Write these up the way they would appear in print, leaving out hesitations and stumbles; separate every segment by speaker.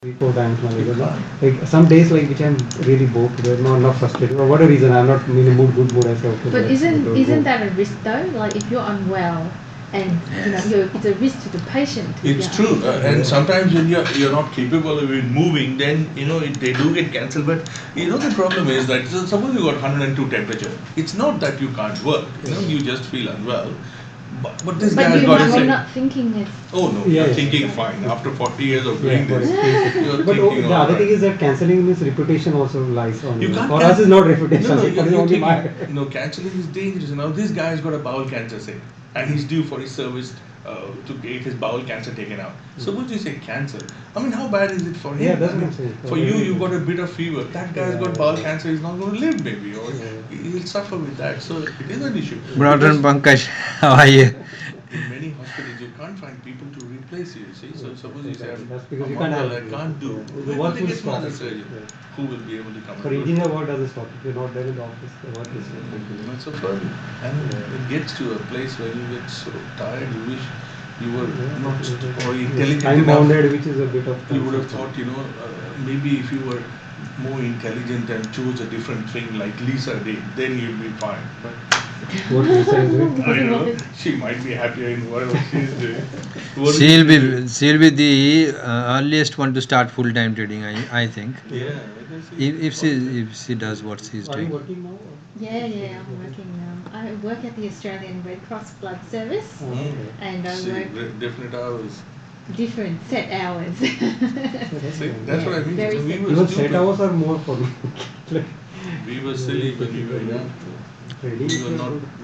Speaker 1: 3 4 times now because like some days like which I'm really bored, not frustrated or whatever reason I'm not in a good mood. I say okay.
Speaker 2: But isn't
Speaker 1: go.
Speaker 2: isn't that a risk though? Like if you're unwell, and it's a risk to the patient.
Speaker 3: It's true, and sometimes when you're not capable of even moving, then they do get cancelled. But the problem is that suppose you got 102 temperature, it's not that you can't work. You just feel unwell. But this guy has got to say,
Speaker 2: not thinking it.
Speaker 3: oh no, you're thinking fine. After 40 years of doing this, you're
Speaker 1: but
Speaker 3: thinking
Speaker 1: the other
Speaker 3: right.
Speaker 1: thing is that cancelling means reputation also lies on
Speaker 3: You can't
Speaker 1: for us is not reputation.
Speaker 3: No,
Speaker 1: It is
Speaker 3: you're
Speaker 1: only my
Speaker 3: thinking, cancelling is dangerous. Now this guy has got a bowel cancer, say, and he's due for his service to get his bowel cancer taken out. Suppose you say cancel. I mean, how bad is it for him?
Speaker 1: Yeah, that's what I'm saying.
Speaker 3: For you got a bit of fever. That guy's got bowel cancer. He's not going to live, maybe, or he'll suffer with that. So it is an issue.
Speaker 4: Brother Pankaj, how are you?
Speaker 3: In many hospitals, you can't find people to replace you. See, so suppose you say,
Speaker 1: that's because
Speaker 3: I'm
Speaker 1: you can't
Speaker 3: unwell,
Speaker 1: have
Speaker 3: I can't do.
Speaker 1: the work
Speaker 3: They
Speaker 1: will
Speaker 3: get
Speaker 1: stop.
Speaker 3: another surgeon who will be able to come.
Speaker 1: For engineer work doesn't stop. If you're not there in the office, the work is
Speaker 3: It's so funny. And it gets to a place where you get so tired, you wish you were not or intelligent
Speaker 1: time
Speaker 3: enough.
Speaker 1: bounded, which is a bit of.
Speaker 3: You would have thought, maybe if you were more intelligent and chose a different thing like Lisa did, then you'd be fine. But
Speaker 1: What Lisa is doing.
Speaker 3: I know she might be happier in whatever she's doing.
Speaker 4: She'll be the earliest one to start full time trading. I think.
Speaker 3: Yeah.
Speaker 4: If she does what she's
Speaker 1: Are you
Speaker 4: doing.
Speaker 1: working now?
Speaker 2: Yeah, I'm working. I work at the Australian Red Cross Blood Service, and I work
Speaker 3: Definite hours.
Speaker 2: different set hours.
Speaker 3: See, that's what I mean.
Speaker 2: Very
Speaker 3: We were
Speaker 1: Even
Speaker 3: stupid.
Speaker 1: set hours are more for me. Like,
Speaker 3: We were silly when we were young.
Speaker 1: trading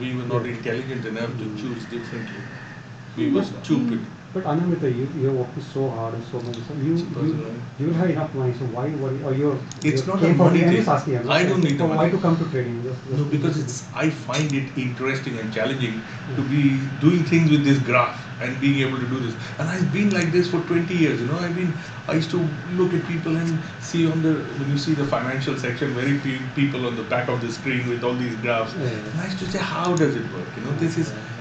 Speaker 3: We were not intelligent enough to choose differently. We were stupid.
Speaker 1: But Anamrita, you're working so hard and so much. So you will have enough money. So why worry? Or you're
Speaker 3: It's not
Speaker 1: came
Speaker 3: a
Speaker 1: for
Speaker 3: money
Speaker 1: me, I'm
Speaker 3: thing.
Speaker 1: just asking, I'm just
Speaker 3: I don't
Speaker 1: asking.
Speaker 3: need the
Speaker 1: So
Speaker 3: money.
Speaker 1: why to come to trading?
Speaker 3: No, because I find it interesting and challenging to be doing things with this graph and being able to do this. And I've been like this for 20 years. I used to look at people and see when you see the financial section, very few people on the back of the screen with all these graphs. And I used to say, how does it work?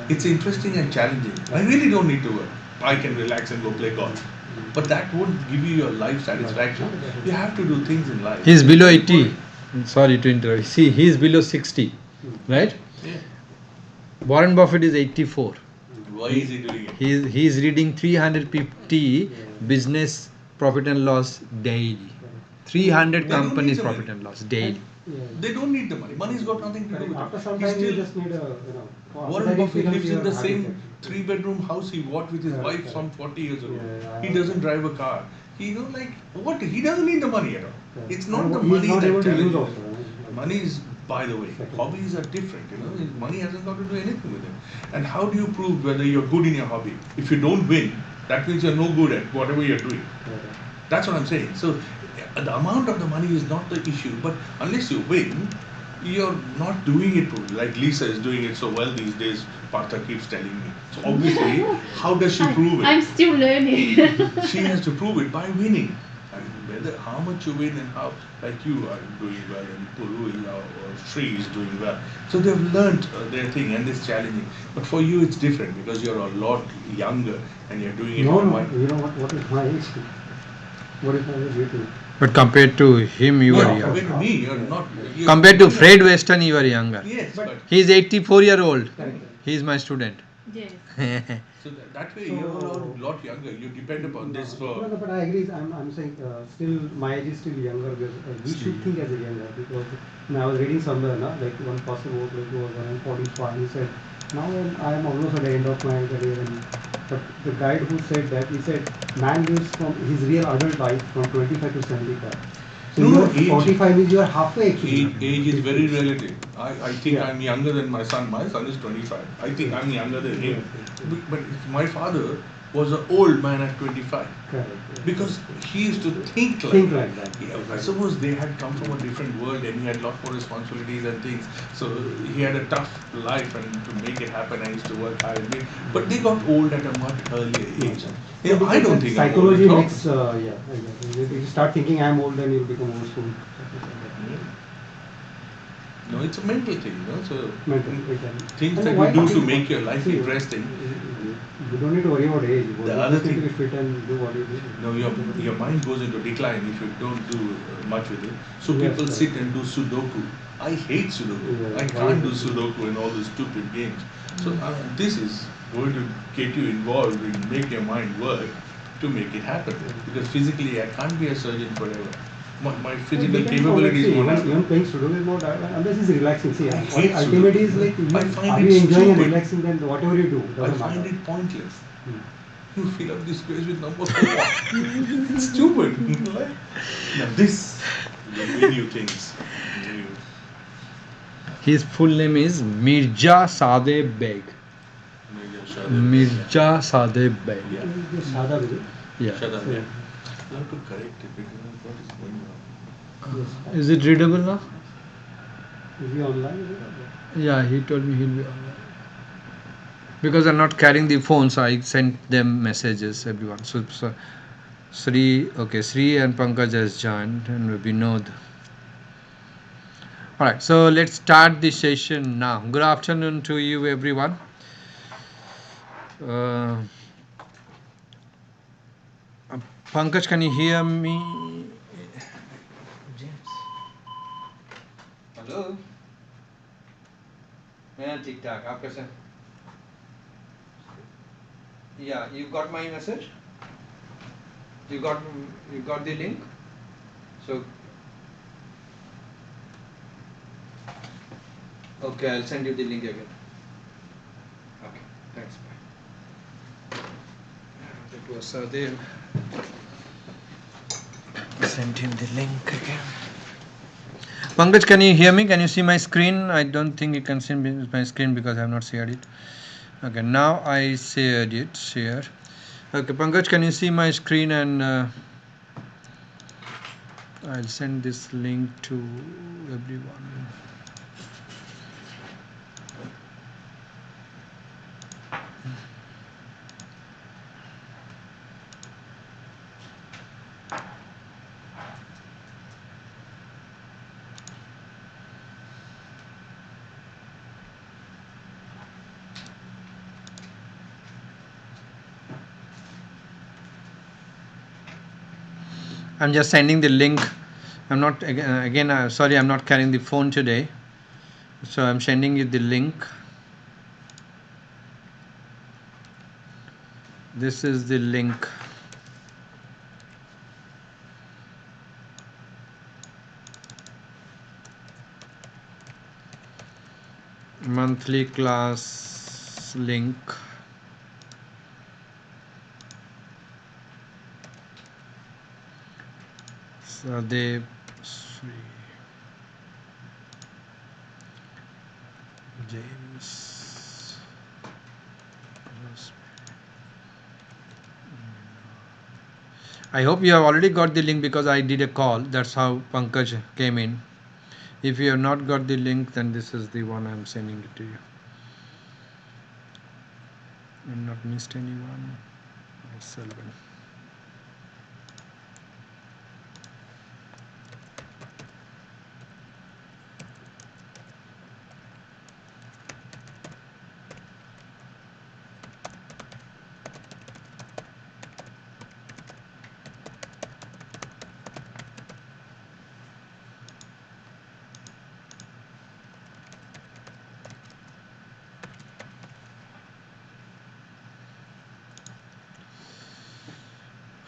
Speaker 3: It's interesting and challenging. I really don't need to work. I can relax and go play golf. But that won't give you your life satisfaction. You have to do things in life.
Speaker 4: He's below 80. Sorry to interrupt. See, he's below 60, right?
Speaker 3: Yeah.
Speaker 4: Warren Buffett is 84.
Speaker 3: Why is he doing it?
Speaker 4: He's reading 350 business profit and loss daily. 300
Speaker 3: They don't
Speaker 4: companies
Speaker 3: need the
Speaker 4: profit
Speaker 3: money.
Speaker 4: and loss daily.
Speaker 3: They don't need the money. Money's got nothing to do with
Speaker 1: After
Speaker 3: it.
Speaker 1: some
Speaker 3: He's
Speaker 1: time, you
Speaker 3: still-
Speaker 1: just need a
Speaker 3: Warren Buffett lives in the same
Speaker 1: habit.
Speaker 3: 3-bedroom house he bought with his wife some 40 years ago. He doesn't drive a car. He what? He doesn't need the money at all. It's not the
Speaker 1: He's
Speaker 3: money
Speaker 1: not
Speaker 3: that
Speaker 1: able to use
Speaker 3: challenges
Speaker 1: also.
Speaker 3: him. Money is, by the way, hobbies are different. Money hasn't got to do anything with it. And how do you prove whether you're good in your hobby? If you don't win, that means you're no good at whatever you're doing. That's what I'm saying. So the amount of the money is not the issue, but unless you win, you're not doing it properly. Like Lisa is doing it so well these days, Partha keeps telling me. So obviously, how does she prove it?
Speaker 2: I'm still learning.
Speaker 3: She has to prove it by winning. And whether how much you win and how, like you are doing well and Puru or Sri is doing well. So they've learnt their thing and it's challenging. But for you it's different because you're a lot younger and you're doing it.
Speaker 1: No, you know what is my age? What is my age? You too.
Speaker 4: But compared to him, you are
Speaker 3: Compared
Speaker 4: young.
Speaker 3: to me, you're not.
Speaker 4: Compared to Fred Weston, you are younger.
Speaker 3: Yes, but
Speaker 4: He's 84-year-old.
Speaker 1: Correct.
Speaker 4: He's my student.
Speaker 2: Yes.
Speaker 3: so that way you're a lot younger. You depend upon this for.
Speaker 1: No, but I agree. I'm saying still my age is still younger because we should think as a younger because I was reading somewhere like one person wrote like he was around 45. He said now I am almost at the end of my career but the guide who said that he said man lives from his real adult life from 25 to 75. So
Speaker 3: No,
Speaker 1: you are
Speaker 3: age-
Speaker 1: 45 means you are halfway actually.
Speaker 3: Age is very relative. I think I'm younger than my son. My son is 25. I think I'm younger than him. But my father was an old man at 25
Speaker 1: Correct.
Speaker 3: because he used to think like that. Yeah, I suppose they had come from a different world and he had a lot more responsibilities and things. So he had a tough life and to make it happen I used to work hard. But they got old at a much earlier age.
Speaker 1: Yeah,
Speaker 3: I don't think I'm
Speaker 1: psychology
Speaker 3: old.
Speaker 1: makes exactly. If you start thinking I'm old, then you'll become old soon.
Speaker 3: No, it's a mental thing. So
Speaker 1: Mental, exactly.
Speaker 3: things
Speaker 1: And
Speaker 3: that
Speaker 1: why
Speaker 3: you do
Speaker 1: not
Speaker 3: to
Speaker 1: people-
Speaker 3: make your life
Speaker 1: See,
Speaker 3: interesting.
Speaker 1: You don't need to worry about age. You
Speaker 3: The other
Speaker 1: just need to
Speaker 3: thing,
Speaker 1: be fit and do what you do.
Speaker 3: no, your mind goes into decline if you don't do much with it. So
Speaker 1: Yes,
Speaker 3: people
Speaker 1: correct.
Speaker 3: sit and do Sudoku. I hate Sudoku.
Speaker 1: Yeah,
Speaker 3: I
Speaker 1: why
Speaker 3: can't do
Speaker 1: is it?
Speaker 3: Sudoku and all those stupid games. So this is going to get you involved and make your mind work to make it happen. Because physically, I can't be a surgeon forever. My physical
Speaker 1: Depends on, like,
Speaker 3: capabilities
Speaker 1: see,
Speaker 3: won't
Speaker 1: even
Speaker 3: happen.
Speaker 1: playing Sudoku is not, unless it's relaxing. See,
Speaker 3: I
Speaker 1: what
Speaker 3: hate
Speaker 1: ultimately
Speaker 3: Sudoku.
Speaker 1: is like,
Speaker 3: I
Speaker 1: you,
Speaker 3: find
Speaker 1: are
Speaker 3: it
Speaker 1: you enjoying and
Speaker 3: stupid.
Speaker 1: relaxing, then whatever you do,
Speaker 3: I
Speaker 1: doesn't
Speaker 3: find
Speaker 1: matter.
Speaker 3: it pointless.
Speaker 1: Hmm.
Speaker 3: You fill up this space with number 4. It's stupid. Like, now this is the new things. New.
Speaker 4: His full name is Mirza Sadeh Beg. Mirza Sadeh Beg.
Speaker 3: Yeah.
Speaker 1: Just Shada with it.
Speaker 4: Yeah.
Speaker 3: Shadab,
Speaker 1: So,
Speaker 3: yeah. I have to correct it because what is going on?
Speaker 1: yes.
Speaker 4: Is it readable now?
Speaker 1: Is he online? Is it?
Speaker 4: Yeah, he told me he'll be online. Because I'm not carrying the phone, so I sent them messages, everyone. So Sri, okay, Sri and Pankaj has joined, and Vinod. Alright, so let's start the session now. Good afternoon to you, everyone. Pankaj, can you hear me? James. Hello. मैं ठीक ठाक आप कैसे Yeah, you got my message? You got the link? So okay, I'll send you the link again. Okay, thanks. Bye. That was Sadev. Sent him the link again. Pankaj, can you hear me? Can you see my screen? I don't think you can see my screen because I have not shared it. Okay, now I shared it. Share. Okay, Pankaj, can you see my screen? And I'll send this link to everyone. I'm just sending the link. I'm not again sorry, I'm not carrying the phone today, so I'm sending you the link. This is the link. Monthly class link. Sadev Sri James. I hope you have already got the link because I did a call. That's how Pankaj came in. If you have not got the link, then this is the one I'm sending it to you. I'm not missed anyone. Selvan.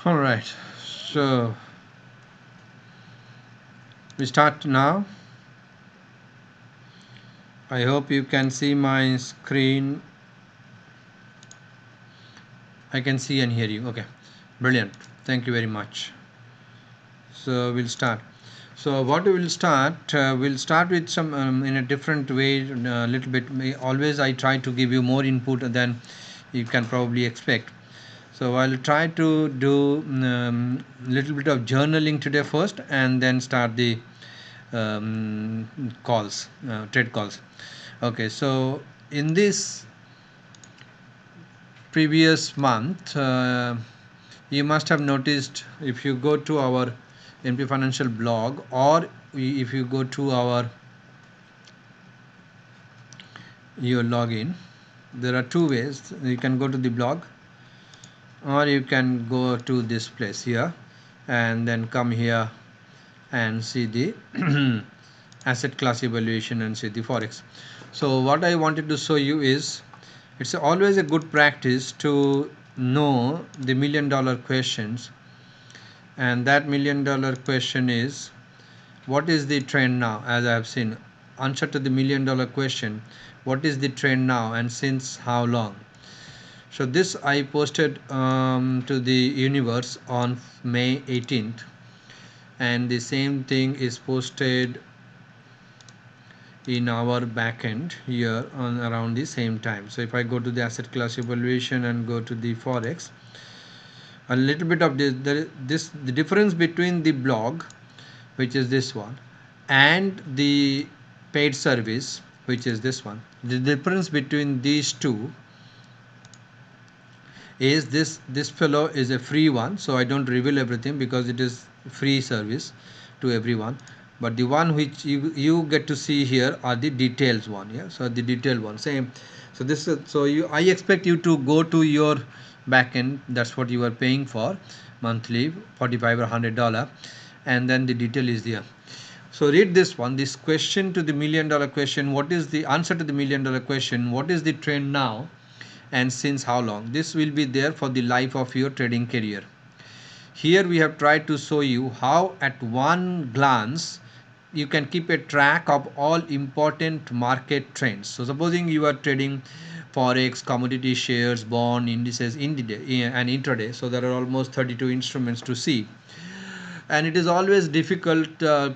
Speaker 4: All right, so we start now. I hope you can see my screen. I can see and hear you. Okay, brilliant. Thank you very much. So we'll start. So what we'll start with some in a different way, a little bit. Always I try to give you more input than you can probably expect. So I'll try to do little bit of journaling today first, and then start the calls, trade calls. Okay, so in this previous month, you must have noticed if you go to our NP Financial blog, or if you go to our your login, there are two ways. You can go to the blog, or you can go to this place here and then come here and see the asset class evaluation and see the forex. So what I wanted to show you is, it's always a good practice to know the $1,000,000 questions, and that $1,000,000 question is, what is the trend now? As I have seen, answer to the $1,000,000 question, what is the trend now and since how long? So this I posted to the universe on May 18th, and the same thing is posted in our backend here on around the same time. So if I go to the asset class evaluation and go to the forex, a little bit of the difference between the blog, which is this one, and the paid service, which is this one, the difference between these two is this fellow is a free one, so I don't reveal everything because it is free service to everyone. But the one which you get to see here are the details one. Yeah, so the detailed one, same. So this is, so I expect you to go to your backend, that's what you are paying for monthly, $45 or $100, and then the detail is there. So read this one, this question to the $1,000,000 question, what is the answer to the $1,000,000 question, what is the trend now and since how long? This will be there for the life of your trading career. Here we have tried to show you how at one glance you can keep a track of all important market trends. So supposing you are trading forex, commodity shares, bond, indices, and intraday, so there are almost 32 instruments to see, and it is always difficult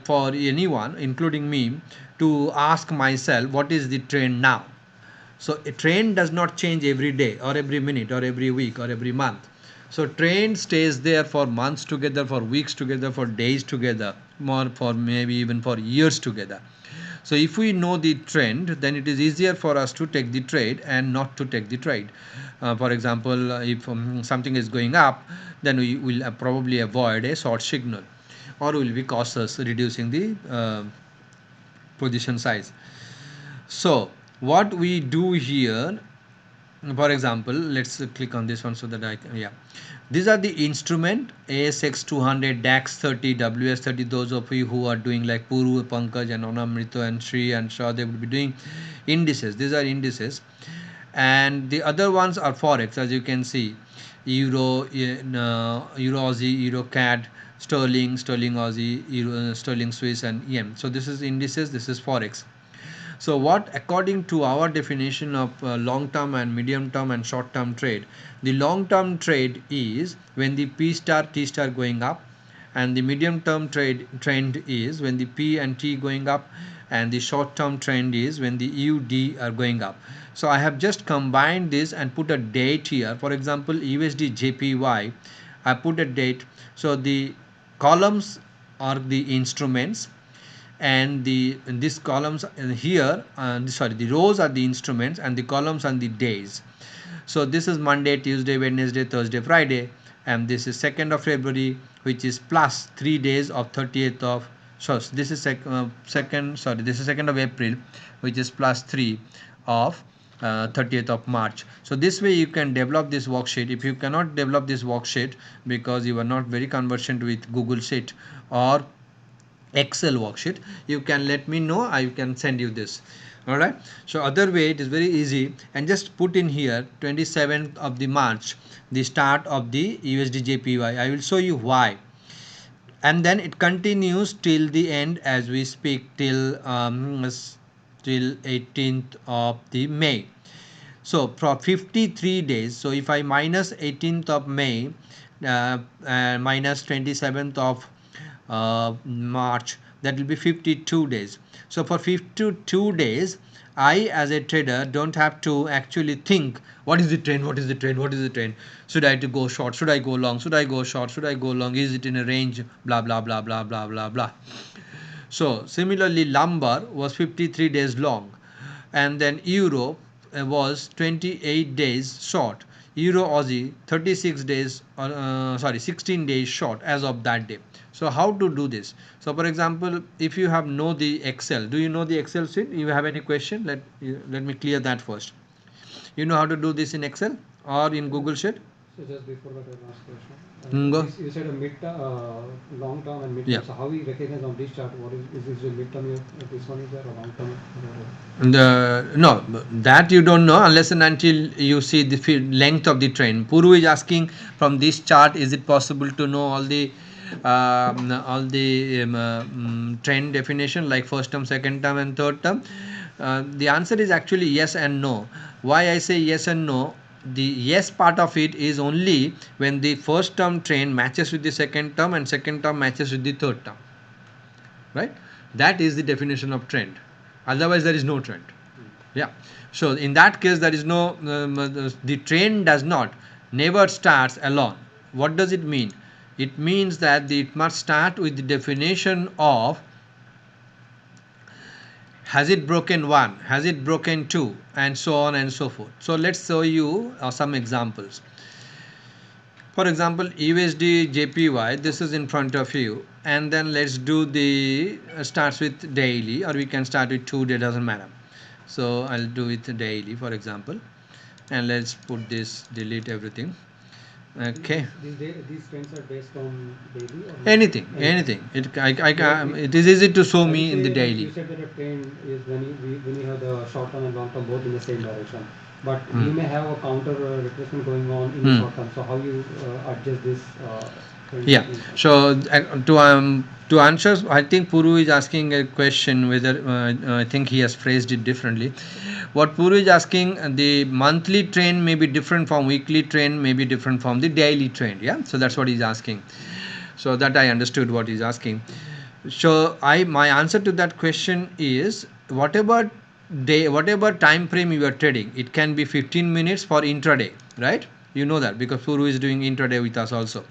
Speaker 4: for anyone, including me, to ask myself what is the trend now. So a trend does not change every day or every minute or every week or every month. So trend stays there for months together, for weeks together, for days together, more for maybe even for years together. So if we know the trend, then it is easier for us to take the trade and not to take the trade. For example, if something is going up, then we will probably avoid a short signal, or will be cautious, reducing the position size. So what we do here, for example, let's click on this one so that I can, yeah, these are the instrument ASX 200, DAX 30, WS 30. Those of you who are doing like Puru, Pankaj and Onamrito and Sri and Shah, they will be doing indices. These are indices, and the other ones are forex, as you can see, euro, euro Aussie, euro CAD, sterling, sterling Aussie, euro, sterling Swiss, and yen. So this is indices, this is forex. So what, according to our definition of long term and medium term and short term trade, the long term trade is when the P star T star going up, and the medium term trend is when the P and T going up, and the short term trend is when the U D are going up. So I have just combined this and put a date here. For example, USD JPY, I put a date. So the columns are the instruments, and these columns here, the rows are the instruments, and the columns are the days. So this is Monday, Tuesday, Wednesday, Thursday, Friday, and this is 2nd of February, which is plus 3 days of 30th of, so this is this is 2nd of April, which is plus 3 of 30th of March. So this way you can develop this worksheet. If you cannot develop this worksheet because you are not very conversant with Google Sheet or Excel worksheet, you can let me know, I can send you this. All right, so other way it is very easy, and just put in here 27th of the March, the start of the USD JPY. I will show you why, and then it continues till the end as we speak, till 18th of the May. So for 53 days, so if I minus 18th of May minus 27th of March, that will be 52 days. So for 52 days, I as a trader don't have to actually think what is the trend, what is the trend, what is the trend, should I to go short, should I go long, should I go short, should I go long, is it in a range, blah blah blah blah blah blah blah. So similarly, lumber was 53 days long, and then euro was 28 days short, euro Aussie 36 days 16 days short as of that day. So how to do this? So for example, if you have know the Excel, do you know the Excel sheet? You have any question? Let me clear that first. You know how to do this in Excel or in Google Sheet?
Speaker 1: So just before that, one last question.
Speaker 4: Go.
Speaker 1: You said a long term and mid term.
Speaker 4: Yeah.
Speaker 1: So how we recognize on this chart what is this the mid term? This one is there or long term?
Speaker 4: No, that you don't know unless and until you see the length of the trend. Puru is asking from this chart, is it possible to know all the trend definition like first term, second term, and third term? The answer is actually yes and no. Why I say yes and no? The yes part of it is only when the first term trend matches with the second term and second term matches with the third term, right? That is the definition of trend. Otherwise there is no trend. Yeah. So in that case there is no the trend does not never starts alone. What does it mean? It means that it must start with the definition of has it broken 1, has it broken 2, and so on and so forth. So let's show you some examples. For example, USD JPY, this is in front of you, and then let's do the starts with daily, or we can start with 2 day, doesn't matter. So I'll do it daily, for example, and let's put this, delete everything. Okay.
Speaker 1: These trends are based on daily or
Speaker 4: anything. It is easy to show me in the daily.
Speaker 1: You said that a trend is when you have the short term and long term both in the same direction, but you may have a counter retracement going on in the short term. So how you adjust this?
Speaker 4: Yeah. So to answer, I think Puru is asking a question whether I think he has phrased it differently. What Puru is asking, the monthly trend may be different from weekly trend, may be different from the daily trend. Yeah. So that's what he's asking. So that I understood what he's asking. So my answer to that question is whatever time frame you are trading, it can be 15 minutes for intraday, right? You know that because Puru is doing intraday with us also.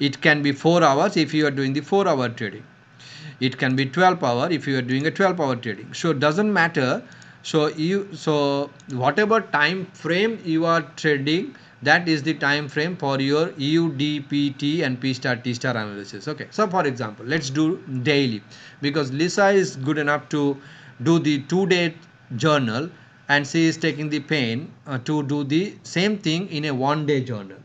Speaker 4: It can be 4 hours if you are doing the 4-hour trading. It can be 12 hour if you are doing a 12-hour trading. So it doesn't matter. So whatever time frame you are trading, that is the time frame for your UDPT and P star T star analysis. Okay. So for example, let's do daily because Lisa is good enough to do the 2-day journal and she is taking the pain to do the same thing in a 1-day journal.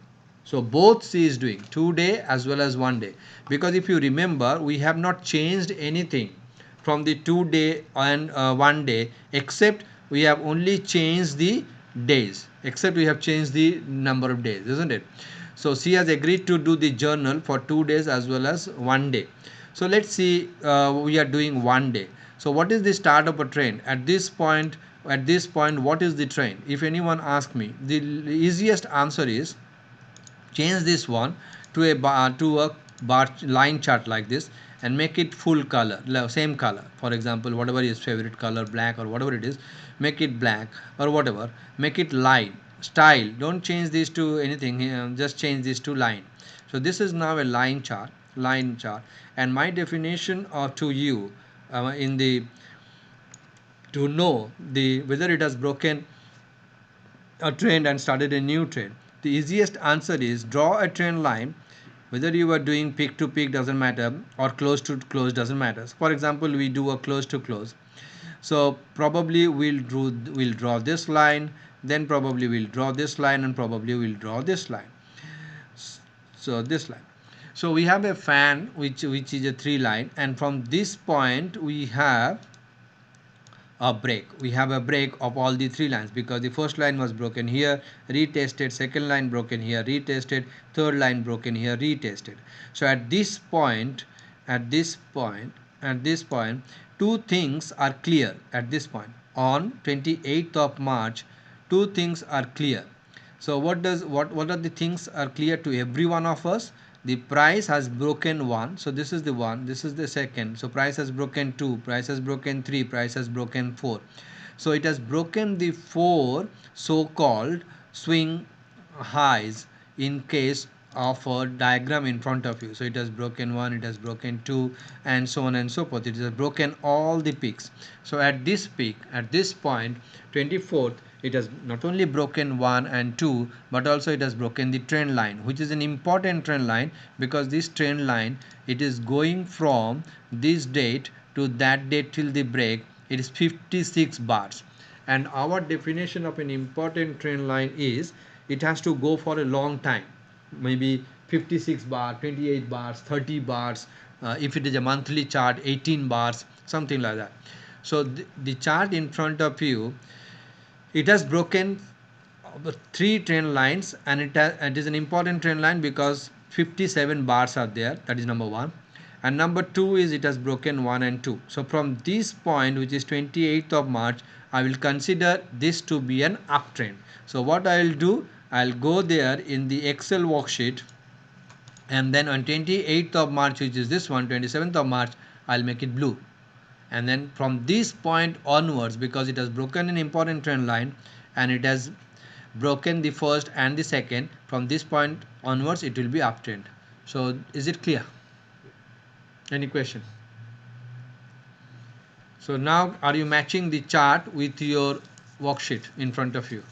Speaker 4: So both she is doing 2-day as well as 1-day, because if you remember we have not changed anything from the 2-day and 1-day, except we have only changed the days, except we have changed the number of days, isn't it? So she has agreed to do the journal for 2 days as well as 1 day. So let's see, we are doing 1 day. So what is the start of a trend at this point? What is the trend? If anyone asks me, the easiest answer is change this one to a bar line chart like this and make it full color, same color. For example, whatever is favorite color, black or whatever it is, make it black or whatever, make it line style. Don't change this to anything, just change this to line. So this is now a line chart, and my definition of to you in the to know the whether it has broken a trend and started a new trend. The easiest answer is draw a trend line, whether you are doing peak to peak doesn't matter or close to close doesn't matter. So for example, we do a close to close. So probably we'll draw this line, then probably we'll draw this line, and probably we'll draw this line. So this line. So we have a fan which is a 3 line, and from this point we have a break. We have a break of all the 3 lines because the first line was broken here, retested, second line broken here, retested, third line broken here, retested. So at this point, two things are clear at this point. On 28th of March, two things are clear. So what are the things are clear to every one of us? The price has broken 1, so this is the 1, this is the second. So price has broken 2, price has broken 3, price has broken 4. So it has broken the 4 so-called swing highs in case of a diagram in front of you. So it has broken 1, it has broken 2, and so on and so forth. It has broken all the peaks. So at this peak, at this point, 24th, it has not only broken 1 and 2, but also it has broken the trend line, which is an important trend line because this trend line, it is going from this date to that date till the break. It is 56 bars, and our definition of an important trend line is it has to go for a long time, maybe 56 bar, 28 bars, 30 bars, if it is a monthly chart 18 bars, something like that. So the chart in front of you, it has broken three trend lines, and it is an important trend line because 57 bars are there. That is number one. And number two is it has broken 1 and 2. So from this point, which is 28th of March, I will consider this to be an uptrend. So what I will do, I'll go there in the Excel worksheet, and then on 28th of March, which is this one, 27th of March, I'll make it blue. And then from this point onwards, because it has broken an important trend line and it has broken the first and the second, from this point onwards it will be uptrend. So is it clear? Any question? So now are you matching the chart with your worksheet in front of you?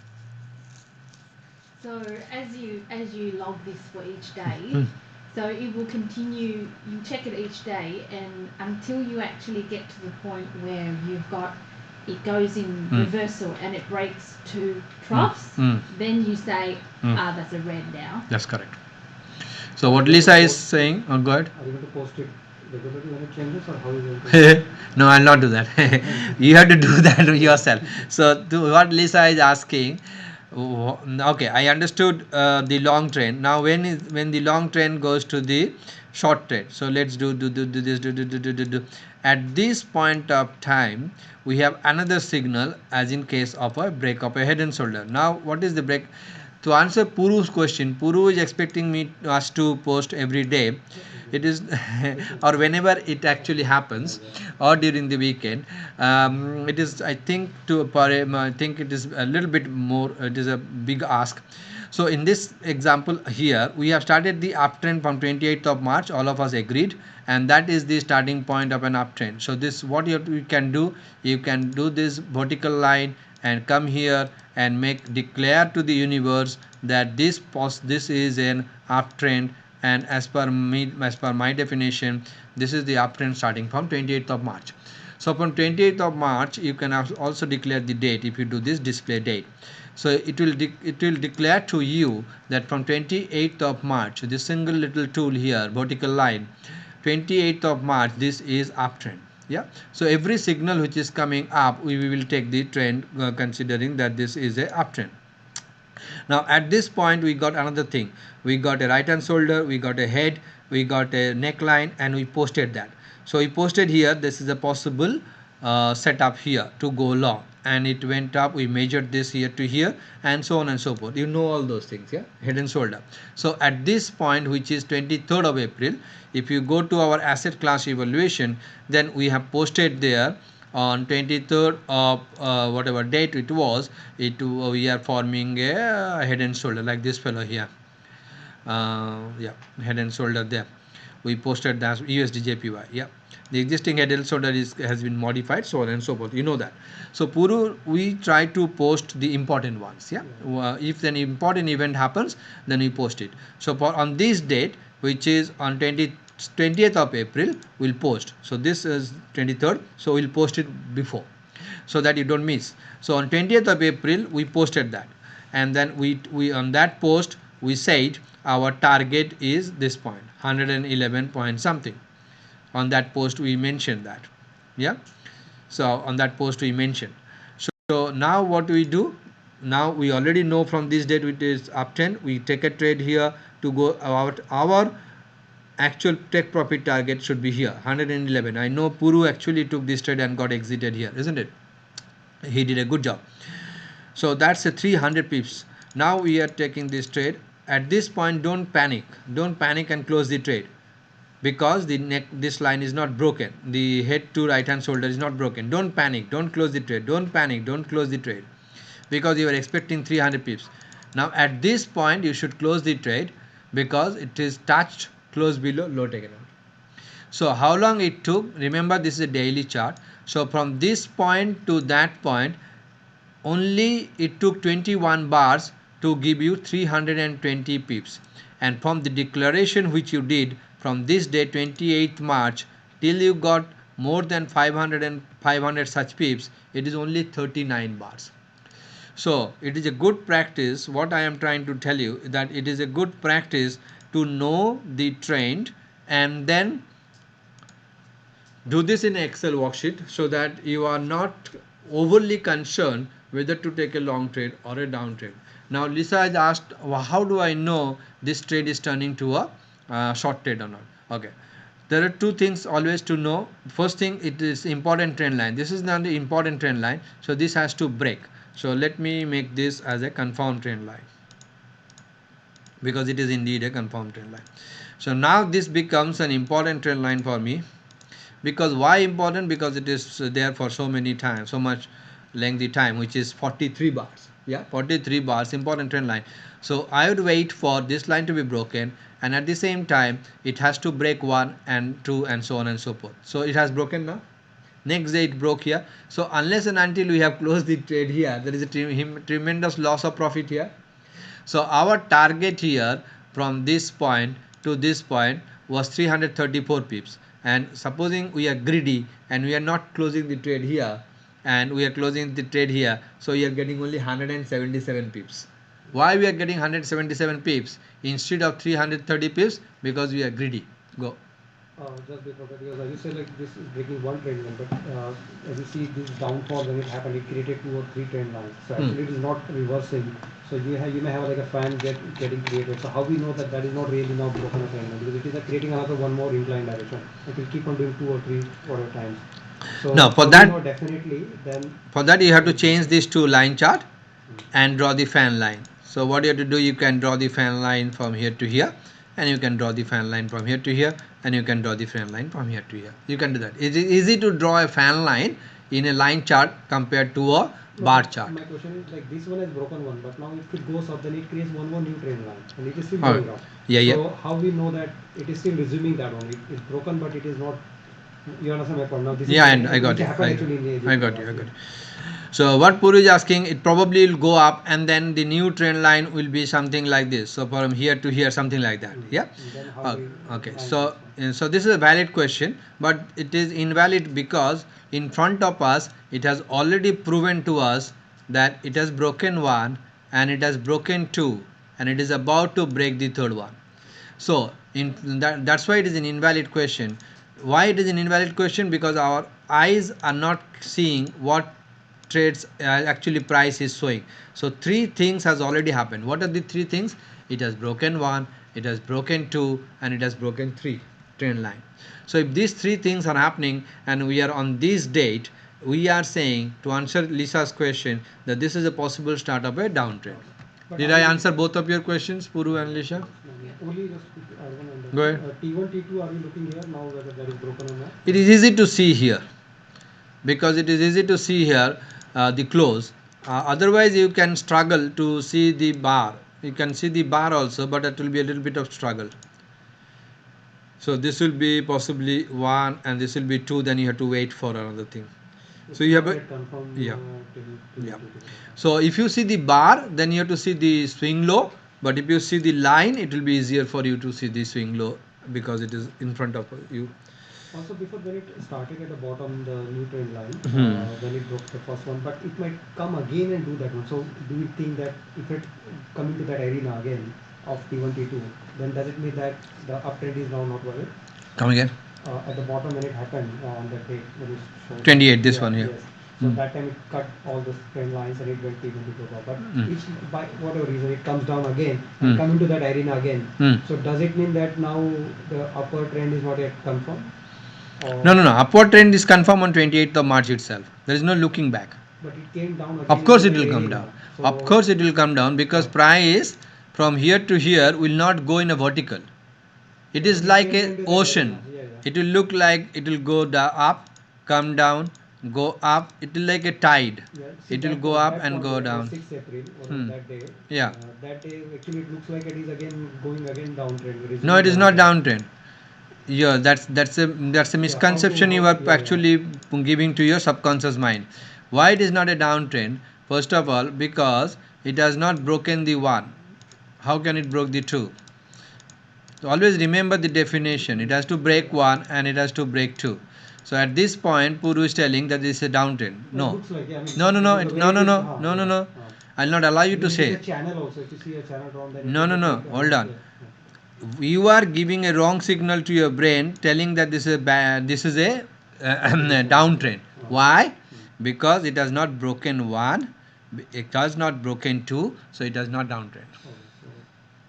Speaker 2: So as you log this for each day, so it will continue, you check it each day, and until you actually get to the point where you've got, it goes in reversal and it breaks two troughs, then you say, that's a red now.
Speaker 4: That's correct. So what Lisa is saying, go ahead.
Speaker 1: Are you going to post it regularly when it changes, or how are you going to?
Speaker 4: No, I'll not do that. You have to do that yourself. So what Lisa is asking, okay, I understood the long trend. Now when the long trend goes to the short trend, so let's do this. At this point of time, we have another signal, as in case of a break of a head and shoulder. Now what is the break? To answer Puru's question, Puru is expecting us to post every day. It is or whenever it actually happens, or during the weekend. It is, I think, I think it is a little bit more. It is a big ask. So in this example here, we have started the uptrend from 28th of March. All of us agreed, and that is the starting point of an uptrend. So this, what you can do, you can do this vertical line and come here and declare to the universe that this is an uptrend, and as per my definition, this is the uptrend starting from 28th of March. So from 28th of March, you can also declare the date if you do this display date. So it will declare to you that from 28th of March, this single little tool here, vertical line, 28th of March, this is uptrend. Yeah. So every signal which is coming up, we will take the trend, considering that this is a uptrend. Now at this point, we got another thing. We got a right hand shoulder, we got a head, we got a neckline, and we posted that. So we posted here, this is a possible setup here to go long, and it went up. We measured this here to here, and so on and so forth. You know all those things, yeah, head and shoulder. So at this point, which is 23rd of April, if you go to our asset class evaluation, then we have posted there on 23rd of whatever date it was, we are forming a head and shoulder like this fellow here. Yeah, head and shoulder there. We posted that USD Yeah, the existing head and shoulder has been modified, so on and so forth. You know that. So Puru, we try to post the important ones. Yeah, if an important event happens, then we post it. So on this date, which is on 20th of April, we'll post. So this is 23rd, so we'll post it before, so that you don't miss. So on 20th of April, we posted that, and then we on that post, we said our target is this point, 111 point something. On that post we mentioned that. Yeah, so on that post we mentioned. So now what we do, now we already know from this date it is uptrend. We take a trade here to go out. Our actual take profit target should be here, 111. I know Puru actually took this trade and got exited here, isn't it? He did a good job. So that's a 300 pips. Now we are taking this trade. At this point, don't panic and close the trade, because this line is not broken. The head to right hand shoulder is not broken. Don't panic, don't close the trade. Don't panic, don't close the trade, because you are expecting 300 pips. Now at this point, you should close the trade, because it is touched close below low taken out. So how long it took? Remember, this is a daily chart. So from this point to that point, only it took 21 bars to give you 320 pips. And from the declaration which you did from this day, 28th March, till you got more than 500 and 500 such pips, it is only 39 bars. So it is a good practice. What I am trying to tell you, that it is a good practice to know the trend and then do this in Excel worksheet, so that you are not overly concerned whether to take a long trade or a down trade. Now Lisa has asked, how do I know this trade is turning to a short trade or not? Okay, there are two things always to know. First thing, it is important trend line. This is not the important trend line, so this has to break. So let me make this as a confirmed trend line, because it is indeed a confirmed trend line. So now this becomes an important trend line for me. Because why important? Because it is there for so many times, so much lengthy time, which is 43 bars. Yeah, 43 bars, important trend line. So I would wait for this line to be broken, and at the same time it has to break 1 and 2 and so on and so forth. So it has broken now. Next day it broke here. So unless and until we have closed the trade here, there is a tremendous loss of profit here. So our target here from this point to this point was 334 pips, and supposing we are greedy and we are not closing the trade here and we are closing the trade here, so we are getting only 177 pips. Why we are getting 177 pips instead of 330 pips? Because we are greedy. Go.
Speaker 1: Just before that, because as you said, like this is breaking one trend line, but as you see this downfall when it happened, it created 2 or 3 trend lines. So actually it is not reversing. So you may have like a fan getting created. So how we know that that is not really now broken a trend line? Because it is creating another one more inclined direction. It will keep on doing 2 or 3 other times. So
Speaker 4: Now for
Speaker 1: how we
Speaker 4: that,
Speaker 1: know definitely then
Speaker 4: for that you have to change this to line chart and draw the fan line. So what you have to do, you can draw the fan line from here to here, and you can draw the fan line from here to here, and you can draw the fan line from here to here. You can do that. It is easy to draw a fan line in a line chart compared to a bar chart.
Speaker 1: My question is like this one has broken one, but now if it goes up, then it creates one more new trend line, and it is still
Speaker 4: Alright.
Speaker 1: going up.
Speaker 4: Yeah,
Speaker 1: So
Speaker 4: yeah.
Speaker 1: how we know that it is still resuming that one? It's broken, but it is not. You understand my point? Now this
Speaker 4: Yeah,
Speaker 1: is
Speaker 4: and I got
Speaker 1: which
Speaker 4: it.
Speaker 1: happened actually in the
Speaker 4: I got you. I got it. So what Puru is asking, it probably will go up, and then the new trend line will be something like this. So from here to here, something like that. Yeah.
Speaker 1: And then how
Speaker 4: Okay.
Speaker 1: we
Speaker 4: So so this is a valid question, but it is invalid because in front of us it has already proven to us that it has broken one and it has broken two, and it is about to break the third one. So that's why it is an invalid question. Why it is an invalid question? Because our eyes are not seeing what trades actually price is showing. So three things has already happened. What are the three things? It has broken one, it has broken two, and it has broken three trend line. So if these three things are happening and we are on this date, we are saying, to answer Lisa's question, that this is a possible start of a downtrend.
Speaker 1: But
Speaker 4: Did I answer both of your questions, Puru and Lisha?
Speaker 1: only just I don't understand.
Speaker 4: Go ahead.
Speaker 1: T1, T2, are we looking here now whether that is broken or not?
Speaker 4: It is easy to see here, because it is easy to see here the close. Otherwise you can struggle to see the bar. You can see the bar also, but it will be a little bit of struggle. So this will be possibly 1 and this will be 2, then you have to wait for another thing. So you have a, yeah. Yeah. So if you see the bar, then you have to see the swing low, but if you see the line, it will be easier for you to see the swing low because it is in front of you.
Speaker 1: Also, before when it started at the bottom, the new trend line, when it broke the first one, but it might come again and do that one. So, do you think that if it come into that arena again of T1, T2, then does it mean that the uptrend is now not valid?
Speaker 4: Come again?
Speaker 1: At the bottom when it happened on that day when it showed
Speaker 4: 28, this one here.
Speaker 1: Yes. So that time it cut all the trend lines and it went T1, T2. But if by whatever reason it comes down again and come into that arena again, so does it mean that now the upper trend is not yet confirmed?
Speaker 4: No. Upward trend is confirmed on 28th of March itself. There is no looking back.
Speaker 1: But it came down again.
Speaker 4: Of course, it
Speaker 1: into
Speaker 4: will
Speaker 1: the
Speaker 4: come
Speaker 1: arena.
Speaker 4: down.
Speaker 1: So
Speaker 4: Of course, it will come down because price from here to here will not go in a vertical. It is like an ocean. It will look like it will go up, come down, go up. It will like a tide. It will go up and go down.
Speaker 1: 6 April or that day.
Speaker 4: Yeah.
Speaker 1: That day actually it looks like it is again going again downtrend.
Speaker 4: No, it is not downtrend. Yeah, that's a misconception you are actually giving to your subconscious mind. Why it is not a downtrend? First of all, because it has not broken the one. How can it broke the two? So always remember the definition. It has to break one and it has to break two. So at this point, Puru is telling that this is a downtrend. No.
Speaker 1: Looks like, yeah, I mean,
Speaker 4: No, no, no,
Speaker 1: the
Speaker 4: it,
Speaker 1: way
Speaker 4: no,
Speaker 1: it
Speaker 4: no,
Speaker 1: is,
Speaker 4: no, no, no,
Speaker 1: yeah,
Speaker 4: no. I'll not allow you to
Speaker 1: Even it is
Speaker 4: say.
Speaker 1: a channel also. If you see a channel drawn, then
Speaker 4: No,
Speaker 1: it
Speaker 4: no,
Speaker 1: will
Speaker 4: no.
Speaker 1: look like,
Speaker 4: Hold on.
Speaker 1: yeah.
Speaker 4: You are giving a wrong signal to your brain, telling that this is a bad, this is a downtrend. Why? Because it has not broken one, it has not broken two, so it has not downtrend.
Speaker 1: So,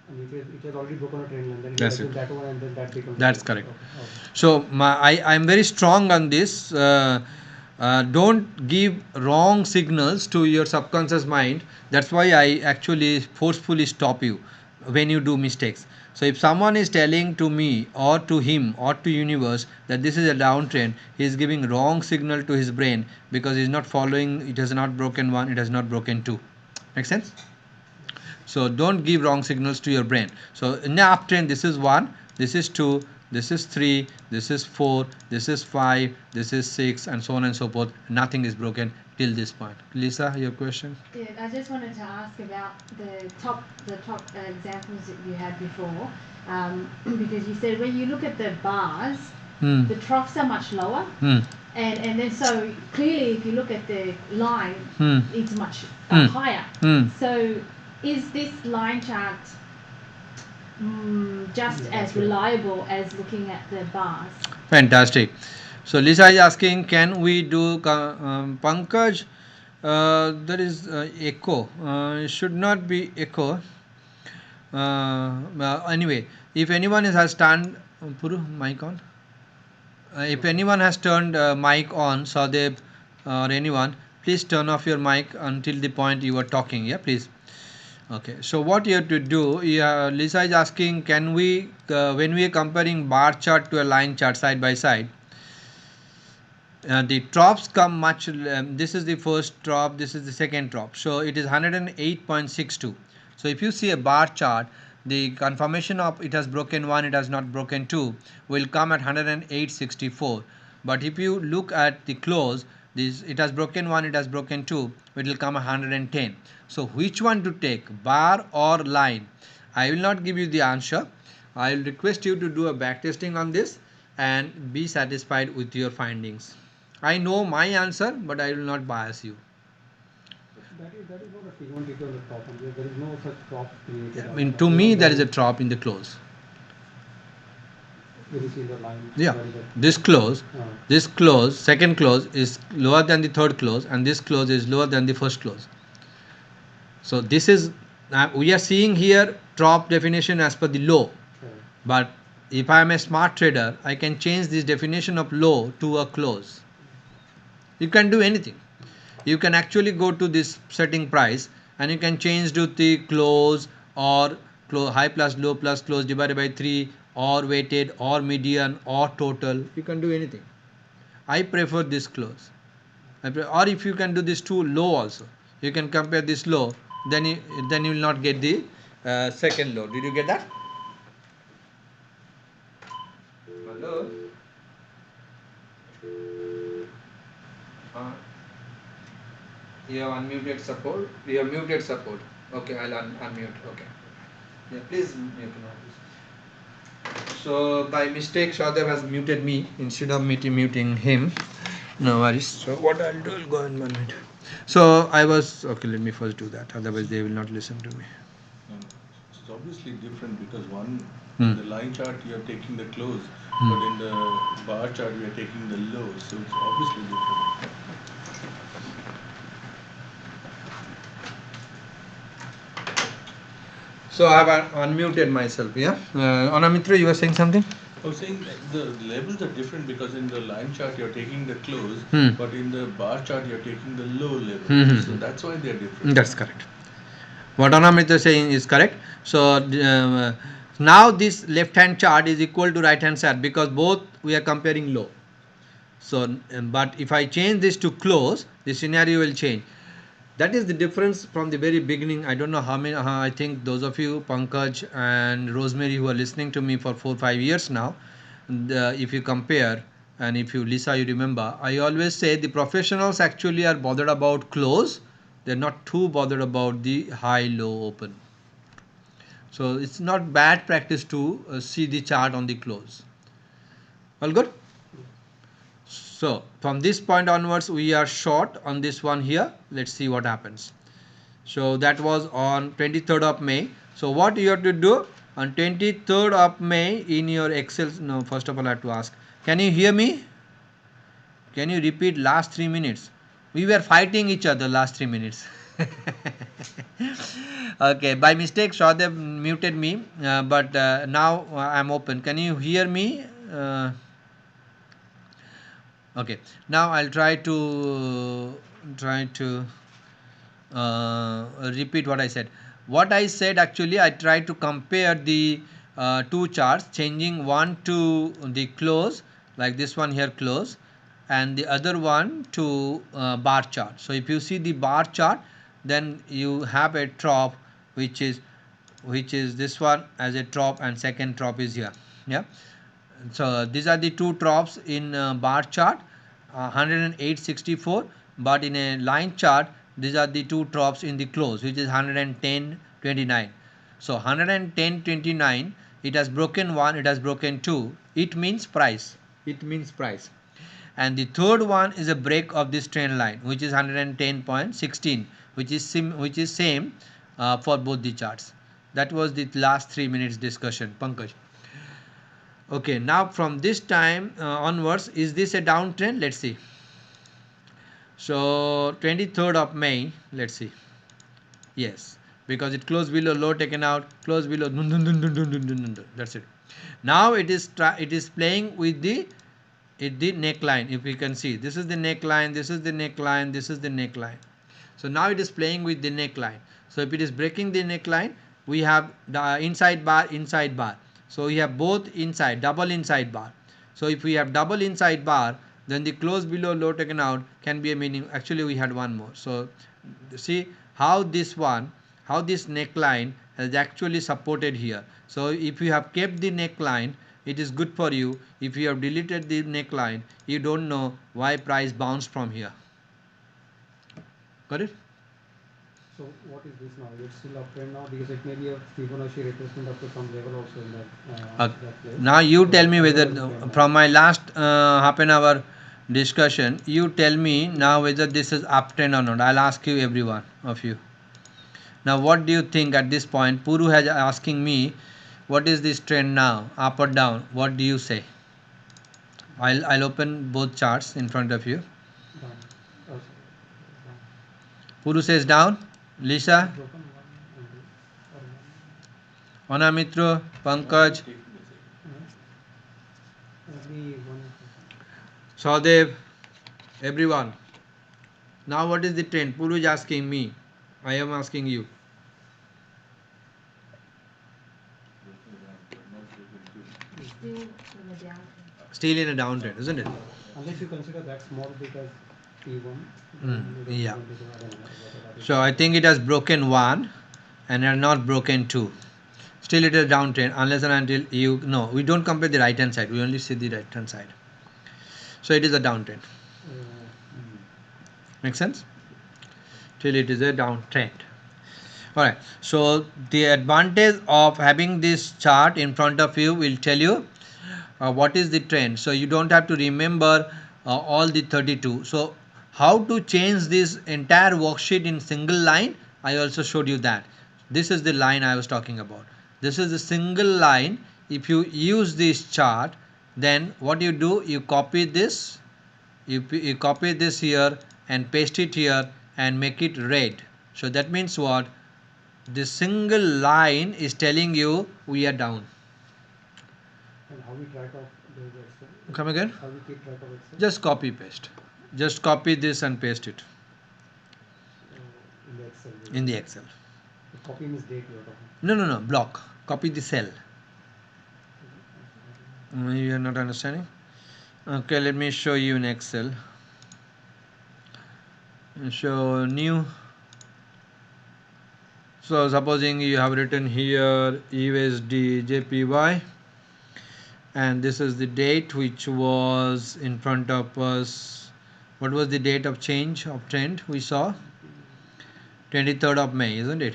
Speaker 1: and it has already broken a trend line. Then
Speaker 4: That's
Speaker 1: you
Speaker 4: it.
Speaker 1: assume that one, and then that becomes.
Speaker 4: That's
Speaker 1: the
Speaker 4: correct.
Speaker 1: Okay. Okay.
Speaker 4: So I am very strong on this. Don't give wrong signals to your subconscious mind. That's why I actually forcefully stop you when you do mistakes. So if someone is telling to me or to him or to universe that this is a downtrend, he is giving wrong signal to his brain because he is not following. It has not broken one. It has not broken two. Make sense? So don't give wrong signals to your brain. So in the uptrend, this is 1, this is 2, this is 3, this is 4, this is 5, this is 6, and so on and so forth. Nothing is broken till this point. Lisa, your question?
Speaker 2: Yeah, I just wanted to ask about the top examples that you had before, because you said when you look at the bars, the troughs are much lower, and then so clearly if you look at the line, it's much higher. So is this line chart just as reliable as looking at the bars?
Speaker 4: Fantastic. So Lisa is asking, can we do Pankaj? There is echo. It should not be echo. Anyway, if anyone has turned Puru, mic on. If anyone has turned mic on, Sadev or anyone, please turn off your mic until the point you are talking. Yeah, please. Okay. So what you have to do? Lisa is asking, can we, when we are comparing bar chart to a line chart side by side, the troughs come much. This is the first trough. This is the second trough. So it is 108.62. So if you see a bar chart, the confirmation of it has broken 1, it has not broken 2 will come at 108.64. But if you look at the close, this it has broken 1, it has broken 2, it will come at 110. So which one to take, bar or line? I will not give you the answer. I will request you to do a back testing on this and be satisfied with your findings. I know my answer, but I will not bias you.
Speaker 1: That is not a frequent on the top, and there is no such top created.
Speaker 4: I mean, to me, there is a drop in the close.
Speaker 1: When you see the line.
Speaker 4: Yeah, this close, second close is lower than the third close, and this close is lower than the first close. So this is we are seeing here drop definition as per the low, but if I am a smart trader, I can change this definition of low to a close. You can do anything. You can actually go to this setting price and you can change to the close or high plus low plus close divided by 3 or weighted or median or total. You can do anything. I prefer this close. Or if you can do this too low also, you can compare this low, then you will not get the second low. Did you get that? Hello. You have unmuted support. You have muted support. Okay, I'll unmute. Okay. Yeah, please mute now. So by mistake, Shadav has muted me instead of muting him. No worries. So what I'll do, I'll go in 1 minute. So I was okay. Let me first do that. Otherwise, they will not listen to me.
Speaker 3: It's obviously different because in the line chart you are taking the close, but in the bar chart you are taking the low. So it's obviously different.
Speaker 4: So I have unmuted myself. Yeah. Anamitra, you were saying something?
Speaker 3: I was saying the levels are different because in the line chart you're taking the close, but in the bar chart you're taking the low level. So that's why they're different.
Speaker 4: That's correct. What Anamrita is saying is correct. So now this left hand chart is equal to right hand side because both we are comparing low. So but if I change this to close, the scenario will change. That is the difference from the very beginning. I don't know how many. I think those of you, Pankaj and Rosemary, who are listening to me for 4-5 years now, if you compare and if you, Lisa, you remember, I always say the professionals actually are bothered about close. They're not too bothered about the high, low, open. So it's not bad practice to see the chart on the close. All good? So from this point onwards we are short on this one here. Let's see what happens. So that was on 23rd of May. So what you have to do on 23rd of May in your Excel. No, first of all I have to ask, can you hear me? Can you repeat last 3 minutes? We were fighting each other last 3 minutes. Okay, by mistake Shradev muted me, but now I'm open. Can you hear me? Okay, now I'll try to repeat what I said. What I said actually, I tried to compare the two charts, changing one to the close, like this one here close, and the other one to bar chart. So if you see the bar chart, then you have a trough which is this one as a trough, and second trough is here. Yeah. So these are the two troughs in bar chart, 108.64, but in a line chart these are the two troughs in the close, which is 110.29. So 110.29, it has broken one, it has broken two, it means price, and the third one is a break of this trend line, which is 110.16, which is same for both the charts. That was the last 3 minutes discussion, Pankaj. Okay, now from this time onwards, is this a downtrend? Let's see. So 23rd of May, let's see. Yes, because it closed below low taken out, closed below. That's it. Now it is playing with the neckline. If you can see, this is the neckline, this is the neckline, this is the neckline. So now it is playing with the neckline. So if it is breaking the neckline, we have the inside bar. So we have both inside, double inside bar. So if we have double inside bar, then the close below low taken out can be a meaning. Actually we had one more. So see how this neckline has actually supported here. So if you have kept the neckline, it is good for you. If you have deleted the neckline, you don't know why price bounced from here. Got it?
Speaker 1: So what is this now? It's still uptrend now because it may be a Fibonacci retracement up to some level also in that place.
Speaker 4: Now you
Speaker 1: So
Speaker 4: tell me
Speaker 1: what
Speaker 4: whether
Speaker 1: is the trend
Speaker 4: from
Speaker 1: now?
Speaker 4: my last half an hour discussion, you tell me now whether this is uptrend or not. I'll ask you, every one of you. Now what do you think at this point? Puru has asking me, what is this trend now, up or down? What do you say? I'll open both charts in front of you.
Speaker 1: Down. Oh, sorry. Down.
Speaker 4: Puru says down. Lisa,
Speaker 1: Broken one and two, or
Speaker 4: Anamitra, Pankaj,
Speaker 1: only one.
Speaker 4: Sadev, everyone. Now what is the trend? Puru is asking me. I am asking you.
Speaker 2: Still in the downtrend.
Speaker 4: Still in a downtrend, isn't it?
Speaker 1: Unless you consider that small because P1.
Speaker 4: Yeah.
Speaker 1: I don't know whether that is.
Speaker 4: So I think it has broken one and has not broken two. Still it is downtrend unless and until you no. We don't compare the right hand side. We only see the right hand side. So it is a downtrend. Make sense? Till it is a downtrend. Alright. So the advantage of having this chart in front of you will tell you what is the trend. So you don't have to remember all the 32. So how to change this entire worksheet in single line, I also showed you that. This is the line I was talking about. This is the single line. If you use this chart, then what you do, you copy this, you copy this here and paste it here and make it red. So that means what? This single line is telling you we are down.
Speaker 1: And how we track of those Excel?
Speaker 4: Come again?
Speaker 1: How we keep track of Excel?
Speaker 4: Just copy paste. Just copy this and paste it
Speaker 1: In the Excel.
Speaker 4: in the Excel.
Speaker 1: The copy means date you are talking.
Speaker 4: No. Block. Copy the cell. You are not understanding? Okay, let me show you in Excel. Show new. So supposing you have written here USD JPY, and this is the date which was in front of us. What was the date of change of trend we saw? 23rd of May, isn't it?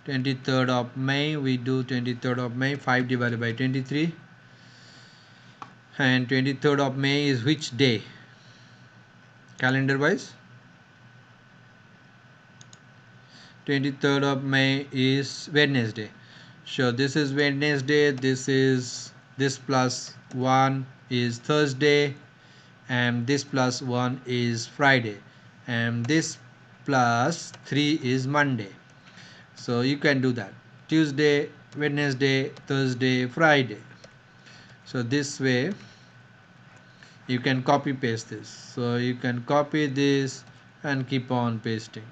Speaker 4: 23rd of May, we do 23rd of May, 5 divided by 23. And 23rd of May is which day? calendar wise. 23rd of May is Wednesday. So this is Wednesday, this plus 1 is Thursday, and this plus 1 is Friday, and this plus 3 is Monday. So you can do that: Tuesday, Wednesday, Thursday, Friday. So this way you can copy paste this. So you can copy this and keep on pasting,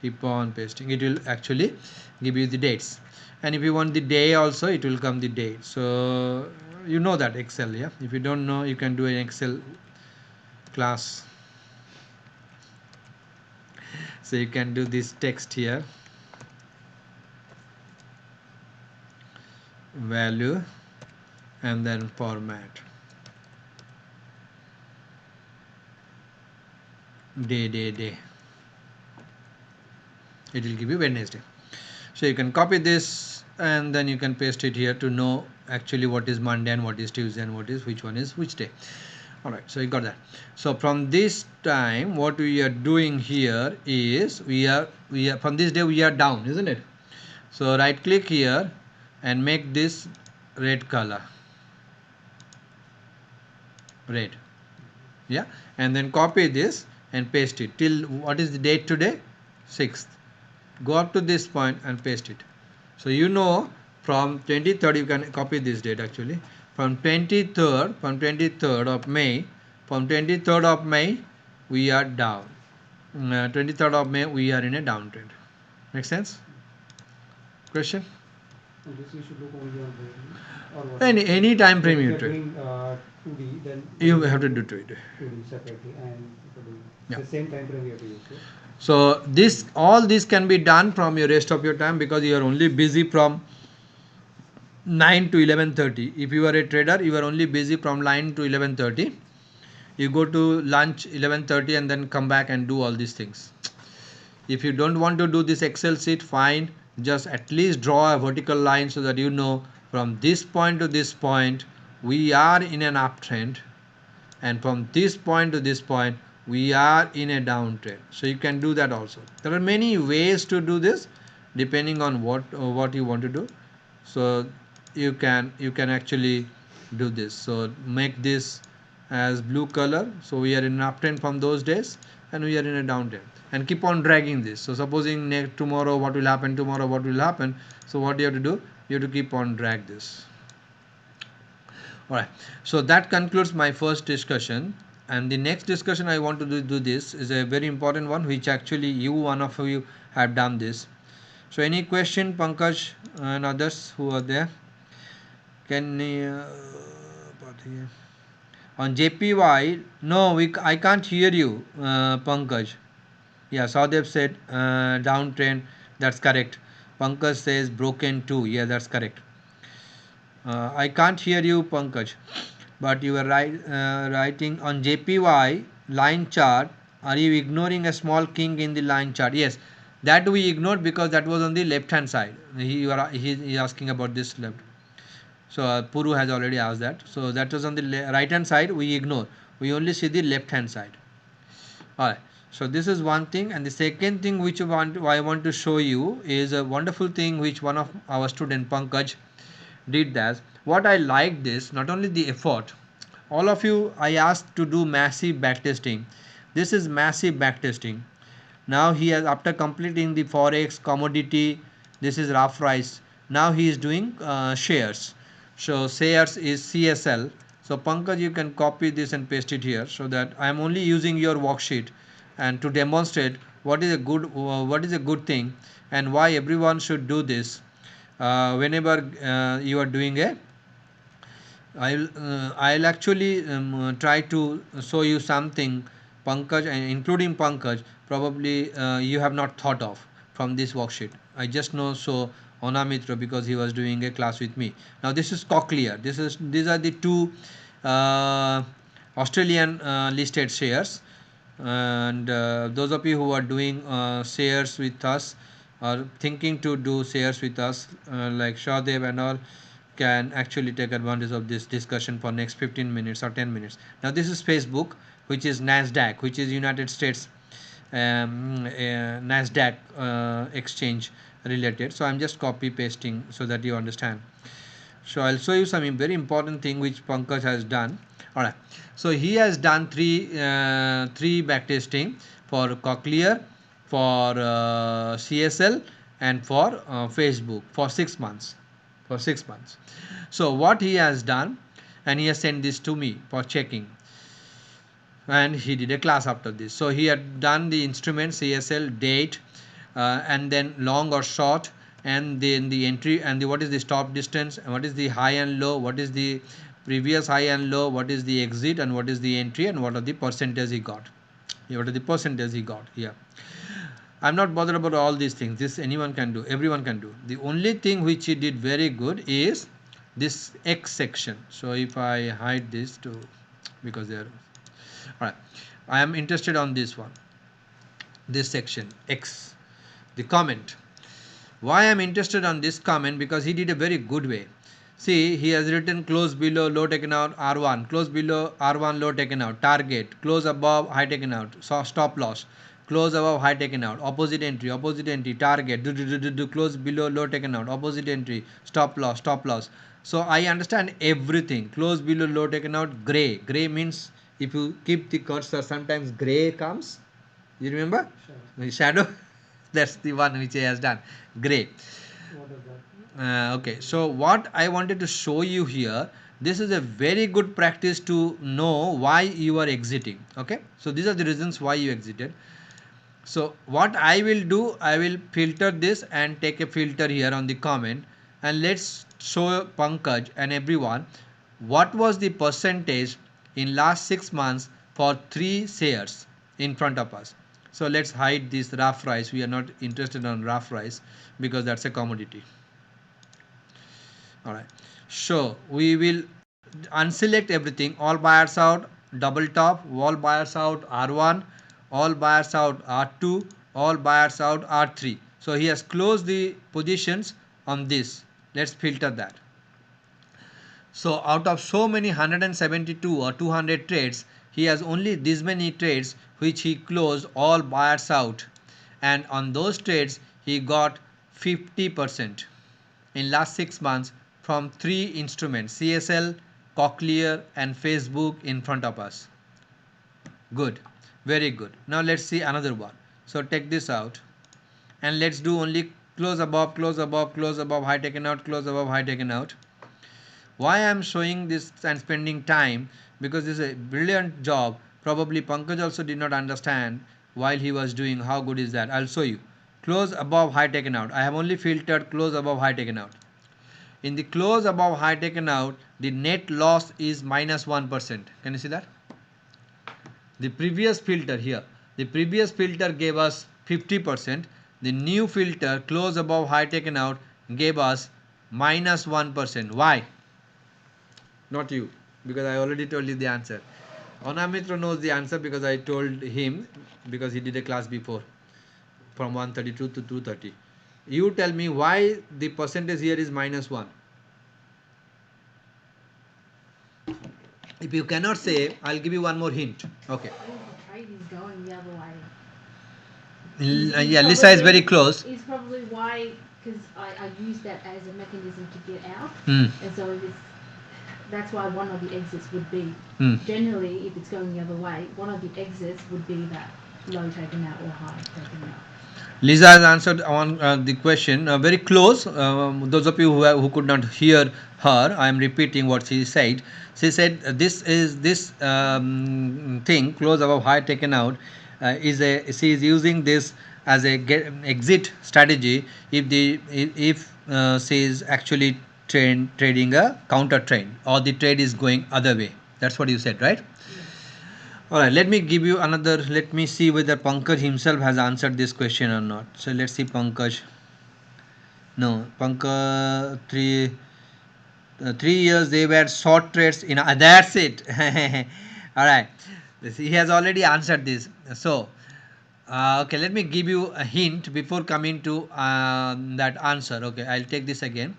Speaker 4: it will actually give you the dates. And if you want the day also, it will come the date. So you know that Excel, yeah. If you don't know, you can do an Excel class. So you can do this text here, value, and then format, day, it will give you Wednesday. So you can copy this and then you can paste it here to know actually what is Monday and what is Tuesday and which one is which day. All right, so you got that. So from this time, what we are doing here is we are from this day we are down, isn't it? So right click here and make this red color, red, yeah, and then copy this and paste it till what is the date today, 6th. Go up to this point and paste it. So you know from 23rd you can copy this date actually. From 23rd of May, we are down. 23rd of May we are in a downtrend. Make sense? Question?
Speaker 1: And this you should look only on the or what?
Speaker 4: Any time frame
Speaker 1: If
Speaker 4: you
Speaker 1: you're
Speaker 4: trade.
Speaker 1: doing 2D, then
Speaker 4: You have to do trade.
Speaker 1: 2D separately, and if you're doing
Speaker 4: Yeah.
Speaker 1: the same time frame you have to use. Yeah?
Speaker 4: So all this can be done from your rest of your time because you are only busy from 9 to 11:30. If you are a trader, you are only busy from 9 to 11:30. You go to lunch 11:30 and then come back and do all these things. If you don't want to do this Excel sheet, fine, just at least draw a vertical line so that you know from this point to this point we are in an uptrend, and from this point to this point we are in a downtrend. So you can do that also. There are many ways to do this depending on what you want to do. So you can actually do this. So make this as blue color. So we are in an uptrend from those days and we are in a downtrend, and keep on dragging this. So supposing tomorrow what will happen, so what you have to do, you have to keep on drag this. Alright, so that concludes my first discussion, and the next discussion I want to do this is a very important one, which actually one of you have done this. So any question, Pankaj and others who are there? Can on JPY? No, I can't hear you, Pankaj. Yeah, Sadev said downtrend. That's correct. Pankaj says broken too. Yeah, that's correct. I can't hear you, Pankaj. But you are writing on JPY line chart. Are you ignoring a small king in the line chart? Yes, that we ignored because that was on the left hand side. He asking about this left. So Puru has already asked that. So that was on the right hand side. We ignore. We only see the left hand side. Alright. So this is one thing, and the second thing which I want to show you is a wonderful thing which one of our student Pankaj did that. What I like this, not only the effort, all of you I asked to do massive backtesting. This is massive backtesting. Now he has, after completing the Forex, commodity, this is rough price. Now he is doing shares. So shares is CSL. So Pankaj, you can copy this and paste it here, so that I am only using your worksheet and to demonstrate what is a good thing and why everyone should do this. Whenever you are doing I'll actually try to show you something, Pankaj, and including Pankaj, probably you have not thought of from this worksheet. I just know so Onamitra because he was doing a class with me. Now this is Cochlear. These are the two uh, Australian listed shares, and those of you who are doing shares with us or thinking to do shares with us, like Shadev and all, can actually take advantage of this discussion for next 15 minutes or 10 minutes. Now this is Facebook, which is NASDAQ, which is United States NASDAQ exchange related. So I'm just copy pasting so that you understand. So I'll show you some very important thing which Pankaj has done. All right. So he has done three backtesting for Cochlear, for CSL, and for Facebook for 6 months. For 6 months. So what he has done, and he has sent this to me for checking, and he did a class after this. So he had done the instrument, CSL, date, and then long or short, and then the entry, and what is the stop distance, and what is the high and low, what is the previous high and low, what is the exit, and what is the entry, and what are the percentage he got. What are the percentage he got here. I'm not bothered about all these things. This anyone can do, everyone can do. The only thing which he did very good is this X section. So if I hide this to, because they are, all right, I am interested on this one, this section X, the comment. Why I am interested on this comment? Because he did a very good way. See, he has written close below low taken out R1, close below R1 low taken out, target, close above high taken out, so stop loss, close above high taken out, opposite entry, target, close below low taken out, opposite entry, stop loss. So I understand everything. Close below low taken out, gray means if you keep the cursor, sometimes gray comes. You remember? Shadow. That's the one which he has done. Gray.
Speaker 1: What does that mean?
Speaker 4: Okay, so what I wanted to show you here, this is a very good practice to know why you are exiting. Okay, so these are the reasons why you exited. So what I will do, I will filter this and take a filter here on the comment, and let's show Pankaj and everyone what was the percentage in last 6 months for 3 shares in front of us. So let's hide this rough price. We are not interested on rough price because that's a commodity. All right, so we will unselect everything, all buyers out, double top, all buyers out R1, all buyers out R2, all buyers out R3. So he has closed the positions on this. Let's filter that. So out of so many 172 or 200 trades, he has only this many trades which he closed all buyers out, and on those trades he got 50% in last 6 months from 3 instruments, CSL, Cochlear, and Facebook in front of us. Good, very good. Now let's see another one. So take this out and let's do only close above, high taken out, close above, high taken out. Why I am showing this and spending time? Because this is a brilliant job. Probably Pankaj also did not understand while he was doing. How good is that? I'll show you. Close above, high taken out. I have only filtered close above, high taken out. In the close above high taken out, the net loss is minus 1%. Can you see that? The previous filter here, the previous filter gave us 50%. The new filter close above high taken out gave us minus 1%. Why? Not you, because I already told you the answer. Anamitra knows the answer because I told him, because he did a class before from 132 to 230. You tell me why the percentage here is minus 1. If you cannot say, I'll give you one more hint. Okay.
Speaker 2: The trade is going the other way.
Speaker 4: Yeah, Lisa is very close.
Speaker 2: Is probably why, because I use that as a mechanism to get out,
Speaker 4: Mm.
Speaker 2: and so that's why one of the exits would be,
Speaker 4: Mm.
Speaker 2: generally, if it's going the other way, one of the exits would be that low taken out or high taken out.
Speaker 4: Lisa has answered on the question very close. Those of you who could not hear her, I am repeating what she said. She said this is this thing close above high taken out she is using this as a exit strategy if she is actually trading a counter trend or the trade is going other way. That's what you said, right? Alright, let me give you another. Let me see whether Pankaj himself has answered this question or not. So let's see Pankaj. No, Pankaj 3 years they were short trades in. That's it. Alright, he has already answered this. So, okay, let me give you a hint before coming to that answer. Okay, I'll take this again.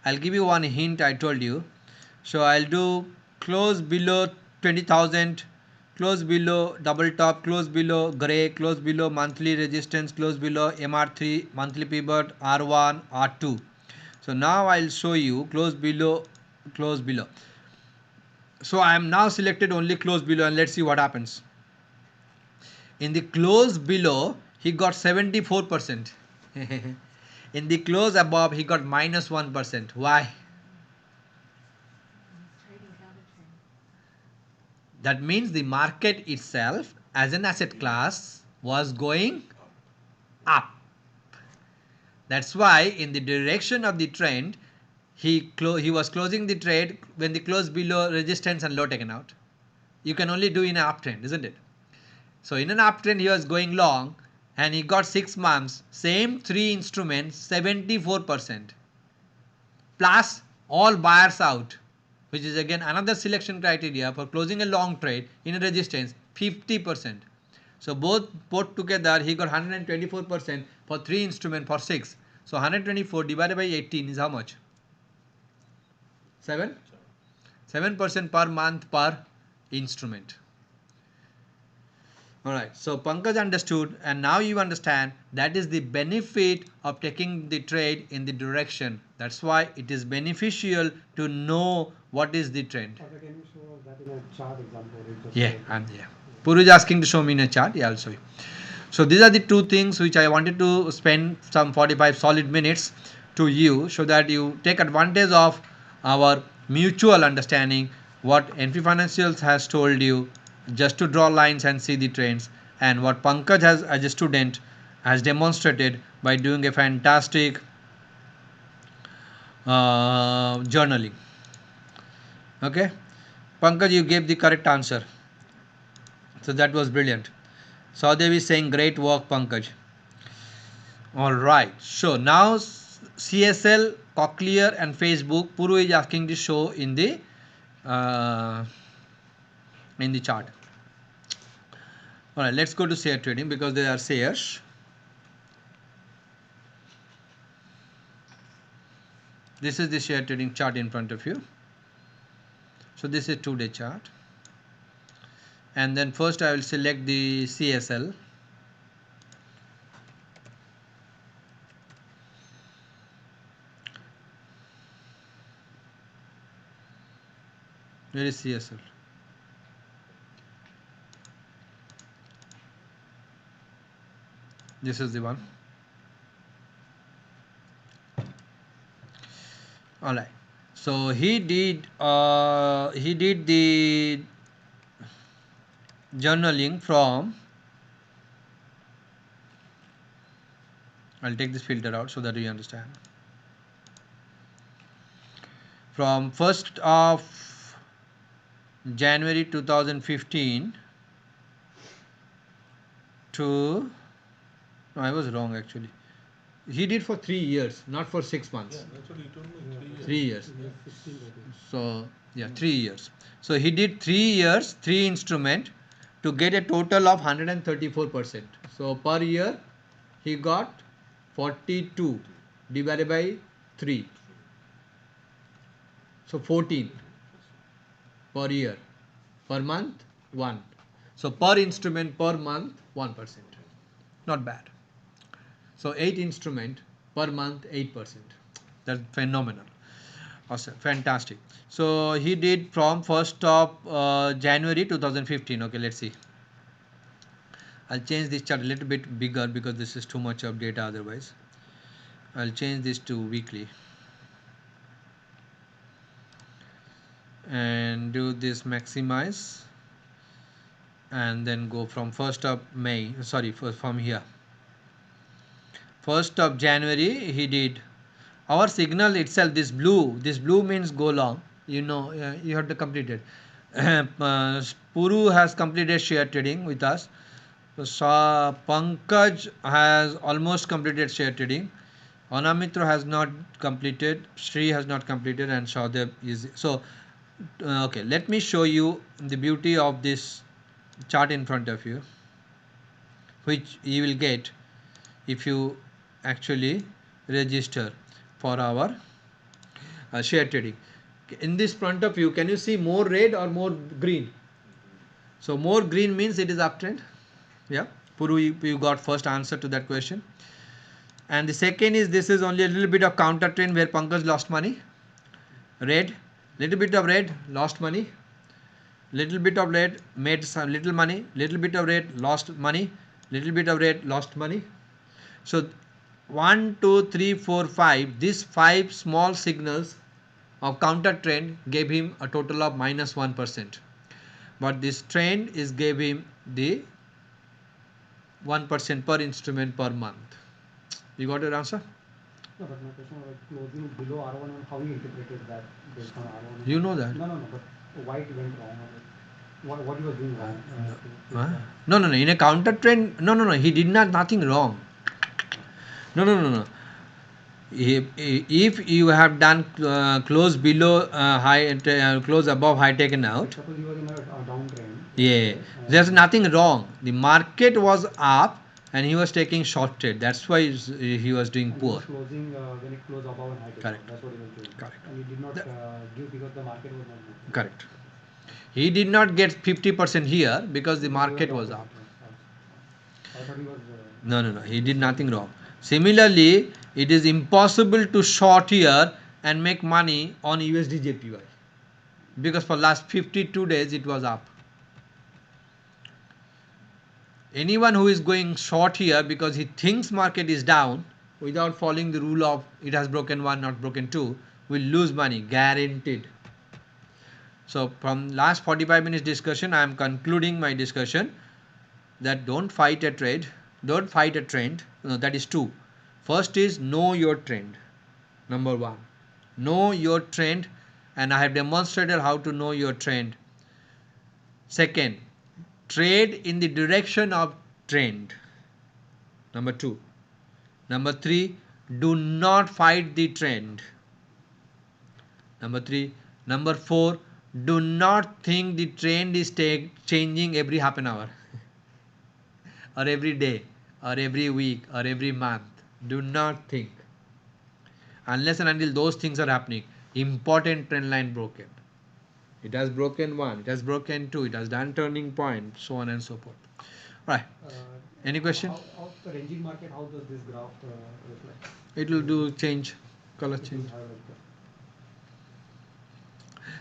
Speaker 4: I'll give you one hint. I told you. So I'll do close below 20,000, close below double top, close below gray, close below monthly resistance, close below MR3, monthly pivot, R1, R2. So now I'll show you close below, close below. So I am now selected only close below, and let's see what happens. In the close below, he got 74%. In the close above, he got minus 1%. Why?
Speaker 2: Trading counter trend.
Speaker 4: That means the market itself as an asset class was going up. That's why in the direction of the trend, he was closing the trade when the close below resistance and low taken out. You can only do in an uptrend, isn't it? So in an uptrend he was going long, and he got 6 months, same 3 instruments, 74%, plus all buyers out, which is again another selection criteria for closing a long trade in a resistance, 50%. So both put together he got 124% for 3 instrument for 6. So 124 divided by 18 is how much? 7? 7% per month per instrument. Alright, so Pankaj understood, and now you understand that is the benefit of taking the trade in the direction. That's why it is beneficial to know what is the trend.
Speaker 1: Okay, can you show that in a chart example?
Speaker 4: Yeah, and yeah. Puru is asking to show me in a chart. Yeah, I'll show you. So these are the two things which I wanted to spend some 45 solid minutes to you, so that you take advantage of our mutual understanding, what NP Financials has told you, just to draw lines and see the trends, and what Pankaj has as a student has demonstrated by doing a fantastic journaling. Okay, Pankaj, you gave the correct answer. So that was brilliant. Saudev is saying great work, Pankaj. Alright, so now CSL, Cochlear and Facebook, Puru is asking to show uh, in the chart. Alright, let's go to share trading because they are shares. This is the share trading chart in front of you. So this is 2-day chart. And then first I will select the CSL. Where is CSL? This is the one. Alright. So he did the journaling from, I'll take this filter out so that you understand, from 1st of January 2015 to, no, I was wrong actually. He did for 3 years, not for 6 months.
Speaker 3: Yeah, that's what he told me.
Speaker 4: 3 years.
Speaker 1: Yeah, 15 I think.
Speaker 4: So yeah, 3 years. So he did 3 years, 3 instrument to get a total of 134%. So per year he got 42 divided by 3. So 14 per year. Per month 1. So per instrument per month 1%. Not bad. So 8 instrument per month 8%. That's phenomenal. Awesome, fantastic. So he did from 1st of January 2015. Okay, let's see. I'll change this chart a little bit bigger because this is too much of data otherwise. I'll change this to weekly and do this maximize, and then go from 1st of May, sorry, from here. 1st of January he did our signal itself, this blue means go long, you know, you have to complete it. Puru has completed share trading with us. So Pankaj has almost completed share trading. Anamitra has not completed, Sri has not completed, and Shaudev is. So okay, let me show you the beauty of this chart in front of you, which you will get if you actually register for our share trading. In this front of you, can you see more red or more green? So more green means it is uptrend. Yeah, Puru, you got first answer to that question. And the second is, this is only a little bit of counter trend where Pankaj lost money. Red, little bit of red, lost money. Little bit of red, made some little money. Little bit of red, lost money. Little bit of red, lost money. So 1, 2, 3, 4, 5. These 5 small signals of counter trend gave him a total of minus 1%. But this trend is gave him the 1% per instrument per month. You got your answer?
Speaker 1: No, but my question was like closing below R1 and how you interpreted that based on R1.
Speaker 4: You know that.
Speaker 1: No, but why it went wrong? Or like, what he was doing wrong?
Speaker 4: No. In a counter trend, no. He did nothing wrong. No. If you have done close below high, close above high taken out.
Speaker 1: Suppose he was in a downtrend.
Speaker 4: Yeah, there's nothing wrong. The market was up and he was taking short trade. That's why he was doing
Speaker 1: and
Speaker 4: poor.
Speaker 1: He was closing when it closed above and high taken
Speaker 4: Correct.
Speaker 1: out. That's what he was doing.
Speaker 4: Correct.
Speaker 1: And he did not give because the market was not moving.
Speaker 4: Correct. He did not get 50% here because the market was up.
Speaker 1: I thought he was.
Speaker 4: No. He did nothing wrong. Similarly, it is impossible to short here and make money on USD JPY because for last 52 days it was up. Anyone who is going short here because he thinks market is down without following the rule of it has broken 1, not broken 2, will lose money, guaranteed. So from last 45 minutes discussion, I am concluding my discussion that don't fight a trade, don't fight a trend. No, that is 2. First is know your trend. Number 1, know your trend, and I have demonstrated how to know your trend. Second, trade in the direction of trend. Number 2. Number 3, do not fight the trend. Number 3. Number 4, do not think the trend is changing every half an hour or every day or every week or every month. Do not think. Unless and until those things are happening, important trend line broken. It has broken 1, it has broken 2, it has done turning point, so on and so forth. Right. Any question?
Speaker 1: How the ranging market, how does this graph reflect?
Speaker 4: It will do change, color change.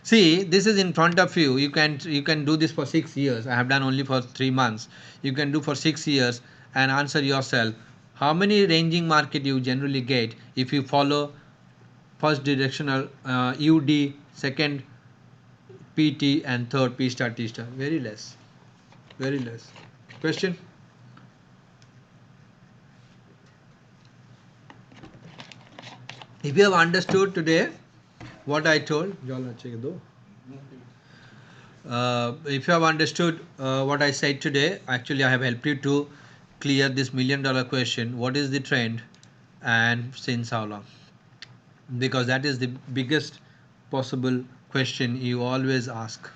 Speaker 4: See, this is in front of you. You can do this for 6 years. I have done only for 3 months. You can do for 6 years and answer yourself how many ranging market you generally get if you follow first directional UD, second PT, and third P star T star. Very less. Very less. Question? If you have understood today what I told, if you have understood what I said today, actually I have helped you to clear this $1 million question. What is the trend and since how long? Because that is the biggest possible question you always ask.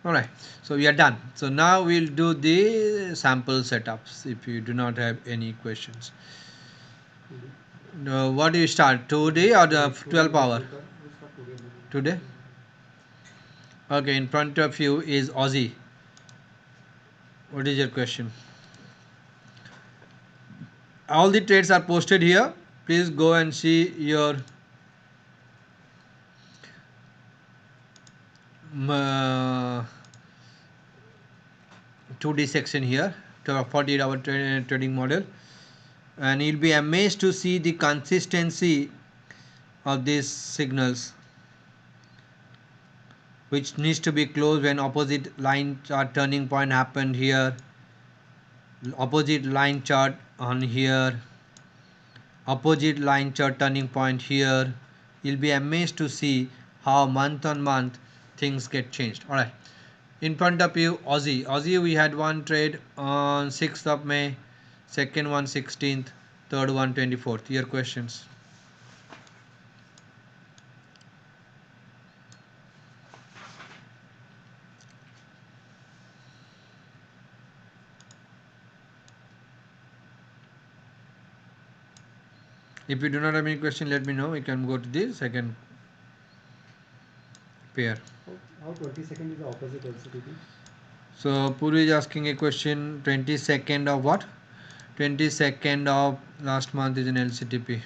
Speaker 4: Alright, so we are done. So now we'll do the sample setups if you do not have any questions. What do you start? Today or the 12 hour? Today? Okay, in front of you is Aussie. What is your question? All the trades are posted here. Please go and see your 2D section here, 48-hour trading model, and you'll be amazed to see the consistency of these signals, which needs to be closed when opposite line chart turning point happened here, opposite line chart on here, opposite line chart turning point here. You'll be amazed to see how month on month things get changed. Alright, in front of you Aussie, we had one trade on 6th of May, second one 16th, third one 24th. Your questions? If you do not have any question, let me know. We can go to the second pair.
Speaker 1: How 22nd is the opposite LCTP?
Speaker 4: So Puri is asking a question. 22nd of what? 22nd of last month is an LCTP.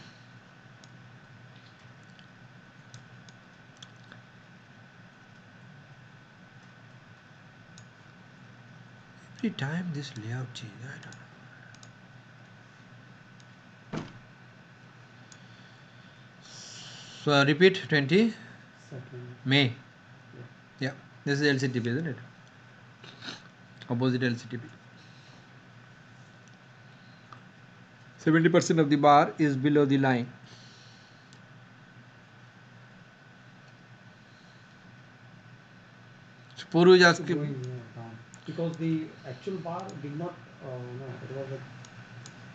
Speaker 4: Every time this layout change, I don't know. So repeat 20
Speaker 1: Second.
Speaker 4: May.
Speaker 1: Yeah.
Speaker 4: Yeah, this is LCTP, isn't it? Opposite LCTP. 70% of the bar is below the line. So Puru is
Speaker 1: It's
Speaker 4: asking.
Speaker 1: going down because the actual bar did not. No, it was like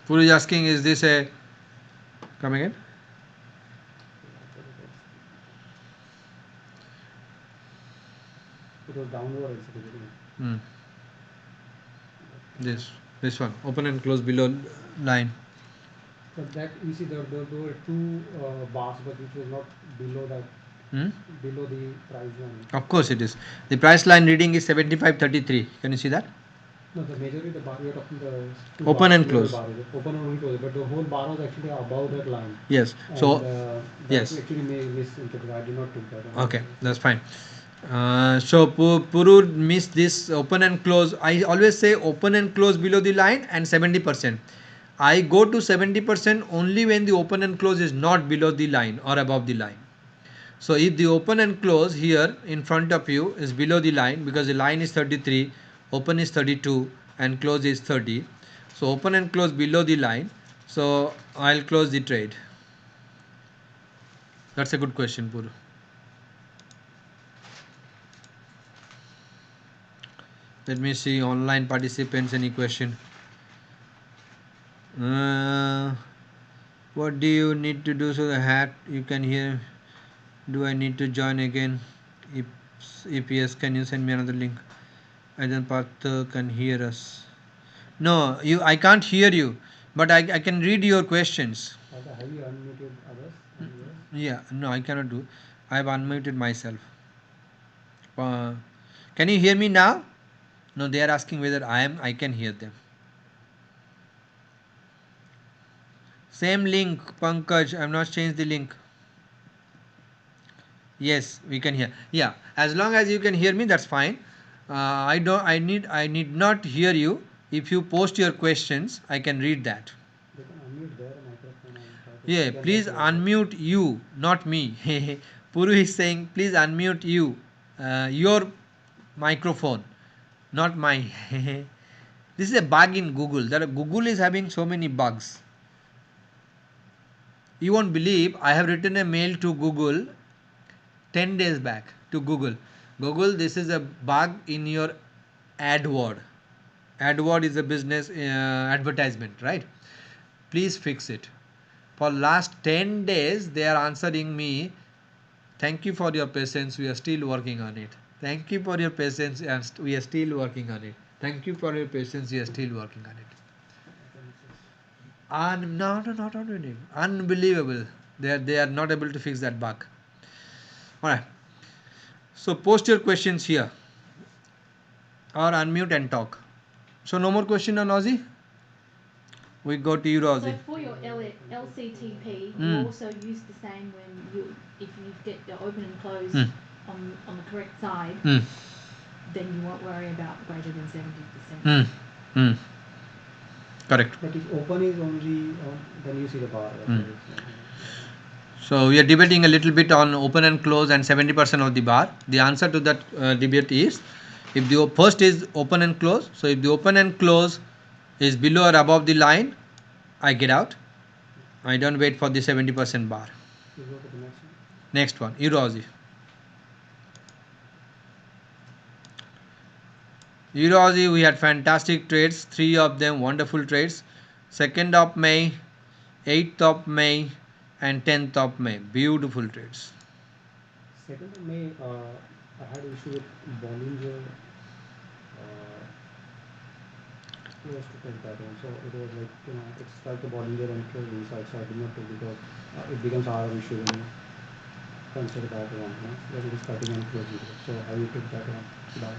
Speaker 4: Puru is asking, is this a come again?
Speaker 1: it was downward LCTP.
Speaker 4: Hmm. This one, open and close below line.
Speaker 1: But that you see there were two bars, but which was not below that
Speaker 4: Hmm?
Speaker 1: below the price line.
Speaker 4: Of course it is. The price line reading is 75.33. Can you see that?
Speaker 1: No, the majorly the bar we are talking the two
Speaker 4: Open
Speaker 1: bars,
Speaker 4: and
Speaker 1: middle
Speaker 4: close.
Speaker 1: bar, open and close, but the whole bar was actually above that line.
Speaker 4: Yes.
Speaker 1: And
Speaker 4: So
Speaker 1: that
Speaker 4: yes.
Speaker 1: actually may misinterpret. I did not took that.
Speaker 4: Okay, that's fine. So Puru missed this open and close. I always say open and close below the line and 70%. I go to 70% only when the open and close is not below the line or above the line. So if the open and close here in front of you is below the line, because the line is 33, open is 32 and close is 30. So open and close below the line. So I'll close the trade. That's a good question, Puru. Let me see online participants, any question. What do you need to do so the hat you can hear? Do I need to join again? If yes, can you send me another link? I then Partha can hear us. No, I can't hear you, but I can read your questions.
Speaker 1: Have you unmuted others?
Speaker 4: Yeah, no, I cannot do. I have unmuted myself. Can you hear me now? No, they are asking whether I can hear them. Same link, Pankaj. I have not changed the link. Yes, we can hear. Yeah, as long as you can hear me, that's fine. I need not hear you. If you post your questions, I can read that.
Speaker 1: They can unmute their microphone and try to
Speaker 4: Yeah,
Speaker 1: then
Speaker 4: please
Speaker 1: let you answer.
Speaker 4: unmute you, not me. Puru is saying, please unmute you, your microphone, not mine. This is a bug in Google. Google is having so many bugs. You won't believe, I have written a mail to Google 10 days back to Google. Google, this is a bug in your AdWord. AdWord is a business advertisement, right? Please fix it. For last 10 days, they are answering me, thank you for your patience, we are still working on it. Thank you for your patience, and we are still working on it. Thank you for your patience, we are still working on it. No, not unbelievable. Unbelievable. They are not able to fix that bug. Alright. So post your questions here or unmute and talk. So no more question on Aussie? We go to you,
Speaker 2: So
Speaker 4: Aussie.
Speaker 2: for your LCTP, you
Speaker 4: Mm.
Speaker 2: also use the same when if you get your open and close
Speaker 4: Mm.
Speaker 2: on the correct side,
Speaker 4: Mm.
Speaker 2: then you won't worry about greater than 70%.
Speaker 4: Mm. Mm. Correct.
Speaker 1: But if open is only then you see the bar.
Speaker 4: Mm. So we are debating a little bit on open and close and 70% of the bar. The answer to that debate is, if the first is open and close, so if the open and close is below or above the line, I get out. I don't wait for the 70% bar.
Speaker 1: You go to the next one.
Speaker 4: Next one, Euro Aussie. Euro Aussie, we had fantastic trades, 3 of them wonderful trades. 2nd of May, 8th of May, and 10th of May. Beautiful trades.
Speaker 1: 2nd of May, I had issue with Bollinger. close to take that one. So it was like, it's like the Bollinger and close inside, so I did not do because it becomes our issue when you consider that one, when it is cutting and closing. So how you took that one down?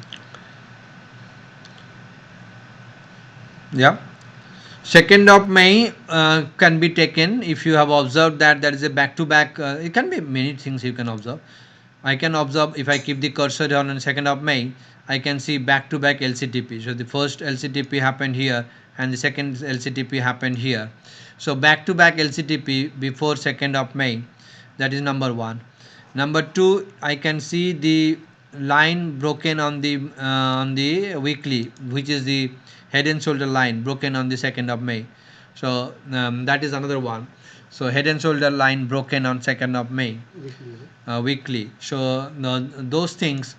Speaker 4: Yeah. 2nd of May can be taken if you have observed that there is a back to back. It can be many things you can observe. I can observe if I keep the cursor on 2nd of May, I can see back to back LCTP. So the first LCTP happened here and the second LCTP happened here. So back to back LCTP before 2nd of May, that is number 1. Number 2, I can see the line broken on the weekly, which is the head and shoulder line broken on the 2nd of May. So that is another one. So head and shoulder line broken on 2nd of May,
Speaker 1: Weekly, is it?
Speaker 4: weekly. So those things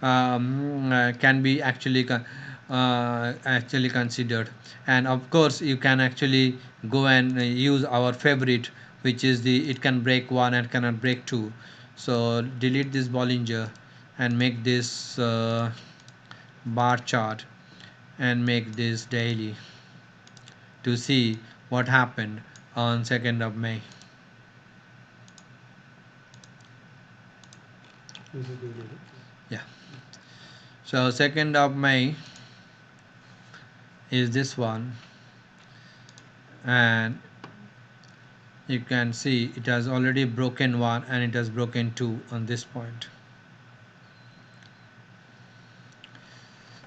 Speaker 4: can be actually considered, and of course you can actually go and use our favorite, which is the it can break 1 and cannot break 2. So delete this Bollinger and make this bar chart and make this daily to see what happened on 2nd of May.
Speaker 1: This is daily, is it?
Speaker 4: Yeah. So 2nd of May is this one, and you can see it has already broken 1 and it has broken 2 on this point,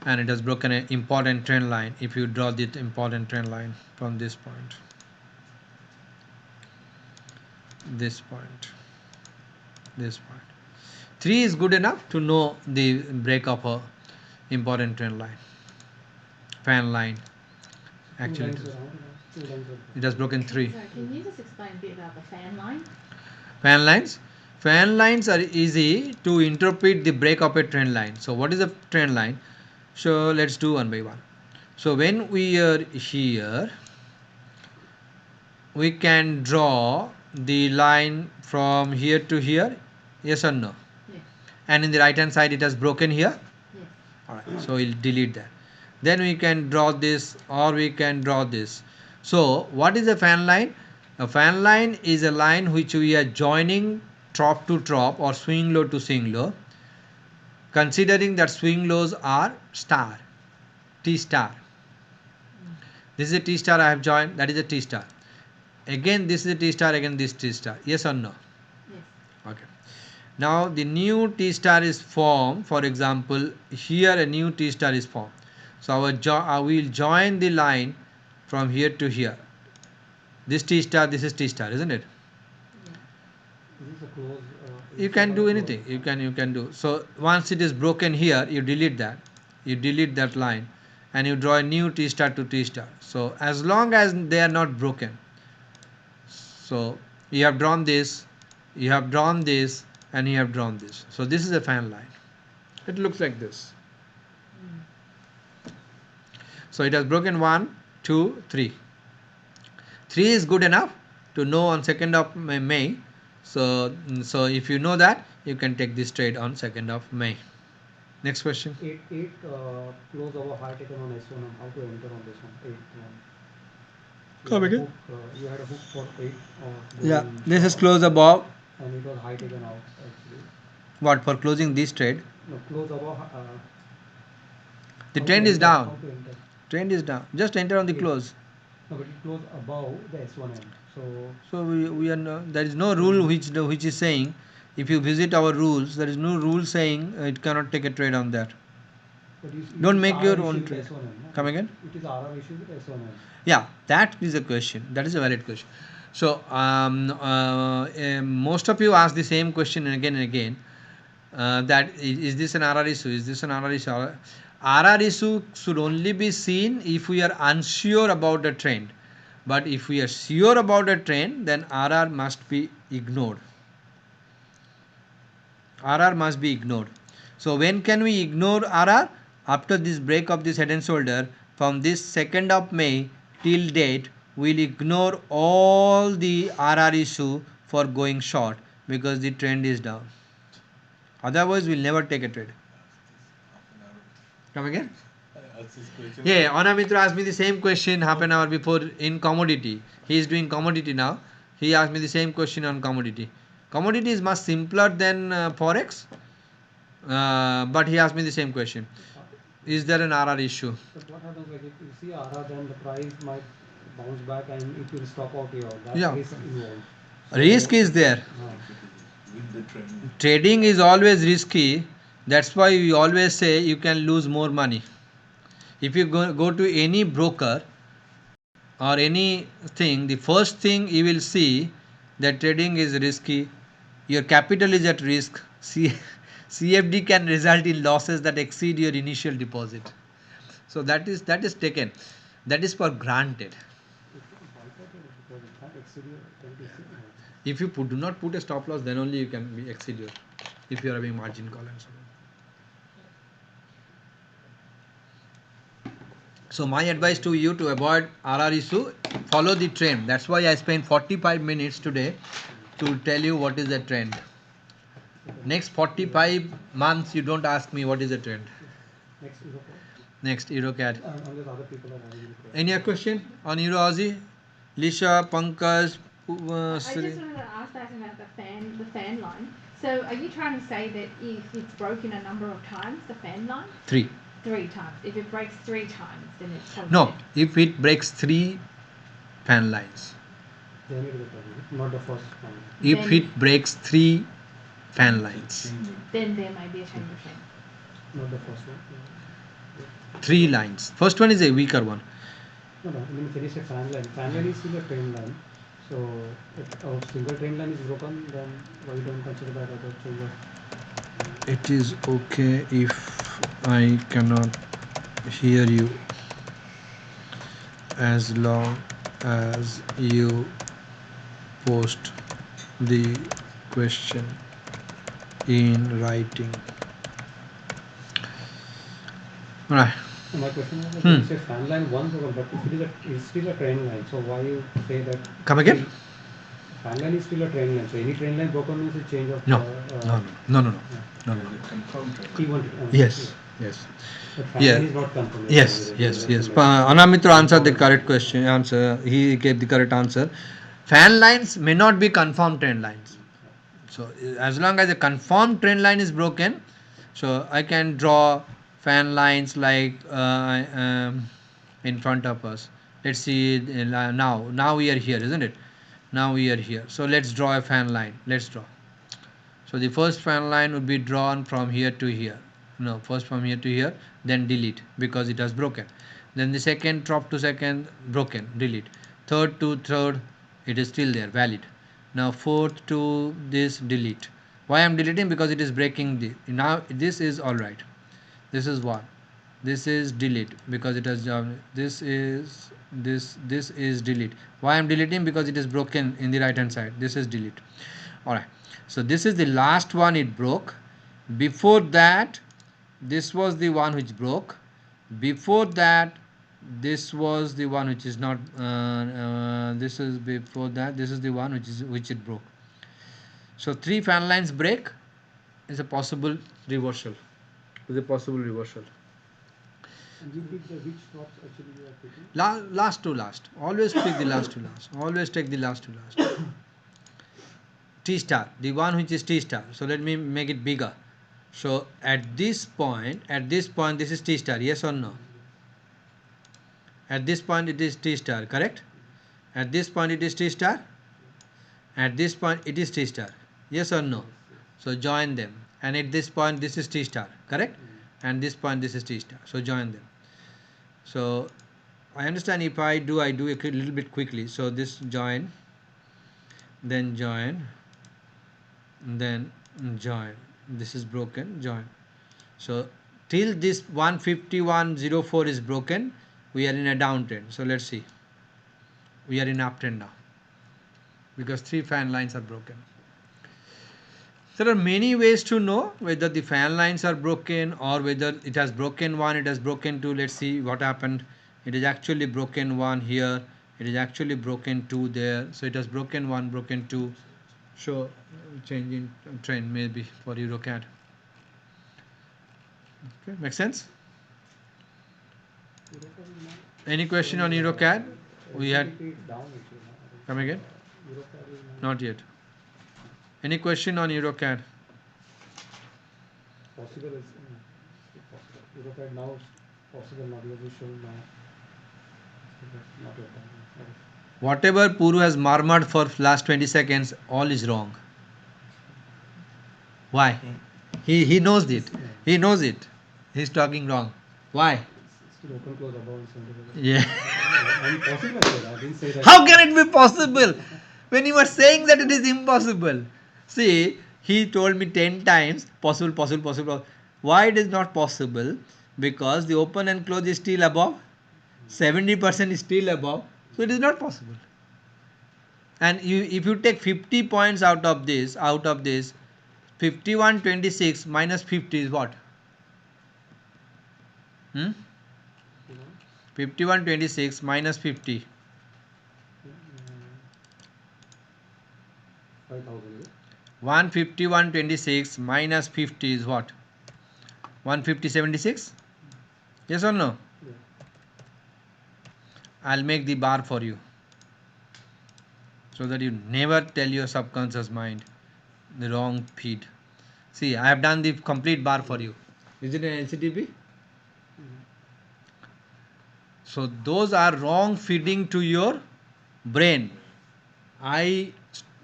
Speaker 4: and it has broken an important trend line. If you draw the important trend line from this point, this point, this point, 3 is good enough to know the break of a important trend line, fan line. Actually it has broken 3
Speaker 2: So can you just explain a bit about the fan line?
Speaker 4: fan lines. Fan lines are easy to interpret the break of a trend line. So what is a trend line? So let's do one by one. So when we are here, we can draw the line from here to here, yes or no?
Speaker 2: Yes.
Speaker 4: And in the right hand side it has broken here.
Speaker 2: Yes.
Speaker 4: Alright, so we'll delete that. Then we can draw this, or we can draw this. So what is a fan line? A fan line is a line which we are joining top to top or swing low to swing low, considering that swing lows are star, T star. This is a T star I have joined, that is a T star. Again this is a T star, again this T star. Yes or no?
Speaker 2: Yes.
Speaker 4: Okay. Now the new T star is formed. For example, here a new T star is formed. So we will join the line from here to here. This T star, this is T star, isn't it?
Speaker 2: Yeah.
Speaker 1: This is a close.
Speaker 4: You can do anything. You can do. So once it is broken here, you delete that. You delete that line, and you draw a new T star to T star. So as long as they are not broken. So you have drawn this, you have drawn this, and you have drawn this. So this is a fan line. It looks like this. So it has broken 1, 2, 3. 3 is good enough to know on 2nd of May. So if you know that, you can take this trade on 2nd of May. Next question.
Speaker 1: 8 close over high taken on S1. How to enter on this one? 8 one.
Speaker 4: Come again.
Speaker 1: You had a hook for 8.
Speaker 4: Yeah, this is close above.
Speaker 1: And it was high taken out actually.
Speaker 4: What, for closing this trade?
Speaker 1: No, close above.
Speaker 4: The
Speaker 1: How
Speaker 4: trend
Speaker 1: to
Speaker 4: is
Speaker 1: enter?
Speaker 4: down.
Speaker 1: How to enter?
Speaker 4: Trend is down. Just enter on the close.
Speaker 1: No, but it closed above the S1M.
Speaker 4: So we are there is no rule which is saying, if you visit our rules, there is no rule saying it cannot take a trade on that.
Speaker 1: But
Speaker 4: Don't make your
Speaker 1: RR
Speaker 4: own
Speaker 1: issue with
Speaker 4: trade.
Speaker 1: S1M, no?
Speaker 4: Come again?
Speaker 1: It is RR issue with S1M.
Speaker 4: Yeah, that is a question. That is a valid question. So most of you ask the same question again and again. That is this an RR issue? Is this an RR issue? RR issue should only be seen if we are unsure about the trend. But if we are sure about a trend, then RR must be ignored. RR must be ignored. So when can we ignore RR? After this break of this head and shoulder, from this 2nd of May till date, we'll ignore all the RR issue for going short, because the trend is down. Otherwise, we'll never take a trade. Come again?
Speaker 3: That's his question.
Speaker 4: Yeah, Anamitra asked me the same question half an hour before in commodity. He is doing commodity now. He asked me the same question on commodity. Commodity is much simpler than Forex, but he asked me the same question. Is there an RR issue?
Speaker 1: But what happens, like if you see RR, then the price might bounce back and it will stop out here. That
Speaker 4: Yeah.
Speaker 1: risk involved.
Speaker 4: Risk is there.
Speaker 3: With the trend.
Speaker 4: Trading is always risky. That's why we always say you can lose more money. If you go to any broker or anything, the first thing you will see that trading is risky, your capital is at risk. CFD can result in losses that exceed your initial deposit. So that is taken, that is for granted.
Speaker 1: Because it can't exceed your 26.
Speaker 4: If you do not put a stop loss, then only you can be exceed your, if you are having margin call and so on. So my advice to you to avoid RR issue, follow the trend. That's why I spent 45 minutes today to tell you what is the trend. Next 45 months you don't ask me what is the trend.
Speaker 1: Next is okay.
Speaker 4: Next EuroCAD.
Speaker 1: Unless other people are having the
Speaker 4: Any other question on Euro Aussie? Lisha, Pankaj,
Speaker 2: I just
Speaker 4: Sri.
Speaker 2: wanted to ask that about the fan line. So are you trying to say that if it's broken a number of times, the fan line?
Speaker 4: 3.
Speaker 2: 3 times. If it breaks 3 times, then it's positive.
Speaker 4: No, if it breaks 3 fan lines.
Speaker 1: Then it will be positive, not the first one.
Speaker 4: If
Speaker 2: Then-
Speaker 4: it breaks 3 fan lines.
Speaker 2: Then there may be a change of trend.
Speaker 1: Not the first one.
Speaker 4: 3 lines. First one is a weaker one.
Speaker 1: No, no. Let me finish a fan line. Fan line is still a trend line. So if a single trend line is broken, then why don't consider that as a change of?
Speaker 4: It is okay if I cannot hear you as long as you post the question in writing. Right.
Speaker 1: So my question was,
Speaker 4: Hmm.
Speaker 1: you say fan line one broken, but if it is it's still a trend line. So why you say that?
Speaker 4: Come again?
Speaker 1: Fan line is still a trend line. So any trend line broken means a change of.
Speaker 4: No. No.
Speaker 3: Confirmed trend.
Speaker 1: T1.
Speaker 4: Yes. Yes.
Speaker 1: But fan
Speaker 4: Yeah.
Speaker 1: line is not confirmed.
Speaker 4: Yes. Anamitra answered the correct question. He gave the correct answer. Fan lines may not be confirmed trend lines. So as long as a confirmed trend line is broken, so I can draw fan lines like in front of us. Let's see now we are here, isn't it? Now we are here. So let's draw a fan line. Let's draw. So the first fan line would be drawn from here to here. No, first from here to here, then delete because it has broken. Then the second drop to second, broken, delete. Third to third, it is still there, valid. Now fourth to this, delete. Why I am deleting? Because it is breaking the. Now this is alright. This is what? This is delete because it has this is delete. Why I am deleting? Because it is broken in the right hand side. This is delete. Alright. So this is the last one it broke. Before that, this was the one which broke. Before that, this was the one which is not. This is before that. This is the one which it broke. So 3 fan lines break is a possible reversal. Is a possible reversal.
Speaker 1: And you pick the which stops actually you are picking.
Speaker 4: Last to last. Always pick the last to last. Always take the last to last. T star, the one which is T star. So let me make it bigger. So at this point, this is T star. Yes or no? At this point, it is T star. Correct? At this point, it is T star. At this point, it is T star. Yes or no? So join them. And at this point, this is T star. Correct? And this point, this is T star. So join them. So I understand if I do a little bit quickly. So this join, then join, then join. This is broken, join. So till this 151.04 is broken, we are in a downtrend. So let's see. We are in uptrend now because 3 fan lines are broken. There are many ways to know whether the fan lines are broken or whether it has broken 1, it has broken 2. Let's see what happened. It is actually broken 1 here. It is actually broken 2 there. So it has broken 1, broken 2. So change in trend maybe for EuroCAD. Okay, make sense?
Speaker 1: Eurocard is now
Speaker 4: Any question on
Speaker 1: showing,
Speaker 4: EuroCAD? We had
Speaker 1: LCTP is down actually now. I think.
Speaker 4: come again?
Speaker 1: Eurocard is now
Speaker 4: Not yet. Any question on EuroCAD?
Speaker 1: possible is still possible. Eurocard now is possible now because it's showing now. That's not yet done. Okay.
Speaker 4: Whatever Puru has murmured for last 20 seconds, all is wrong. Why? He knows it. He knows it. He's talking wrong. Why?
Speaker 1: It's still open close above 70%.
Speaker 4: Yeah.
Speaker 1: I'm possible I said. I didn't say that.
Speaker 4: How can it be possible when you are saying that it is impossible? See, he told me 10 times possible, possible, possible. Why it is not possible? Because the open and close is still above. 70% is still above. So it is not possible. And if you take 50 points out of this, 5126 minus 50 is what? 5126 minus 50.
Speaker 1: 5,000.
Speaker 4: 15126 minus 50 is what? 15076? Yes or no?
Speaker 1: Yeah.
Speaker 4: I'll make the bar for you, so that you never tell your subconscious mind the wrong feed. See, I have done the complete bar for you. Is it an LCTP? So those are wrong feeding to your brain. I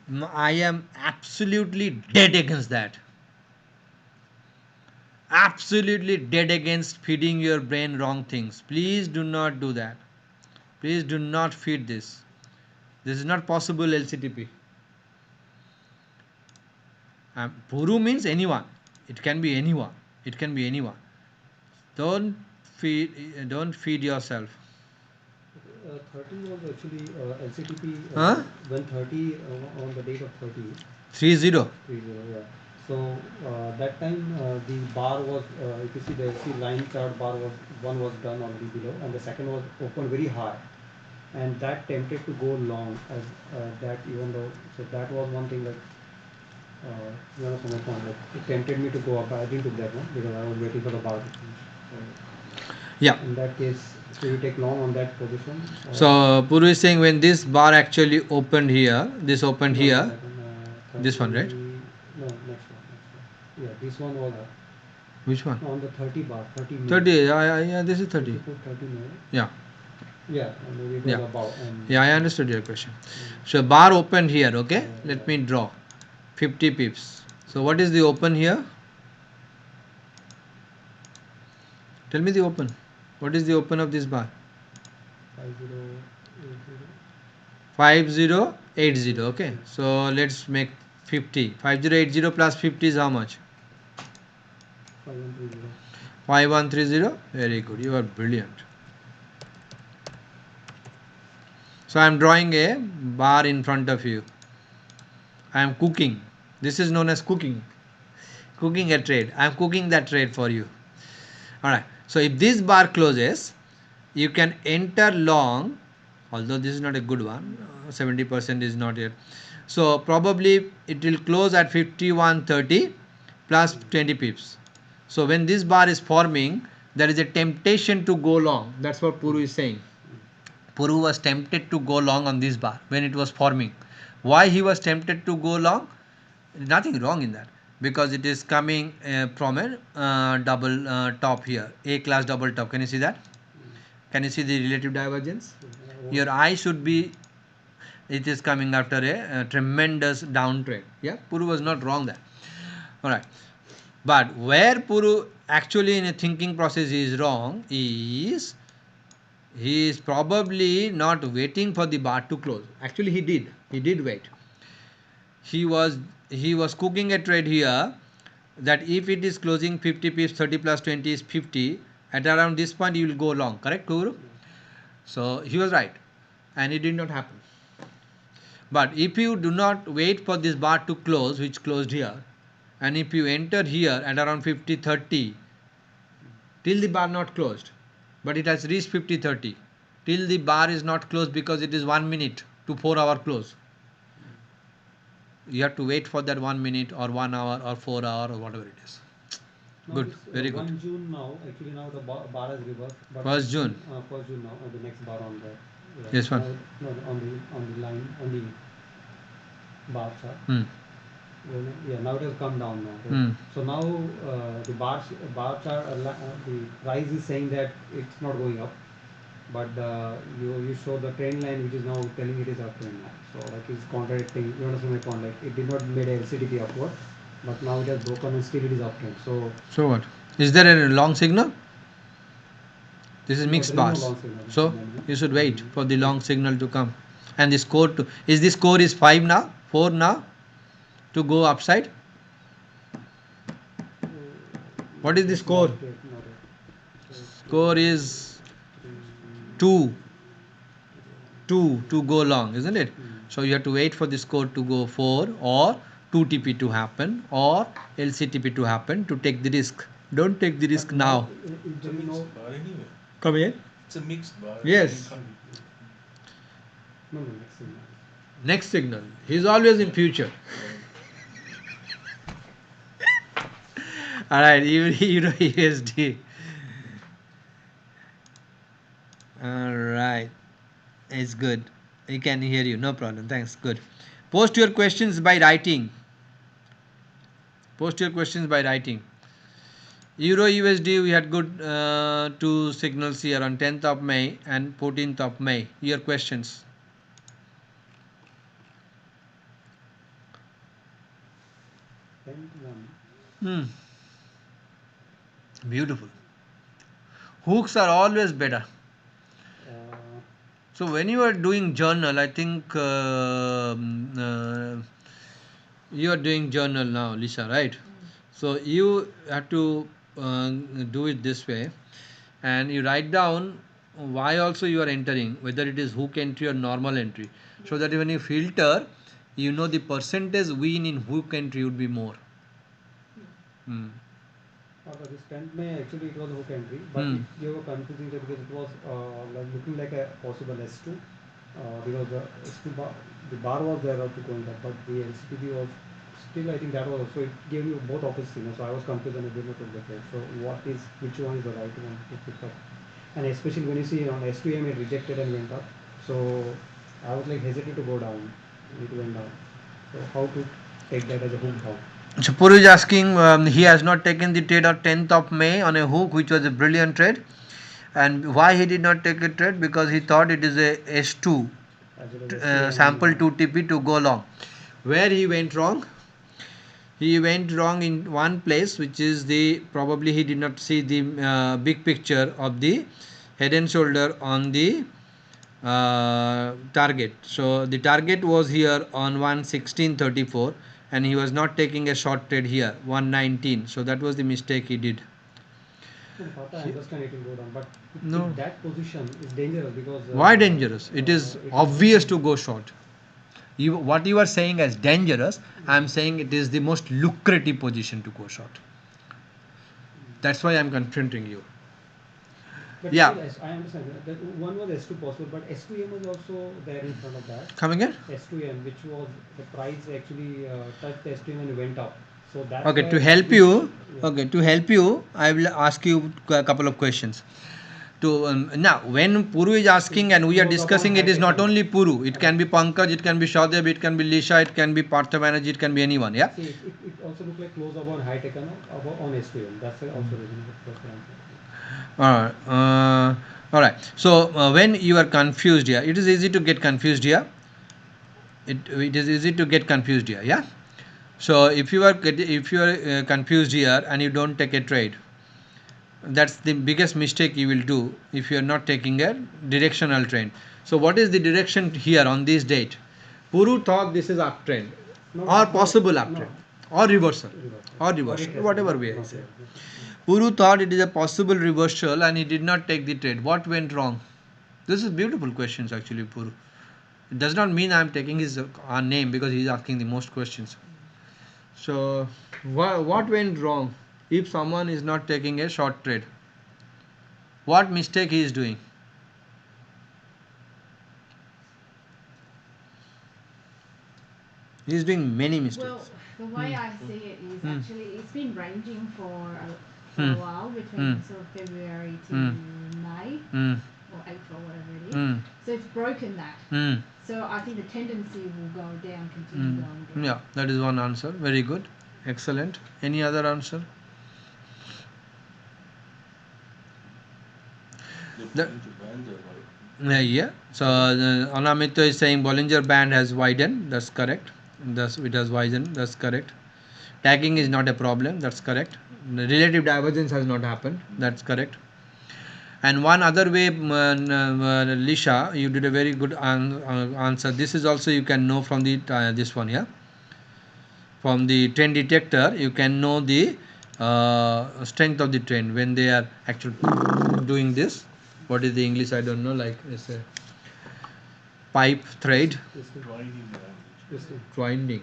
Speaker 4: am absolutely dead against that. Absolutely dead against feeding your brain wrong things. Please do not do that. Please do not feed this. This is not possible LCTP. Puru means anyone. It can be anyone. It can be anyone. Don't feed yourself.
Speaker 1: 30 was actually LCTP
Speaker 4: Huh?
Speaker 1: when 30 on the date of 30.
Speaker 4: 30.
Speaker 1: 30, yeah. So that time the bar was, if you see the LC line chart bar was, one was done already below and the second was open very high. And that tempted to go long as that even though, so that was one thing like, you know, from my point, like it tempted me to go up. I didn't do that one because I was waiting for the bar to finish. So
Speaker 4: Yeah.
Speaker 1: in that case, so you take long on that position.
Speaker 4: So Puru is saying when this bar actually opened here, this opened here, this one, right?
Speaker 1: No, next one. Yeah, this one was
Speaker 4: Which one?
Speaker 1: on the 30 bar, 30 minutes.
Speaker 4: 30. Yeah, this is 30.
Speaker 1: You put 30 minutes.
Speaker 4: Yeah.
Speaker 1: Yeah, and maybe it was
Speaker 4: Yeah.
Speaker 1: above. And
Speaker 4: Yeah, I understood your question. So bar opened here, okay?
Speaker 1: Yeah,
Speaker 4: Let me draw 50 pips. So what is the open here? Tell me the open. What is the open of this bar?
Speaker 1: 5080.
Speaker 4: 5080. Okay. So let's make 50. 5080 plus 50 is how much?
Speaker 1: 5130.
Speaker 4: 5130. Very good. You are brilliant. So I am drawing a bar in front of you. I am cooking. This is known as cooking. Cooking a trade. I am cooking that trade for you. Alright. So if this bar closes, you can enter long, although this is not a good one. 70% is not yet. So probably it will close at 5130 plus 20 pips. So when this bar is forming, there is a temptation to go long. That's what Puru is saying. Puru was tempted to go long on this bar when it was forming. Why he was tempted to go long? Nothing wrong in that, because it is coming from a double top here, A class double top. Can you see that? Can you see the relative divergence? Your eye should be, it is coming after a tremendous downtrend. Yeah, Puru was not wrong there. Alright. But where Puru actually in a thinking process is wrong is, he is probably not waiting for the bar to close. Actually he did wait. He was cooking a trade here, that if it is closing 50 pips, 30 plus 20 is 50, at around this point you will go long, correct Guru? So he was right, and it did not happen. But if you do not wait for this bar to close, which closed here, and if you enter here at around 50-30, till the bar not closed, but it has reached 50-30, till the bar is not closed because it is 1 minute to 4 hour close. You have to wait for that 1 minute or 1 hour or 4 hour or whatever it is.
Speaker 1: Now
Speaker 4: Good,
Speaker 1: this
Speaker 4: very good.
Speaker 1: 1 June now, actually now the bar has reversed. But
Speaker 4: 1st June.
Speaker 1: 1st June now, the next bar on the,
Speaker 4: This one.
Speaker 1: now, no, on the line, on the bar chart.
Speaker 4: Hmm.
Speaker 1: Yeah, now it has come down now.
Speaker 4: Hmm.
Speaker 1: So now the bar chart, the price is saying that it's not going up, but you show the trend line which is now telling it is uptrend now. So like it's contradicting. You understand my point? Like it did not made a LCTP upward, but now it has broken and still it is uptrend. So
Speaker 4: So what? Is there a long signal? This is
Speaker 1: no,
Speaker 4: mixed
Speaker 1: there is no
Speaker 4: bars.
Speaker 1: long signal.
Speaker 4: So
Speaker 1: Management.
Speaker 4: you should wait for the long signal to come. And the score to is the score is 5 now, 4 now to go upside. What is the score?
Speaker 1: Not yet, not yet. So
Speaker 4: Score is 2 to go long, isn't it? So you have to wait for the score to go 4 or 2 TP to happen or LCTP to happen to take the risk. Don't take the risk
Speaker 1: But
Speaker 4: now.
Speaker 3: It's a mixed bar anyway.
Speaker 4: Come here.
Speaker 3: It's a mixed bar.
Speaker 4: Yes.
Speaker 1: No, next signal.
Speaker 4: Next signal. He's always in future. Alright, Euro USD. Alright. It's good. He can hear you. No problem. Thanks. Good. Post your questions by writing. Post your questions by writing. Euro USD, we had good two signals here on 10th of May and 14th of May. Your questions. Hmm. Beautiful. Hooks are always better. So when you are doing journal, I think you are doing journal now, Lisa, right? So you have to do it this way, and you write down why also you are entering, whether it is hook entry or normal entry, so that when you filter, you know the percentage win in hook entry would be more. Hmm.
Speaker 1: This 10th May actually it was a hook entry, but it gave a confusing day because it was like looking like a possible S2 because the S2 bar, the bar was there to going up, but the LCTP was still, I think that was, so it gave me both opposite signals, so I was confused and I did not took the trade. So which one is the right one to pick up? And especially when you see on S2M it rejected and went up, so I was like hesitant to go down, it went down. So how to take that as a hook down?
Speaker 4: So Puru is asking, he has not taken the trade on 10th of May on a hook, which was a brilliant trade. And why he did not take a trade? Because he thought it is a S2 sample 2 TP to go long. Where he went wrong? He went wrong in one place, which is the probably he did not see the big picture of the head and shoulder on the target. So the target was here on 116.34 and he was not taking a short trade here 119. So that was the mistake he did.
Speaker 1: No, Papa, I understand it will go down, but
Speaker 4: No.
Speaker 1: that position is dangerous because.
Speaker 4: Why dangerous? It is obvious to go short. What you are saying as dangerous, I am saying it is the most lucrative position to go short. That's why I am confronting you.
Speaker 1: But
Speaker 4: Yeah.
Speaker 1: I understand that one was S2 possible, but S2M was also there in front of that.
Speaker 4: Come again?
Speaker 1: S2M, which was the price actually touched S2M and went up. So that's
Speaker 4: Okay,
Speaker 1: why
Speaker 4: to help
Speaker 1: we
Speaker 4: you,
Speaker 1: should-
Speaker 4: okay, to help you, I will ask you a couple of questions. To now, when Puru is asking and we are discussing, it is not only Puru. It can be Pankaj, it can be Shadeb, it can be Lisha, it can be Partha Banerjee, it can be anyone. Yeah.
Speaker 1: See, it also looked like close up on high tech on S2M. That's also reason. That's what I'm saying.
Speaker 4: All right. So when you are confused here, it is easy to get confused here. It is easy to get confused here. Yeah. So if you are confused here and you don't take a trade, that's the biggest mistake you will do if you are not taking a directional trend. So what is the direction here on this date? Puru thought this is uptrend or possible uptrend or reversal whatever way I say. Puru thought it is a possible reversal and he did not take the trade. What went wrong? This is beautiful questions actually, Puru. It does not mean I am taking his name because he is asking the most questions. So what went wrong if someone is not taking a short trade? What mistake he is doing? He is doing many mistakes.
Speaker 2: Well, the way I see it is actually it's been ranging for for
Speaker 4: Hmm.
Speaker 2: a while between
Speaker 4: Hmm.
Speaker 2: sort of February to
Speaker 4: Hmm.
Speaker 2: May
Speaker 4: Hmm.
Speaker 2: or April, whatever it is.
Speaker 4: Hmm.
Speaker 2: So it's broken that.
Speaker 4: Hmm.
Speaker 2: So I think the tendency will go down, continue
Speaker 4: Hmm.
Speaker 2: going down.
Speaker 4: Yeah, that is one answer. Very good. Excellent. Any other answer?
Speaker 3: They're
Speaker 4: The,
Speaker 3: trying to ban the world.
Speaker 4: yeah. So Anamito is saying Bollinger Band has widened. That's correct. Thus it has widened. That's correct. Tagging is not a problem. That's correct. The relative divergence has not happened. That's correct. And one other way, Lisha, you did a very good answer. This is also you can know from the this one, yeah. From the trend detector, you can know the strength of the trend when they are actually doing this. What is the English? I don't know. Like it's a pipe thread,
Speaker 1: Twisting.
Speaker 3: Twining around.
Speaker 1: Twisting.
Speaker 4: twinding,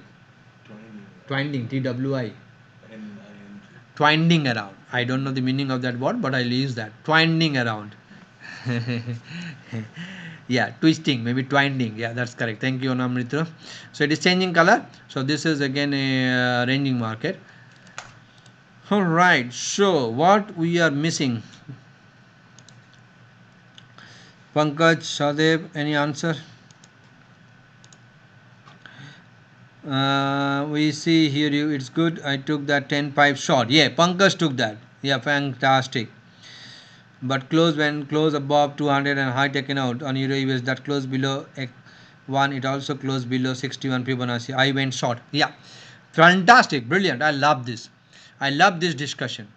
Speaker 3: Twining.
Speaker 4: twinding, TWI.
Speaker 3: NING.
Speaker 4: Twinding around. I don't know the meaning of that word, but I'll use that. Twinding around. Yeah, twisting, maybe twinding. Yeah, that's correct. Thank you, Anamrita. So it is changing color. So this is again a ranging market. All right. So what we are missing? Pankaj, Sadev, any answer? We see here you. It's good. I took that 10 pipe short. Yeah, Pankaj took that. Yeah, fantastic. But close when close above 200 and high taken out on Euro US that close below 1, it also closed below 61 Fibonacci. I went short. Yeah, fantastic, brilliant. I love this. I love this discussion.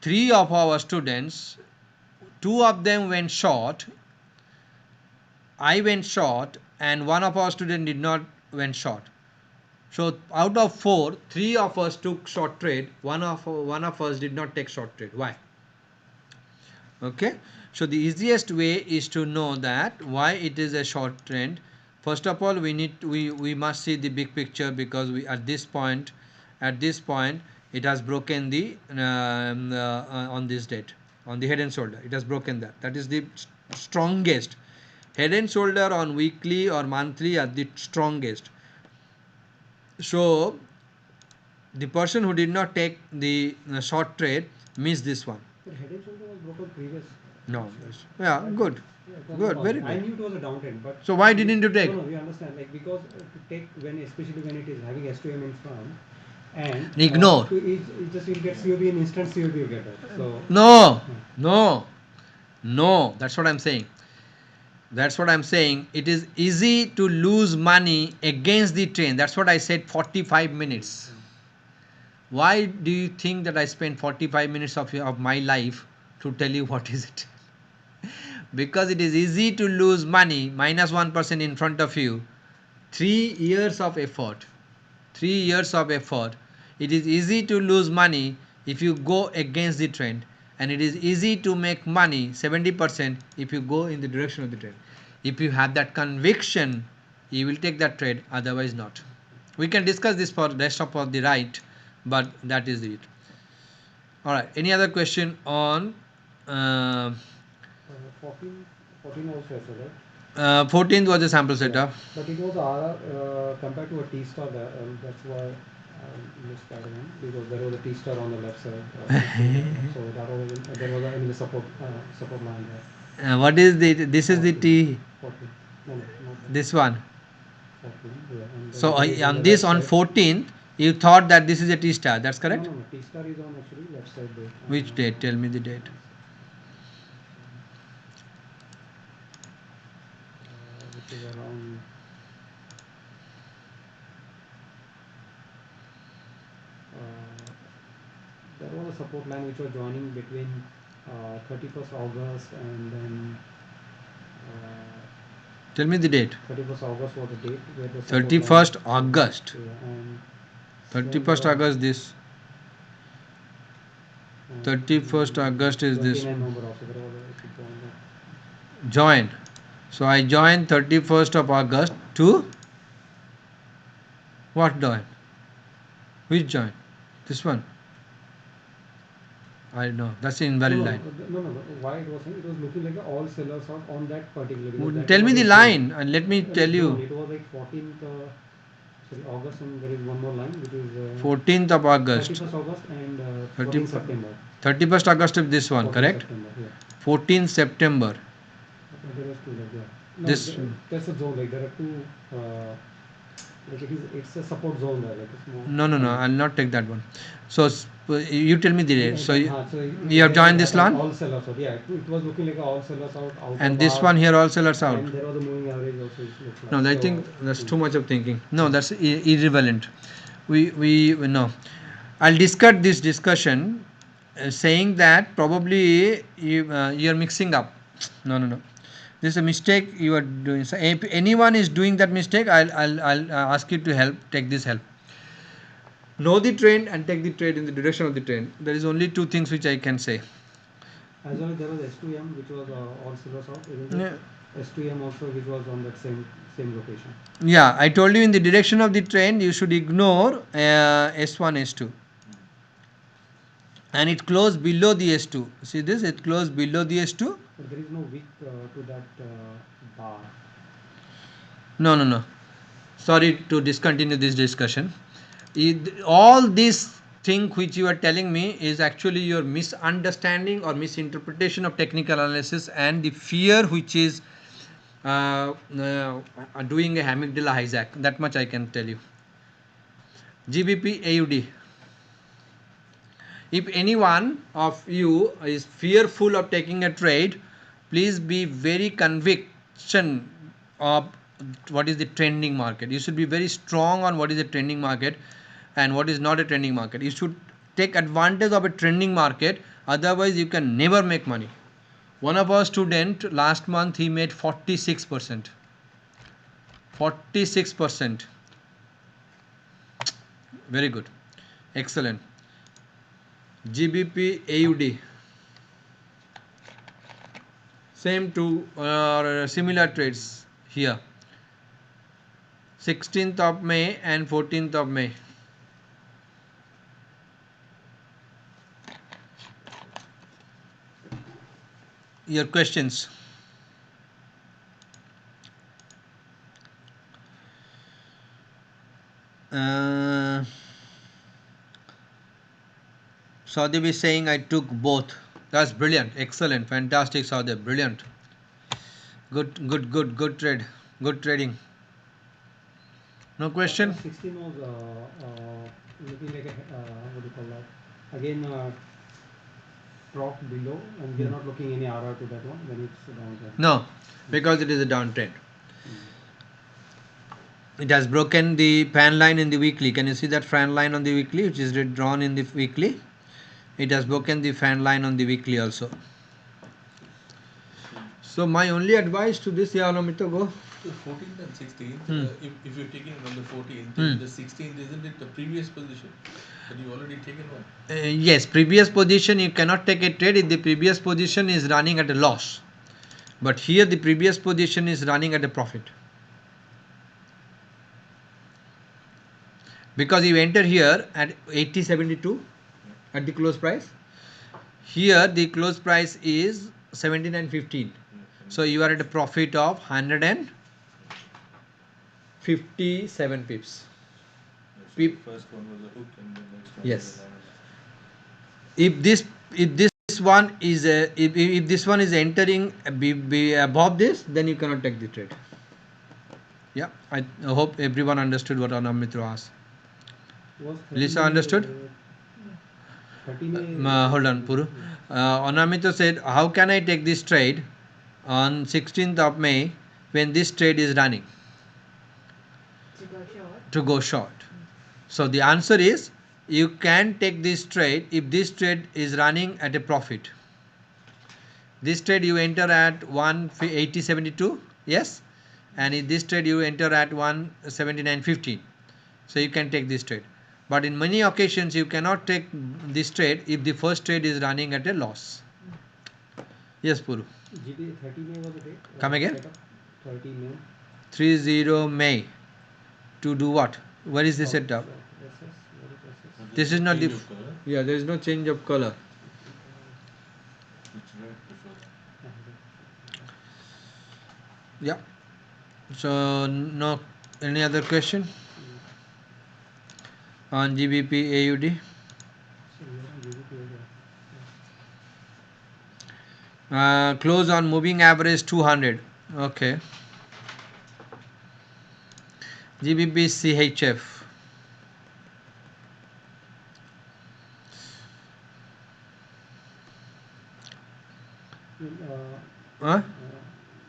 Speaker 4: Three of our students, two of them went short. I went short, and one of our students did not went short. So out of four, three of us took short trade. One of us did not take short trade. Why? Okay, so the easiest way is to know that why it is a short trend. First of all, we must see the big picture, because we at this point it has broken the on this date, on the head and shoulder, it has broken that is the strongest. Head and shoulder on weekly or monthly are the strongest. So the person who did not take the short trade missed this one.
Speaker 1: But head and shoulder was broken previous.
Speaker 4: No.
Speaker 1: Actually.
Speaker 4: Yeah, good.
Speaker 1: Yeah, it was
Speaker 4: Good,
Speaker 1: not
Speaker 4: very
Speaker 1: downtrend. I
Speaker 4: good.
Speaker 1: knew it was a downtrend, but
Speaker 4: So why didn't you take?
Speaker 1: No, no, you understand. Like because to take when, especially when it is having S2M in front, and
Speaker 4: Ignore.
Speaker 1: it just will get COB in instant COB you get it. So
Speaker 4: No,
Speaker 1: yeah.
Speaker 4: no. That's what I'm saying. That's what I'm saying. It is easy to lose money against the trend. That's what I said. 45 minutes. Why do you think that I spent 45 minutes of my life to tell you what is it? Because it is easy to lose money, minus 1% in front of you. 3 years of effort. 3 years of effort. It is easy to lose money if you go against the trend, and it is easy to make money 70% if you go in the direction of the trend. If you have that conviction, you will take that trade, otherwise not. We can discuss this for the rest of the right, but that is it. All right. Any other question on uh,
Speaker 1: 14, 14 also I said, right?
Speaker 4: 14th was a sample
Speaker 1: Yeah.
Speaker 4: setup.
Speaker 1: But it was compared to a T star there, and that's why I missed that one, because there was a T star on the left side. So that was there was a support line there.
Speaker 4: What is the? This is the
Speaker 1: 14,
Speaker 4: T.
Speaker 1: 14. No, no, not that.
Speaker 4: This one.
Speaker 1: 14. Yeah, and
Speaker 4: So
Speaker 1: then it is on
Speaker 4: on
Speaker 1: the
Speaker 4: this
Speaker 1: left
Speaker 4: on
Speaker 1: side.
Speaker 4: 14th, you thought that this is a T star. That's
Speaker 1: No,
Speaker 4: correct.
Speaker 1: no, no. T star is on actually left side there.
Speaker 4: Which date? Tell me the date.
Speaker 1: Which is around there was a support line which was joining between 31st August and then
Speaker 4: Tell me the date.
Speaker 1: 31st August was the date where the support
Speaker 4: 31st
Speaker 1: line,
Speaker 4: August.
Speaker 1: yeah, and
Speaker 4: 31st August this. 31st August is this.
Speaker 1: 29 November also there was a support line.
Speaker 4: Join. So I joined 31st of August to what join? Which join? This one. I know. That's the invalid line.
Speaker 1: No. Why it was saying it was looking like all sellers on that particular. Because that
Speaker 4: Tell me
Speaker 1: was
Speaker 4: the
Speaker 1: a
Speaker 4: line and let me tell
Speaker 1: zone.
Speaker 4: you.
Speaker 1: It was like 14th. sorry, August, and there is one more line which is
Speaker 4: 14th of August.
Speaker 1: 31st August and
Speaker 4: 30
Speaker 1: 14th September.
Speaker 4: 31st August of this one,
Speaker 1: 14th
Speaker 4: correct?
Speaker 1: September, yeah.
Speaker 4: 14th September.
Speaker 1: There was two, like, yeah. No,
Speaker 4: This-
Speaker 1: there's a zone, like there are two, like it's a support zone there, like a small.
Speaker 4: No, I'll not take that one. So you tell me the
Speaker 1: Yeah,
Speaker 4: rate. So
Speaker 1: so
Speaker 4: you have
Speaker 1: there
Speaker 4: joined
Speaker 1: was
Speaker 4: this one,
Speaker 1: all sellers out. Yeah, it was looking like a all sellers out
Speaker 4: and
Speaker 1: of
Speaker 4: this
Speaker 1: our,
Speaker 4: one here all sellers out.
Speaker 1: and there was a moving average also. It looks like.
Speaker 4: No, I
Speaker 1: So,
Speaker 4: think that's too much of thinking. No, that's irrelevant. We no. I'll discuss this discussion, saying that probably you're mixing up. No. This is a mistake you are doing. So if anyone is doing that mistake, I'll ask you to help. Take this help. Know the trend and take the trade in the direction of the trend. There is only two things which I can say.
Speaker 1: as well as there was S2M which was all sellers out.
Speaker 4: Yeah.
Speaker 1: S2M also which was on that same location.
Speaker 4: Yeah, I told you in the direction of the trend you should ignore S1, S2. And it closed below the S2. See this? It closed below the S2.
Speaker 1: But there is no wick to that bar.
Speaker 4: No. Sorry to discontinue this discussion. All this thing which you are telling me is actually your misunderstanding or misinterpretation of technical analysis and the fear which is doing a amygdala hijack. That much I can tell you. GBP AUD. If anyone of you is fearful of taking a trade, please be very conviction of what is the trending market. You should be very strong on what is the trending market and what is not a trending market. You should take advantage of a trending market, otherwise you can never make money. One of our student last month he made 46%. 46%. Very good. Excellent. GBP AUD. Same to similar trades here. 16th of May and 14th of May. Your questions. Saudev is saying I took both. That's brilliant. Excellent. Fantastic, Saudev. Brilliant. Good trade. Good trading. No question?
Speaker 1: 16 was looking like a, what do you call that? Again, drop below, and we are not looking any RR to that one when it's down there.
Speaker 4: No, because it is a downtrend. It has broken the fan line in the weekly. Can you see that fan line on the weekly, which is drawn in the weekly? It has broken the fan line on the weekly also. So my only advice to this, yeah, Namita, go.
Speaker 3: The 14th and 16th, if you're taking it on the 14th, the 16th, isn't it the previous position? But you already taken one.
Speaker 4: Yes, previous position you cannot take a trade if the previous position is running at a loss. But here the previous position is running at a profit. Because you enter here at 80.72 at the close price. Here the close price is 79.15. So you are at a profit of 157 pips.
Speaker 3: The first one was a hook and the next one
Speaker 4: Yes.
Speaker 3: was a line.
Speaker 4: If this one is if this one is entering be above this, then you cannot take the trade. Yeah, I hope everyone understood what Anamitra asked. Lisa understood?
Speaker 1: 30
Speaker 4: Hold on, Puru. Anamitra said, how can I take this trade on 16th of May when this trade is running?
Speaker 2: To go short.
Speaker 4: To go short. So the answer is, you can take this trade if this trade is running at a profit. This trade you enter at 180.72, yes, and in this trade you enter at 179.15. So you can take this trade. But in many occasions you cannot take this trade if the first trade is running at a loss. Yes, Puru.
Speaker 1: GP 30 May was the date.
Speaker 4: Come again?
Speaker 1: Setup, 30 May.
Speaker 4: 30 May. To do what? Where is this setup? This is not the.
Speaker 3: Change of color.
Speaker 4: Yeah, there is no change of color.
Speaker 3: It's red before that.
Speaker 4: Yeah. So no, any other question? on GBP AUD.
Speaker 1: So yeah, GBP,
Speaker 4: Close on moving average 200. Okay. GBP CHF. Huh?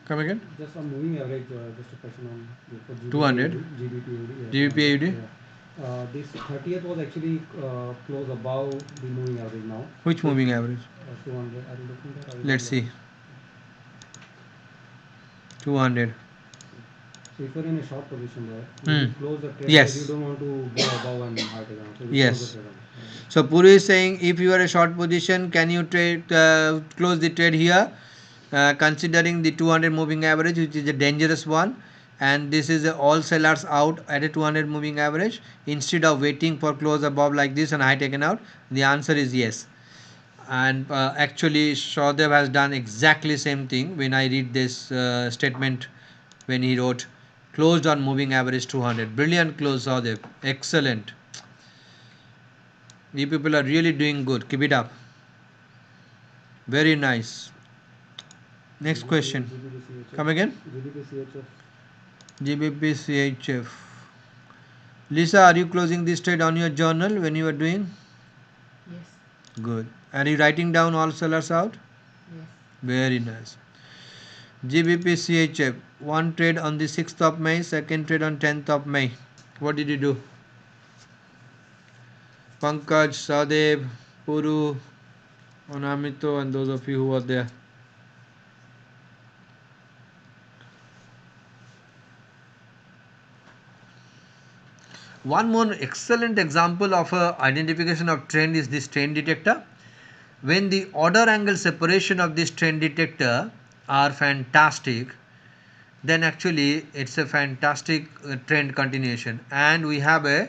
Speaker 4: Come again?
Speaker 1: just on moving average, just a question on for
Speaker 4: 200.
Speaker 1: GBP, yeah,
Speaker 4: GBP
Speaker 1: 200,
Speaker 4: AUD.
Speaker 1: yeah. This 30th was actually close above the moving average now.
Speaker 4: Which
Speaker 1: So,
Speaker 4: moving average?
Speaker 1: 200. Are you looking at? Are you
Speaker 4: Let's
Speaker 1: looking
Speaker 4: see. 200.
Speaker 1: So if you're in a short position there,
Speaker 4: Hmm.
Speaker 1: you close the trade
Speaker 4: Yes.
Speaker 1: because you don't want to go above and hard down. So you close the
Speaker 4: Yes.
Speaker 1: trade.
Speaker 4: So Puru is saying, if you are a short position, can you trade close the trade here, considering the 200 moving average, which is a dangerous one, and this is all sellers out at a 200 moving average, instead of waiting for close above like this and high taken out? The answer is yes. And actually Shradev has done exactly same thing when I read this statement, when he wrote closed on moving average 200. Brilliant close, Shradev. Excellent. You people are really doing good. Keep it up. Very nice. Next question. Come again? GBP CHF. Lisa, are you closing this trade on your journal when you are doing?
Speaker 2: Yes.
Speaker 4: Good. Are you writing down all sellers out?
Speaker 2: Yes.
Speaker 4: Very nice. GBP CHF. One trade on the 6th of May, second trade on 10th of May. What did you do? Pankaj, Sadev, Puru, Anamito, and those of you who were there. One more excellent example of identification of trend is this trend detector. When the order angle separation of this trend detector are fantastic, then actually it's a fantastic trend continuation, and we have a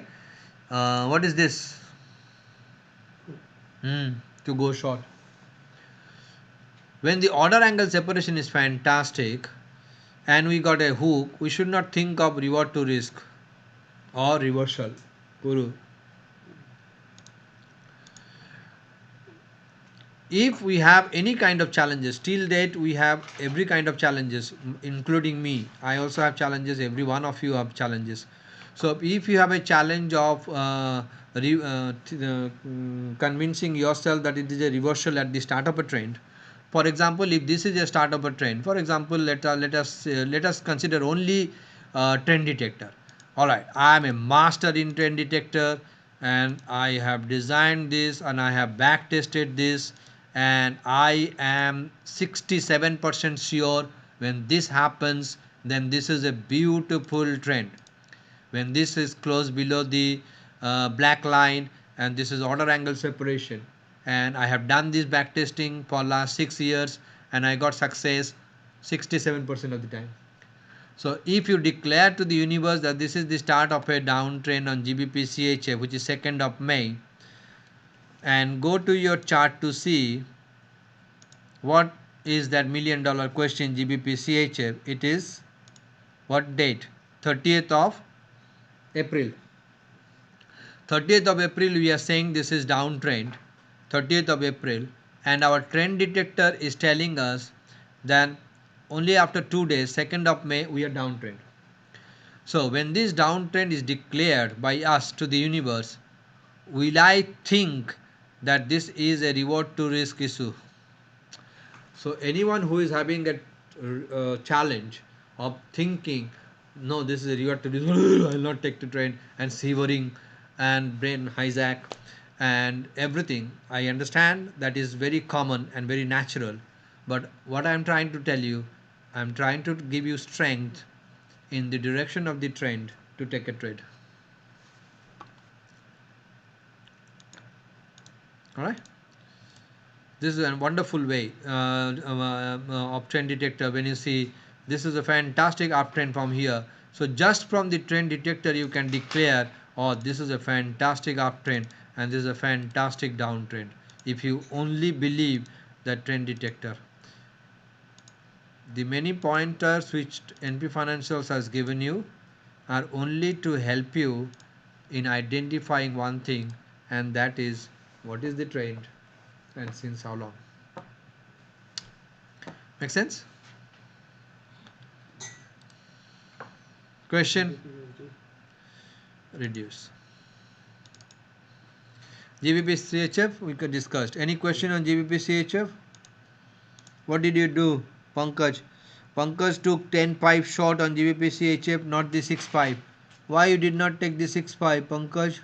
Speaker 4: what is this? To go short. When the order angle separation is fantastic and we got a hook, we should not think of reward to risk or reversal. Guru. If we have any kind of challenges, till date we have every kind of challenges, including me. I also have challenges. Every one of you have challenges. So if you have a challenge of convincing yourself that it is a reversal at the start of a trend, for example, if this is a start of a trend, for example, let us consider only trend detector. All right, I am a master in trend detector, and I have designed this and I have back tested this, and I am 67% sure when this happens, then this is a beautiful trend. When this is close below the black line, and this is order angle separation, and I have done this back testing for last 6 years and I got success 67% of the time. So if you declare to the universe that this is the start of a downtrend on GBP CHF, which is 2nd of May, and go to your chart to see what is that $1,000,000 question GBP CHF, it is what date? 30th of April. 30th of April we are saying this is downtrend, 30th of April, and our trend detector is telling us that only after 2 days, 2nd of May, we are downtrend. So when this downtrend is declared by us to the universe, will I think that this is a reward to risk issue? So anyone who is having a challenge of thinking, no, this is a reward to risk, I will not take the trend, and shivering and brain hijack and everything, I understand that is very common and very natural. But what I am trying to tell you, I am trying to give you strength in the direction of the trend to take a trade. All right. This is a wonderful way of trend detector. When you see this is a fantastic uptrend from here, so just from the trend detector you can declare, oh, this is a fantastic uptrend and this is a fantastic downtrend, if you only believe that trend detector. The many pointers which NP Financials has given you are only to help you in identifying one thing, and that is what is the trend and since how long. Make sense? Question? Reduce. GBP CHF we could discussed. Any question on GBP CHF? What did you do, Pankaj? Pankaj took 10.5 short on GBP CHF, not the 6.5. Why you did not take the 6.5, Pankaj?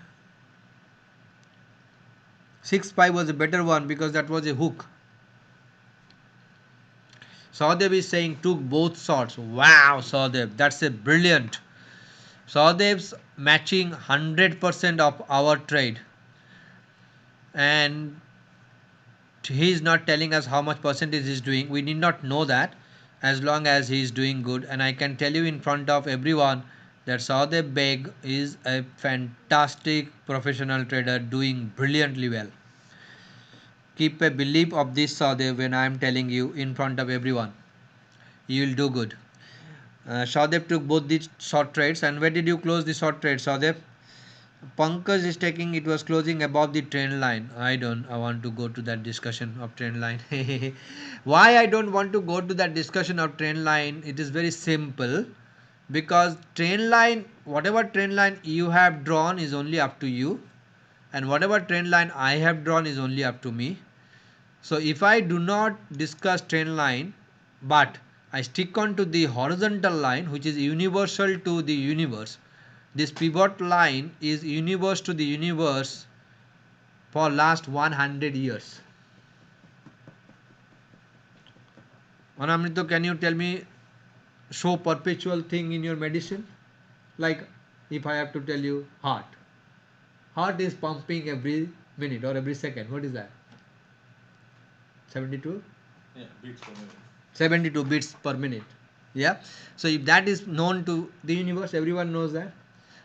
Speaker 4: 6.5 was a better one because that was a hook. Sadev is saying took both shots. Wow, Sadev, that's a brilliant. Sadev's matching 100% of our trade, and he is not telling us how much percentage he is doing. We need not know that as long as he is doing good. And I can tell you in front of everyone that Sadev Beg is a fantastic professional trader doing brilliantly well. Keep a belief of this, Sadev, when I am telling you in front of everyone. You will do good. Sadev took both the short trades. And where did you close the short trade, Sadev? Pankaj is taking, it was closing above the trend line. I want to go to that discussion of trend line. Why I don't want to go to that discussion of trend line? It is very simple. Because trend line, whatever trend line you have drawn is only up to you, and whatever trend line I have drawn is only up to me. So if I do not discuss trend line, but I stick on to the horizontal line, which is universal to the universe, this pivot line is universe to the universe for last 100 years. Anamrito, can you tell me, show perpetual thing in your medicine? Like if I have to tell you heart is pumping every minute or every second. What is that? 72?
Speaker 3: Yeah, beats per minute.
Speaker 4: 72 beats per minute. Yeah. So if that is known to the universe, everyone knows that.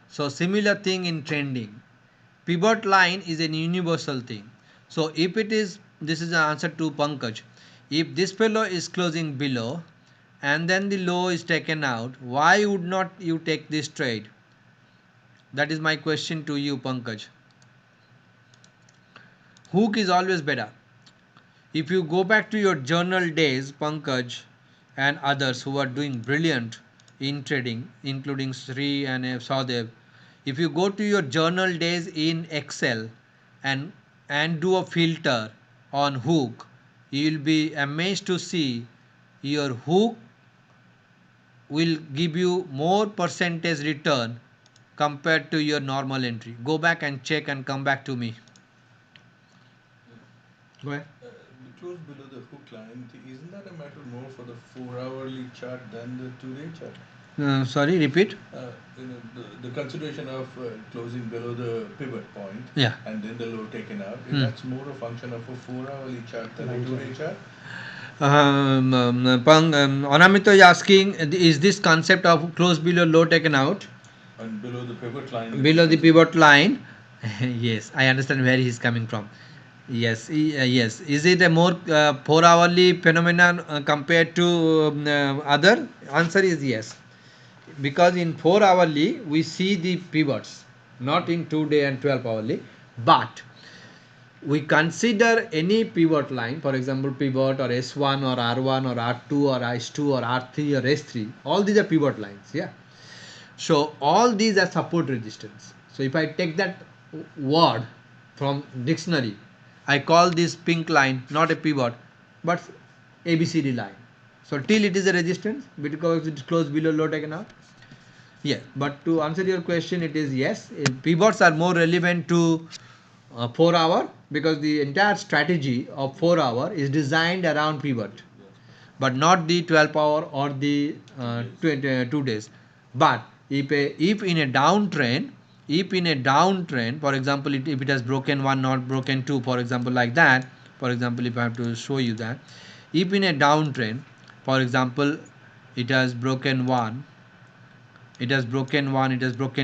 Speaker 4: So similar thing in trending. Pivot line is an universal thing. So if it is, this is the answer to Pankaj. If this fellow is closing below and then the low is taken out, why would not you take this trade? That is my question to you, Pankaj. Hook is always better. If you go back to your journal days, Pankaj and others who are doing brilliant in trading, including Sri and Sadev, if you go to your journal days in Excel and do a filter on hook, you will be amazed to see your hook will give you more percentage return compared to your normal entry. Go back and check and come back to me. Go ahead.
Speaker 3: Close below the hook line, isn't that a matter more for the 4-hourly chart than the 2-day chart?
Speaker 4: Sorry, repeat.
Speaker 3: The consideration of closing below the pivot point,
Speaker 4: Yeah.
Speaker 3: and then the low taken out, that's more a function of a 4-hourly chart than a 2-day chart?
Speaker 4: Anamito is asking, is this concept of close below low taken out?
Speaker 3: And below the pivot line.
Speaker 4: Below the pivot line. Yes, I understand where he is coming from. Yes, yes. Is it a more 4-hourly phenomenon compared to other? Answer is yes. Because in 4-hourly we see the pivots, not in 2-day and 12-hourly. But we consider any pivot line, for example, pivot or S1 or R1 or R2 or S2 or R3 or S3. All these are pivot lines. Yeah. So all these are support resistance. So if I take that word from dictionary, I call this pink line not a pivot but ABCD line. So till it is a resistance because it is closed below low taken out. Yeah, but to answer your question, it is yes. Pivots are more relevant to 4 hour because the entire strategy of 4 hour is designed around pivot, but not the 12 hour or the 2 days. But if in a downtrend, for example, if it has broken one, not broken two, for example, like that. For example, if I have to show you that, if in a downtrend, for example, it has broken one, it has broken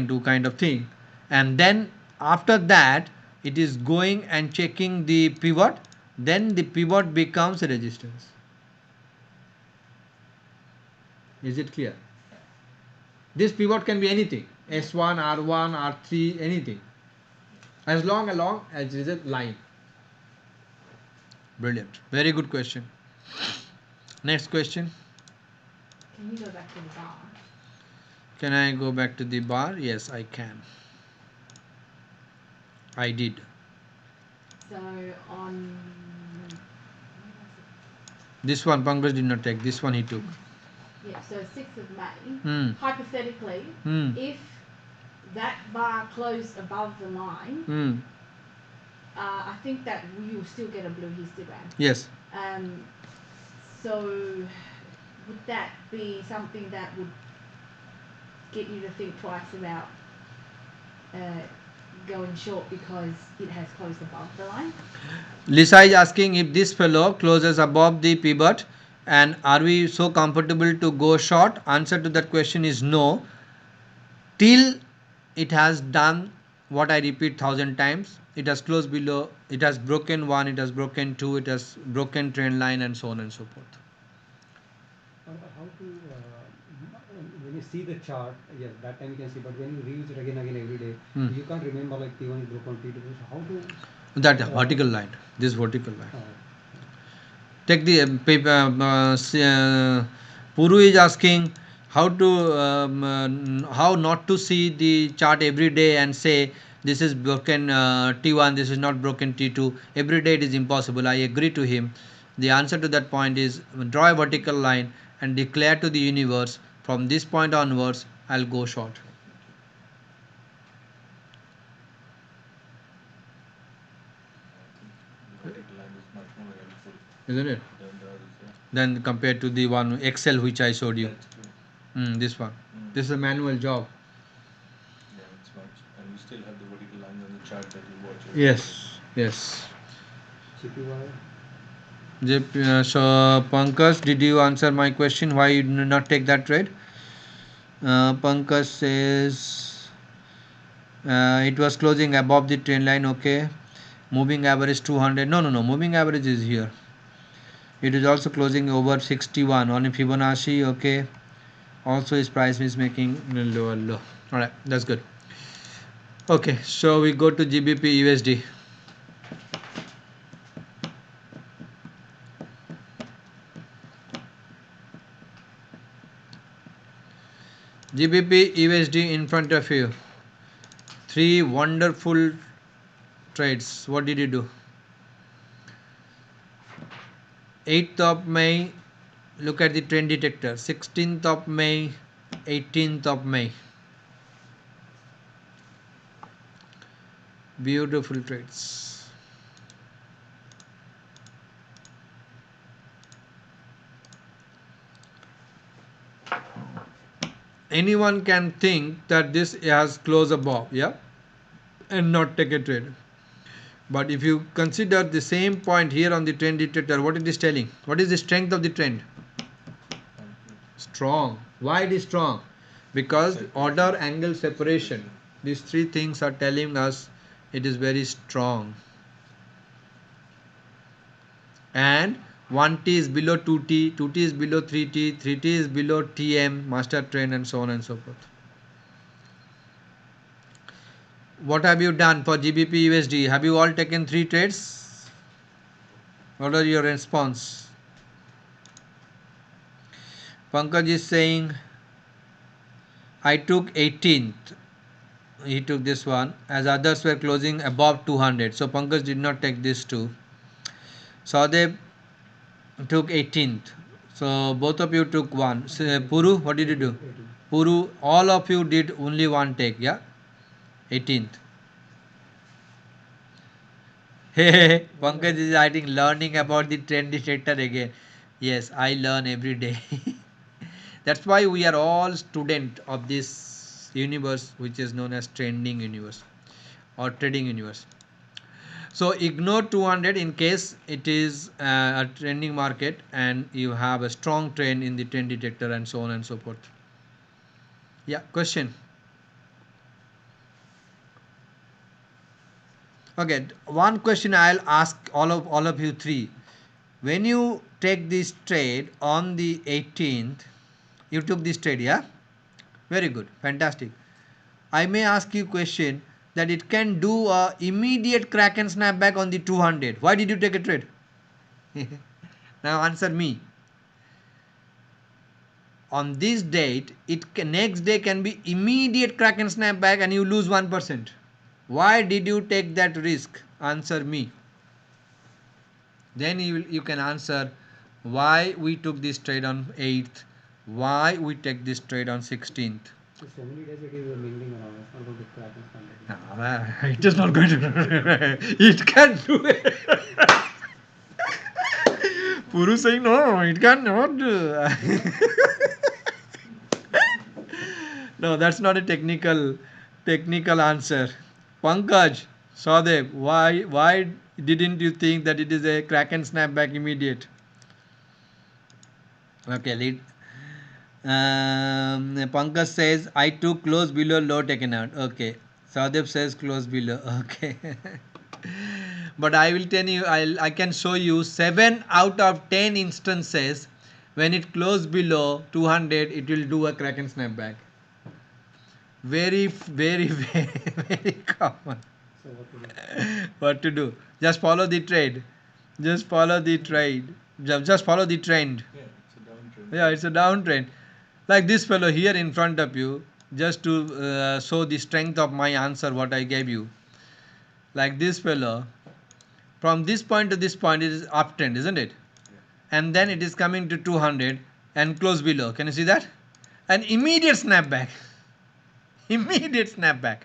Speaker 4: two kind of thing, and then after that it is going and checking the pivot, then the pivot becomes a resistance. Is it clear? This pivot can be anything. S1, R1, R3, anything. As long as it is a line. Brilliant. Very good question. Next question.
Speaker 2: Can you go back to the bar?
Speaker 4: Can I go back to the bar? Yes, I can. I did.
Speaker 2: So on
Speaker 4: This one Pankaj did not take. This one he took.
Speaker 2: yeah, so 6th of May,
Speaker 4: Hmm.
Speaker 2: hypothetically,
Speaker 4: Hmm.
Speaker 2: if that bar closed above the line,
Speaker 4: Hmm.
Speaker 2: I think that you'll still get a blue histogram.
Speaker 4: Yes.
Speaker 2: So would that be something that would get you to think twice about going short because it has closed above the line?
Speaker 4: Lisa is asking if this fellow closes above the pivot, and are we so comfortable to go short? Answer to that question is no. Till it has done what I repeat 1000 times. It has closed below. It has broken one. It has broken two. It has broken trend line, and so on and so forth.
Speaker 1: How to when you see the chart, yes, that time you can see, but when you reuse it again every day, you can't remember like T1 is broken, T2. So how to
Speaker 4: That vertical line. This vertical line.
Speaker 1: uh,
Speaker 4: Take the paper. Puru is asking how not to see the chart every day and say this is broken T1, this is not broken T2. Every day it is impossible. I agree to him. The answer to that point is draw a vertical line and declare to the universe from this point onwards I'll go short. Isn't it? Then compared to the one Excel which I showed you. This one. This is a manual job.
Speaker 3: Yeah, it's much. And you still have the vertical line on the chart that you watch.
Speaker 4: Yes, yes.
Speaker 1: CPY.
Speaker 4: So Pankaj, did you answer my question? Why you did not take that trade? Pankaj says it was closing above the trend line. Okay, moving average 200. No. Moving average is here. It is also closing over 61 on a Fibonacci. Okay. Also, his price is making low. All right, that's good. Okay, so we go to GBP USD. GBP USD in front of you. 3 wonderful trades. What did you do? 8th of May, look at the trend detector. 16th of May, 18th of May. Beautiful trades. Anyone can think that this has closed above, yeah, and not take a trade. But if you consider the same point here on the trend detector, what it is telling? What is the strength of the trend? Strong. Why it is strong? Because order, angle, separation. These three things are telling us it is very strong. And 1T is below 2T, 2T is below 3T, 3T is below TM, master trend, and so on and so forth. What have you done for GBP USD? Have you all taken 3 trades? What are your response? Pankaj is saying I took 18th. He took this one as others were closing above 200. So Pankaj did not take this two. Sadev took 18th. So both of you took one. So, Puru, what did you do?
Speaker 1: 18.
Speaker 4: Puru, all of you did only one take, yeah? 18th. Hey, Pankaj is writing learning about the trend detector again. Yes, I learn every day. That's why we are all student of this universe which is known as trending universe or trading universe. So ignore 200 in case it is a trending market and you have a strong trend in the trend detector and so on and so forth. Yeah, question. Okay, one question I'll ask all of you three. When you take this trade on the 18th, you took this trade, yeah? Very good, fantastic. I may ask you question that it can do a immediate crack and snapback on the 200. Why did you take a trade? Now answer me. On this date, next day can be immediate crack and snapback and you lose 1%. Why did you take that risk? Answer me. Then you can answer why we took this trade on 8th, why we take this trade on 16th.
Speaker 1: So many days it is mingling around. It's not going to crack and stand.
Speaker 4: It is not going to. It can do it. Puru saying no, it cannot. No, that's not a technical answer. Pankaj, Sadev, why didn't you think that it is a crack and snapback immediate? Okay, lead. Pankaj says I took close below low taken out. Okay. Sadev says close below. Okay. But I will tell you, I can show you 7 out of 10 instances when it closed below 200, it will do a crack and snapback. Very, very, very, very common.
Speaker 1: So
Speaker 4: What to do? Just follow the trade. Just follow the trade. Just follow the trend.
Speaker 3: Yeah, it's a downtrend.
Speaker 4: Yeah, it's a downtrend. Like this fellow here in front of you, just to show the strength of my answer, what I gave you. Like this fellow, from this point to this point, it is uptrend, isn't it? And then it is coming to 200 and close below. Can you see that? An immediate snapback. Immediate snapback.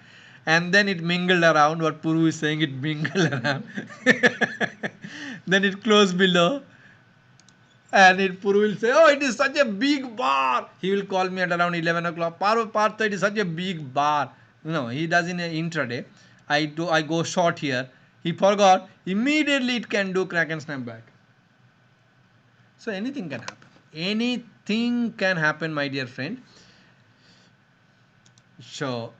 Speaker 4: And then it mingled around. What Puru is saying, it mingled around. Then it closed below. And Puru will say, oh, it is such a big bar. He will call me at around 11 o'clock. Partha, it is such a big bar. No, he does in an intraday. I go short here. He forgot. Immediately it can do crack and snapback. So anything can happen. Anything can happen, my dear friend. So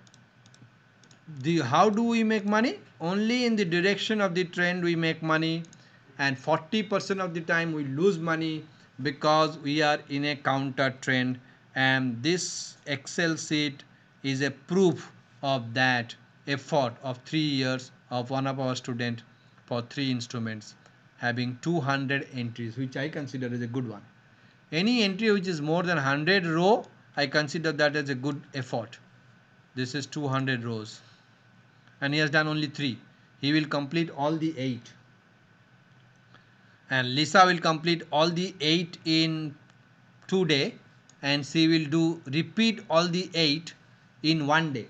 Speaker 4: how do we make money? Only in the direction of the trend we make money, and 40% of the time we lose money because we are in a counter trend. And this Excel sheet is a proof of that effort of 3 years of one of our students for 3 instruments having 200 entries, which I consider as a good one. Any entry which is more than 100 row, I consider that as a good effort. This is 200 rows and he has done only 3. He will complete all the 8, and Lisa will complete all the 8 in 2 days, and she will do repeat all the 8 in 1 day,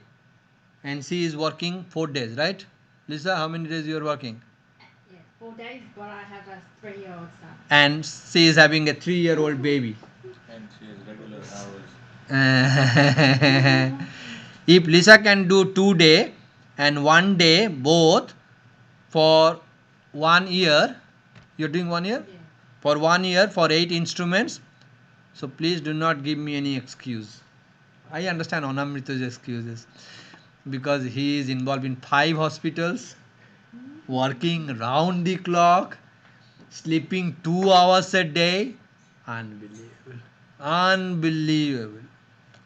Speaker 4: and she is working 4 days, right? Lisa, how many days you are working?
Speaker 2: Yeah, 4 days, but I have a 3-year-old son.
Speaker 4: And she is having a 3-year-old baby.
Speaker 3: And she has regular hours.
Speaker 4: If Lisa can do 2 days and 1 day both for 1 year, you're doing 1 year?
Speaker 2: Yeah.
Speaker 4: For 1 year for 8 instruments. So please do not give me any excuse. I understand Anamrita's excuses because he is involved in 5 hospitals, working round the clock, sleeping 2 hours a day. Unbelievable. Unbelievable.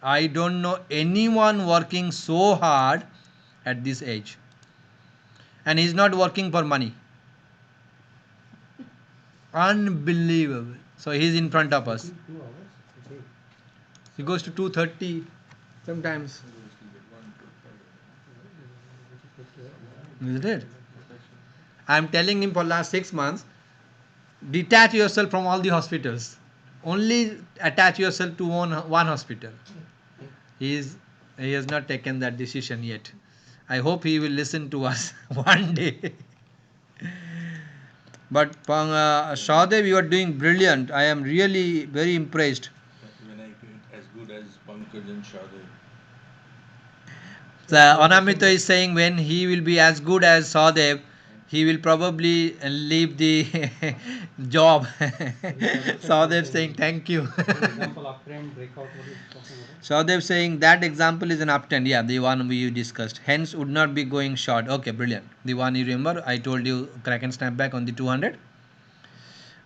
Speaker 4: I don't know anyone working so hard at this age. And he's not working for money. Unbelievable. So he's in front of us.
Speaker 1: 2 hours a day.
Speaker 4: He goes to 2:30 sometimes. Isn't it? I'm telling him for last 6 months, detach yourself from all the hospitals. Only attach yourself to one hospital. He has not taken that decision yet. I hope he will listen to us one day. But Sadev, you are doing brilliant. I am really very impressed.
Speaker 3: When I get as good as Pankaj and Shadab.
Speaker 4: So Anamrita is saying when he will be as good as Sadev, he will probably leave the job. Sadev saying thank you.
Speaker 1: For example, uptrend breakout, what is talking about?
Speaker 4: Sadev saying that example is an uptrend. Yeah, the one we discussed. Hence would not be going short. Okay, brilliant. The one you remember, I told you crack and snapback on the 200.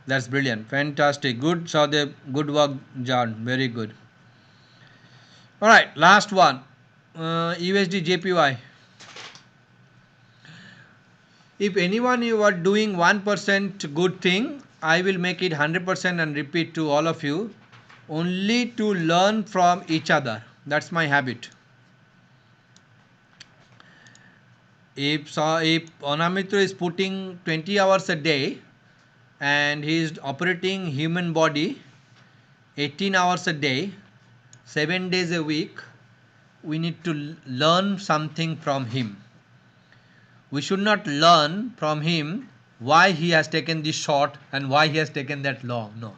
Speaker 4: That's brilliant. Fantastic. Good, Sadev. Good work, John. Very good. Alright, last one. USD JPY. If anyone you are doing 1% good thing, I will make it 100% and repeat to all of you, only to learn from each other. That's my habit. If Anamitra is putting 20 hours a day and he is operating human body 18 hours a day, 7 days a week, we need to learn something from him. We should not learn from him why he has taken this short and why he has taken that long. No.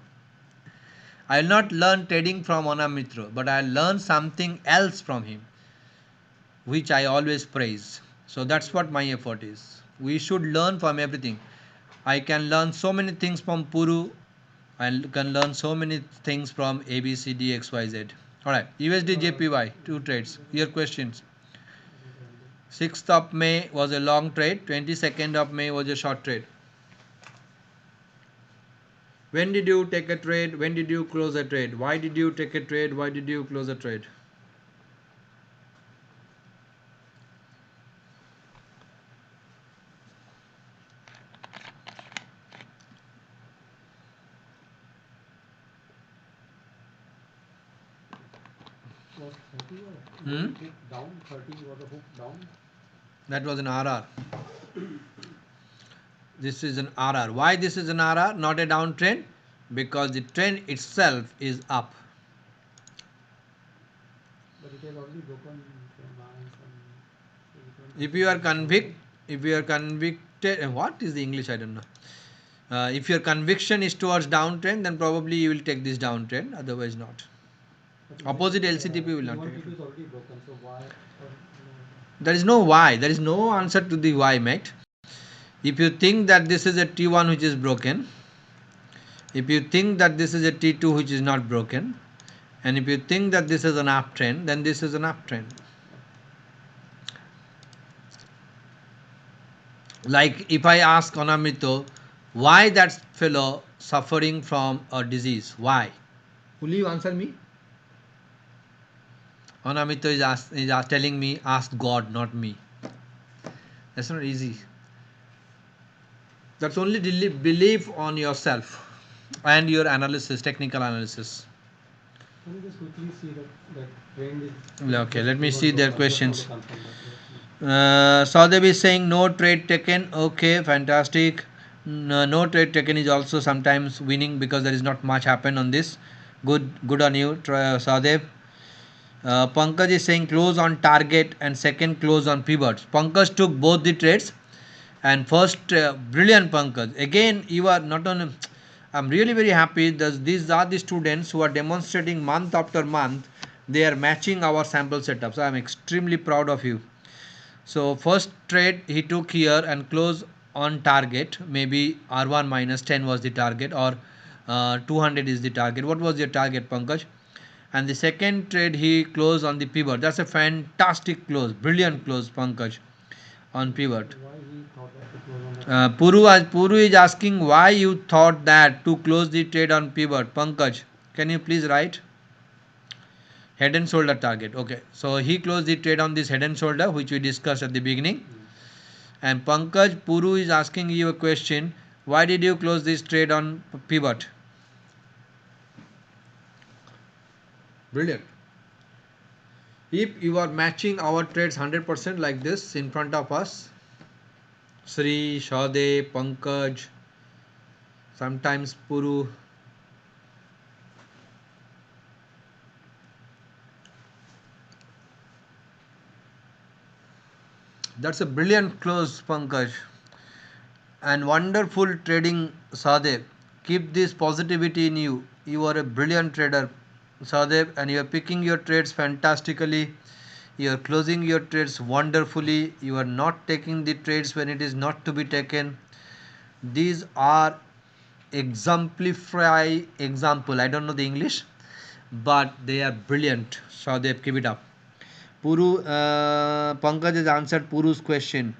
Speaker 4: I will not learn trading from Anamitra, but I will learn something else from him, which I always praise. So that's what my effort is. We should learn from everything. I can learn so many things from Puru. I can learn so many things from ABCD XYZ. Alright, USD JPY, 2 trades. Your questions. 6th of May was a long trade, 22nd of May was a short trade. When did you take a trade? When did you close a trade? Why did you take a trade? Why did you close a trade?
Speaker 1: Was 30 or hit down? 30 was a hook down?
Speaker 4: That was an RR. This is an RR. Why this is an RR? Not a downtrend? Because the trend itself is up.
Speaker 1: But it has already broken
Speaker 4: If you are convicted, what is the English? I don't know. If your conviction is towards downtrend, then probably you will take this downtrend. Otherwise, not. Opposite LCTP will not take it.
Speaker 1: T1 T2 is already broken, so why?
Speaker 4: There is no why. There is no answer to the why, mate. If you think that this is a T1 which is broken, if you think that this is a T2 which is not broken, and if you think that this is an uptrend, then this is an uptrend. Like if I ask Anamito, why that fellow suffering from a disease? Why? Will you answer me? Anamito is telling me, ask God, not me. That's not easy. That's only belief on yourself and your analysis, technical analysis.
Speaker 1: Can you just quickly see that trend is...
Speaker 4: Okay, let me see their questions. Saudev is saying no trade taken. Okay, fantastic. No trade taken is also sometimes winning because there is not much happen on this. Good on you, Saudev. Pankaj is saying close on target and second close on pivots. Pankaj took both the trades and first brilliant Pankaj. Again, you are not on. I'm really very happy that these are the students who are demonstrating month after month. They are matching our sample setups. I am extremely proud of you. So first trade he took here and close on target. Maybe R1 minus 10 was the target, or 200 is the target. What was your target, Pankaj? And the second trade he closed on the pivot. That's a fantastic close, brilliant close, Pankaj, on pivot.
Speaker 1: Why he thought that it was on
Speaker 4: Puru is asking why you thought that to close the trade on pivot. Pankaj, can you please write? Head and shoulder target. Okay, so he closed the trade on this head and shoulder, which we discussed at the beginning. And Pankaj, Puru is asking you a question. Why did you close this trade on pivot? Brilliant. If you are matching our trades 100% like this in front of us, Sri, Shade, Pankaj, sometimes Puru. That's a brilliant close, Pankaj. And wonderful trading, Sadev. Keep this positivity in you. You are a brilliant trader, Sadev, and you are picking your trades fantastically. You are closing your trades wonderfully. You are not taking the trades when it is not to be taken. These are exemplify example. I don't know the English, but they are brilliant. Sadev, keep it up. Puru, Pankaj has answered Puru's question.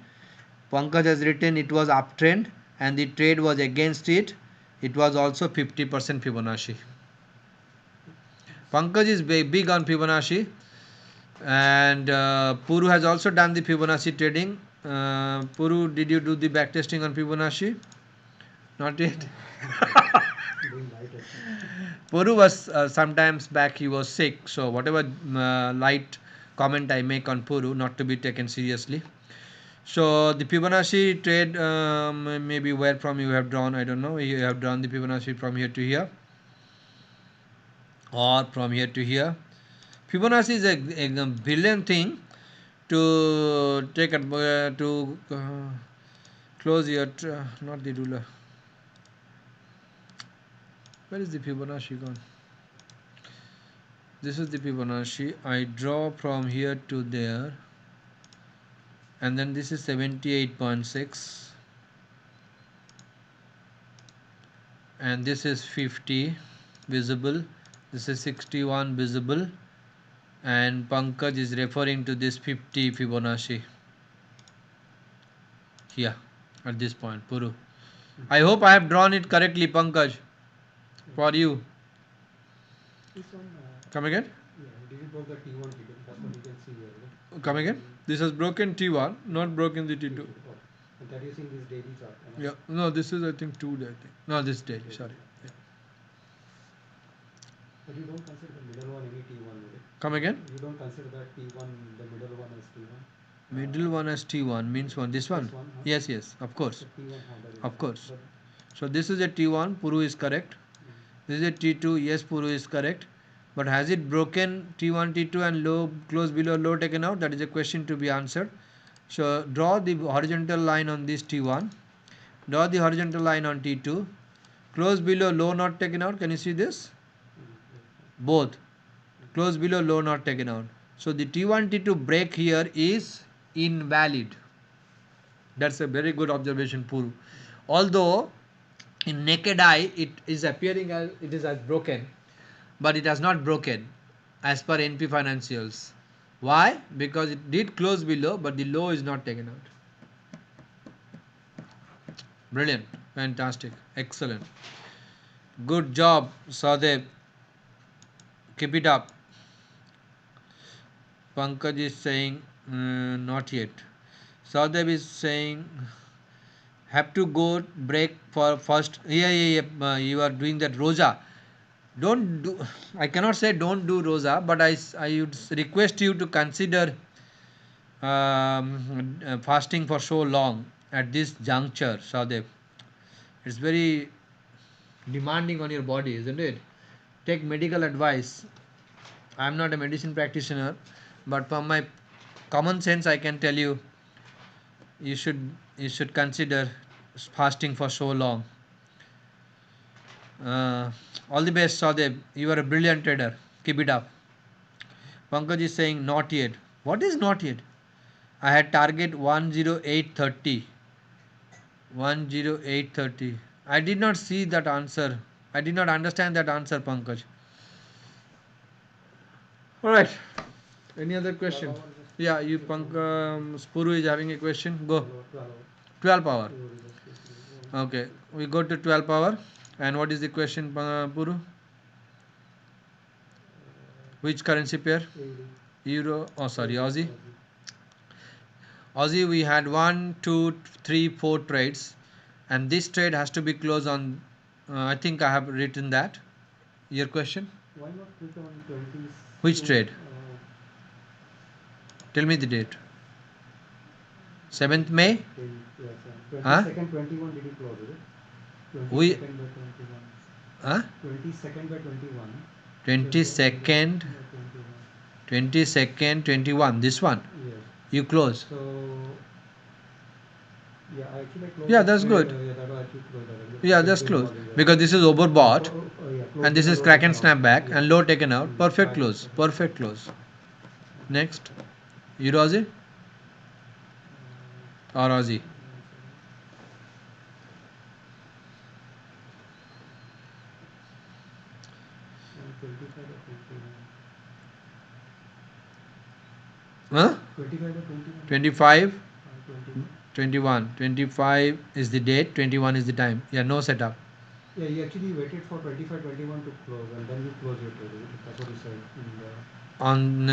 Speaker 4: Pankaj has written it was uptrend and the trade was against it. It was also 50% Fibonacci. Pankaj is big on Fibonacci. And Puru has also done the Fibonacci trading. Puru, did you do the back testing on Fibonacci? Not yet.
Speaker 1: Doing light testing.
Speaker 4: Puru was sometimes back, he was sick, so whatever light comment I make on Puru, not to be taken seriously. So the Fibonacci trade, maybe where from you have drawn, I don't know. You have drawn the Fibonacci from here to here, or from here to here. Fibonacci is a brilliant thing to take to close your not the ruler. Where is the Fibonacci gone? This is the Fibonacci. I draw from here to there, and then this is 78.6, and this is 50 visible, this is 61 visible, and Pankaj is referring to this 50 Fibonacci here at this point. Puru, I hope I have drawn it correctly, Pankaj, for you.
Speaker 1: This one,
Speaker 4: Come again?
Speaker 1: yeah, did you broke the T1, T2? That's what you can see here. Right?
Speaker 4: Come again? This has broken T1, not broken the T2.
Speaker 1: Oh, and that is in this daily chart.
Speaker 4: Yeah, no, this is I think 2 day. I think. No, this daily. Sorry. Yeah.
Speaker 1: But you don't consider the middle one any T1, right?
Speaker 4: Come again?
Speaker 1: You don't consider that T1, the middle one as T1?
Speaker 4: Middle one as T1 means one. This one?
Speaker 1: This one, huh?
Speaker 4: Yes, yes, of course.
Speaker 1: So T1 how that
Speaker 4: Of
Speaker 1: is.
Speaker 4: course.
Speaker 1: But,
Speaker 4: So this is a T1, Puru is correct. This is a T2, yes, Puru is correct. But has it broken T1, T2 and low close below low taken out? That is a question to be answered. So draw the horizontal line on this T1. Draw the horizontal line on T2. Close below low not taken out. Can you see this? Both. Close below low not taken out. So the T1, T2 break here is invalid. That's a very good observation, Puru. Although in naked eye it is appearing as it is as broken, but it has not broken as per NP Financials. Why? Because it did close below, but the low is not taken out. Brilliant, fantastic, excellent, good job, Sadev. Keep it up. Pankaj is saying not yet. Sadev is saying have to go break for first. Yeah. You are doing that rosa. Don't do. I cannot say don't do rosa, but I would request you to consider fasting for so long at this juncture, Sadev. It's very demanding on your body, isn't it? Take medical advice. I am not a medicine practitioner, but from my common sense, I can tell you, you should consider fasting for so long. All the best, Sadev. You are a brilliant trader. Keep it up. Pankaj is saying not yet. What is not yet? I had target 10830. 10830. I did not see that answer. I did not understand that answer, Pankaj. Alright. Any other question? Yeah, you Spuru is having a question. Go. 12 hour. Okay. We go to 12 hour. And what is the question, Puru? Which currency pair? Euro. Oh, sorry, Aussie. Aussie, we had 1, 2, 3, 4 trades, and this trade has to be closed on. I think I have written that. Your question?
Speaker 1: Why not click on 20?
Speaker 4: Which trade? Tell me the date. 7th May? Huh?
Speaker 1: 22nd, 21 did you close it? 22nd
Speaker 4: We.
Speaker 1: by 21.
Speaker 4: Huh?
Speaker 1: 22nd by 21.
Speaker 4: 22nd, 22nd, 21. This one.
Speaker 1: Yes.
Speaker 4: You close.
Speaker 1: So, yeah, actually I closed.
Speaker 4: Yeah, that's good.
Speaker 1: Yeah, that was actually closed.
Speaker 4: Yeah, just close. Because this is overbought,
Speaker 1: Yeah,
Speaker 4: and this is crack and snapback, and low taken out. Perfect close. Perfect close. Next. Euro Aussie? Or Aussie? Huh? 25? 21. 25 is the date, 21 is the time. Yeah, no setup.
Speaker 1: Yeah, you actually waited for 25, 21 to close, and then you close your trade. That's what you said.
Speaker 4: on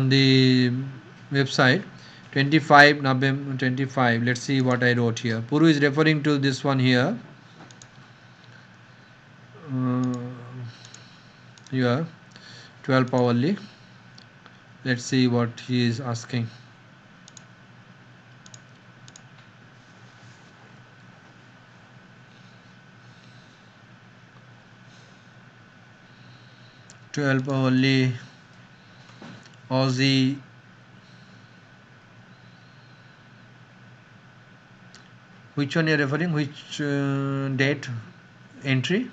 Speaker 4: the website. 25 November 25. Let's see what I wrote here. Puru is referring to this one here. Here 12 hourly. Let's see what he is asking. Hourly Aussie. Which one you are referring? Which date entry?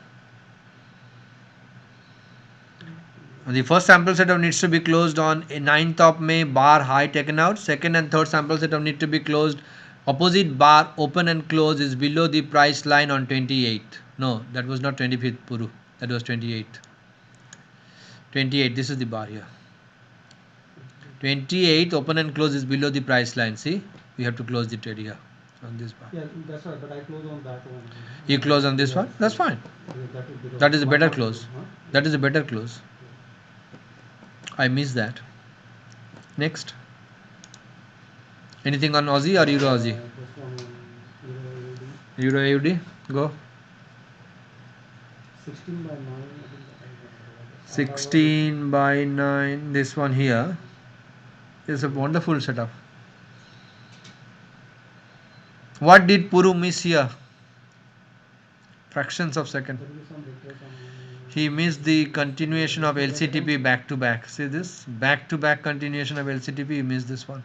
Speaker 4: The first sample setup needs to be closed on 9th of May, bar high taken out. Second and third sample setup need to be closed. Opposite bar open and close is below the price line on 28th. No, that was not 25th, Puru. That was 28th. 28. This is the bar here. 28th open and close is below the price line. See, we have to close the trade here on this bar.
Speaker 1: Yeah, that's right. But I close on that one.
Speaker 4: You close on this one? That's fine. That is a better close. That is a better close. I missed that. Next. Anything on Aussie or Euro Aussie? Euro AUD. Go.
Speaker 1: 16 by 9.
Speaker 4: 16 by 9. This one here is a wonderful setup. What did Puru miss here? Fractions of second. He missed the continuation of LCTP back to back. See this? Back to back continuation of LCTP. He missed this one.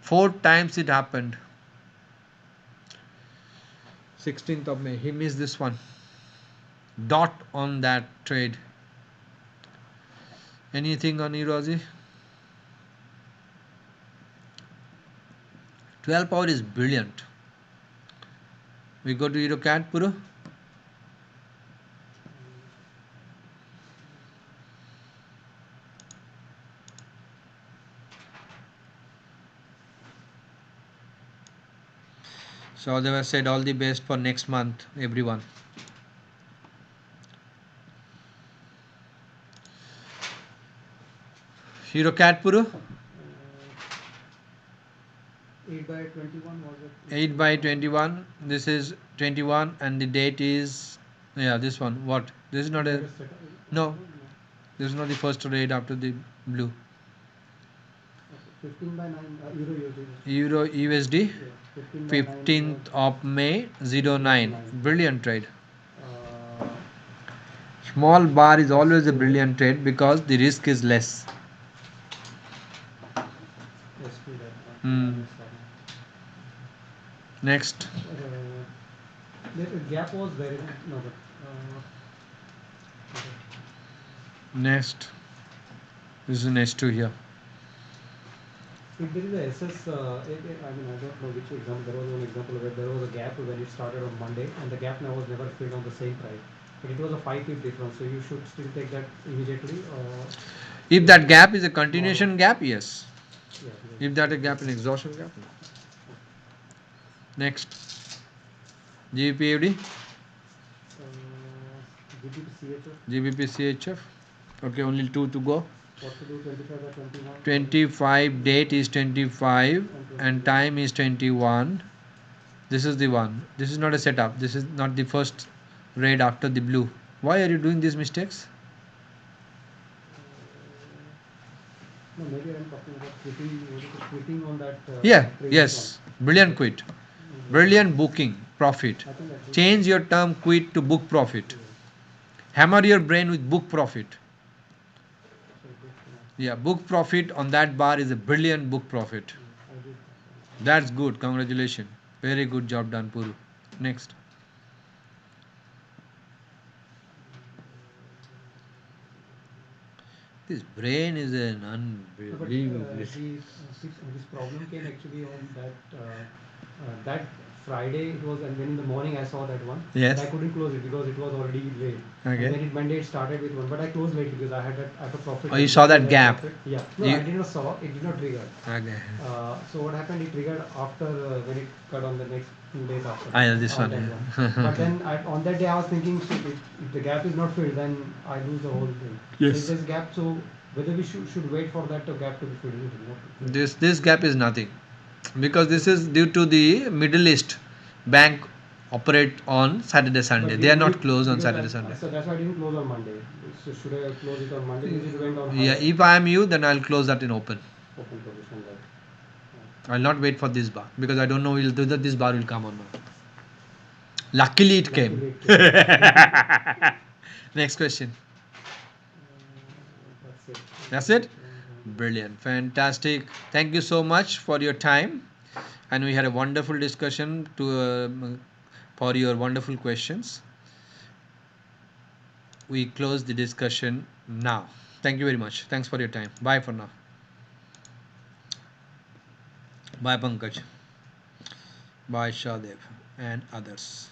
Speaker 4: 4 times it happened. 16th of May. He missed this one. Dot on that trade. Anything on Euro Aussie? 12 hour is brilliant. We go to Euro CAD, Puru. So they were said all the best for next month, everyone. Euro CAD, Puru.
Speaker 1: 8 by 21 was it?
Speaker 4: 8 by 21. This is 21 and the date is, yeah, this one. What? This is not a, no, this is not the first trade after the blue.
Speaker 1: 15 by 9
Speaker 4: Euro USD.
Speaker 1: Yeah,
Speaker 4: 15th of May 09. Brilliant trade. Small bar is always a brilliant trade because the risk is less. Next.
Speaker 1: The gap was very no, but
Speaker 4: Next. This is an S2 here.
Speaker 1: if there is a SS, I mean, I don't know which example. There was one example where there was a gap when it started on Monday, and the gap now was never filled on the same price. But it was a 5 pip difference, so you should still take that immediately.
Speaker 4: If that gap is a continuation gap, yes.
Speaker 1: Yeah,
Speaker 4: If that a gap in exhaustion gap, no. Next. GBP GBP CHF. Okay, only 2 to go.
Speaker 1: What to do? 25 by 21.
Speaker 4: 25 date is 25 and time is 21. This is the one. This is not a setup. This is not the first red after the blue. Why are you doing these mistakes?
Speaker 1: No, maybe I'm talking about quitting on that.
Speaker 4: Yeah, yes. Brilliant quit. Brilliant booking profit. Change your term quit to book profit. Hammer your brain with book profit. Yeah, book profit on that bar is a brilliant book profit. That's good. Congratulations. Very good job done, Puru. Next. This brain is an unbelievable.
Speaker 1: This problem came actually on that Friday. It was, and then in the morning I saw that one.
Speaker 4: Yes.
Speaker 1: But I couldn't close it because it was already late.
Speaker 4: Okay.
Speaker 1: And then Monday it started with one, but I closed late because I had a profit.
Speaker 4: Oh, you saw that gap?
Speaker 1: Profit. Yeah. No,
Speaker 4: You-
Speaker 1: I did not saw. It did not trigger.
Speaker 4: Okay.
Speaker 1: So what happened? It triggered after when it cut on the next 2 days after
Speaker 4: Ah, yeah,
Speaker 1: that,
Speaker 4: this
Speaker 1: on
Speaker 4: one.
Speaker 1: that
Speaker 4: Yeah.
Speaker 1: one. But then on that day I was thinking, shit, if the gap is not filled, then I lose the whole thing. So if
Speaker 4: Yes.
Speaker 1: there's gap, so whether we should wait for that gap to be filled, isn't it? Not to fill.
Speaker 4: This gap is nothing, because this is due to the Middle East bank operate on Saturday Sunday.
Speaker 1: But
Speaker 4: They are
Speaker 1: would
Speaker 4: not
Speaker 1: it,
Speaker 4: closed on
Speaker 1: because
Speaker 4: Saturday Sunday.
Speaker 1: so that's why I didn't close on Monday. So should I close it on Monday because it went on
Speaker 4: Yeah,
Speaker 1: higher
Speaker 4: if I am you, then I'll close that in open.
Speaker 1: open position there.
Speaker 4: I'll not wait for this bar, because I don't know whether this bar will come or not. Luckily it came.
Speaker 1: Luckily it came.
Speaker 4: Next question.
Speaker 1: That's it.
Speaker 4: That's it? Brilliant. Fantastic. Thank you so much for your time. And we had a wonderful discussion for your wonderful questions. We close the discussion now. Thank you very much. Thanks for your time. Bye for now. Bye Pankaj. Bye Shadev and others.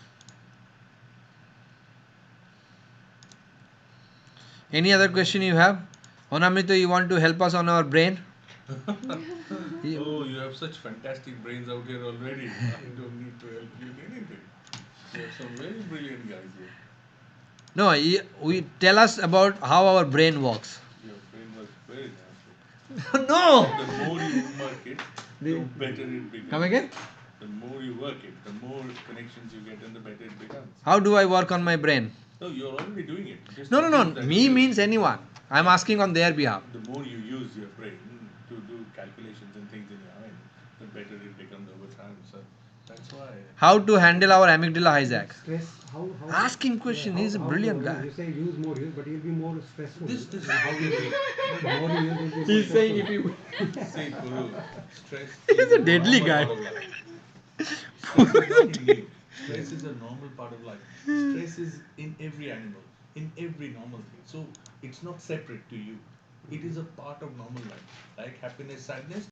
Speaker 4: Any other question you have? Onamrita, you want to help us on our brain?
Speaker 3: Oh, you have such fantastic brains out here already. I don't need to help you in anything. You have some very brilliant guys here.
Speaker 4: No, we tell us about how our brain works.
Speaker 3: Your brain works very nicely.
Speaker 4: No.
Speaker 3: The more you work it, the better it becomes.
Speaker 4: Come again?
Speaker 3: The more you work it, the more connections you get and the better it becomes.
Speaker 4: How do I work on my brain?
Speaker 3: No, you're already doing it. Just
Speaker 4: No,
Speaker 3: assume that
Speaker 4: me
Speaker 3: you-
Speaker 4: means anyone. I'm asking on their behalf.
Speaker 3: The more you use your brain to do calculations and things in your mind, the better it becomes over time. So that's why.
Speaker 4: How to handle our amygdala hijack?
Speaker 1: Stress. How?
Speaker 4: Ask him question.
Speaker 1: Yeah,
Speaker 4: He's a
Speaker 1: how
Speaker 4: brilliant
Speaker 1: to,
Speaker 4: guy.
Speaker 1: You say use more use, but you'll be more stressful.
Speaker 3: This
Speaker 1: How you use it. The more you use, you'll be
Speaker 4: He's
Speaker 1: more
Speaker 4: saying
Speaker 1: stressful.
Speaker 4: if you.
Speaker 3: See, Guru, stress
Speaker 4: He's
Speaker 3: is
Speaker 4: a deadly
Speaker 3: normal
Speaker 4: guy.
Speaker 3: part of life. Stress is nothing new. Stress is a normal part of life. Stress is in every animal, in every normal thing. So it's not separate to you. It is a part of normal life. Like happiness, sadness,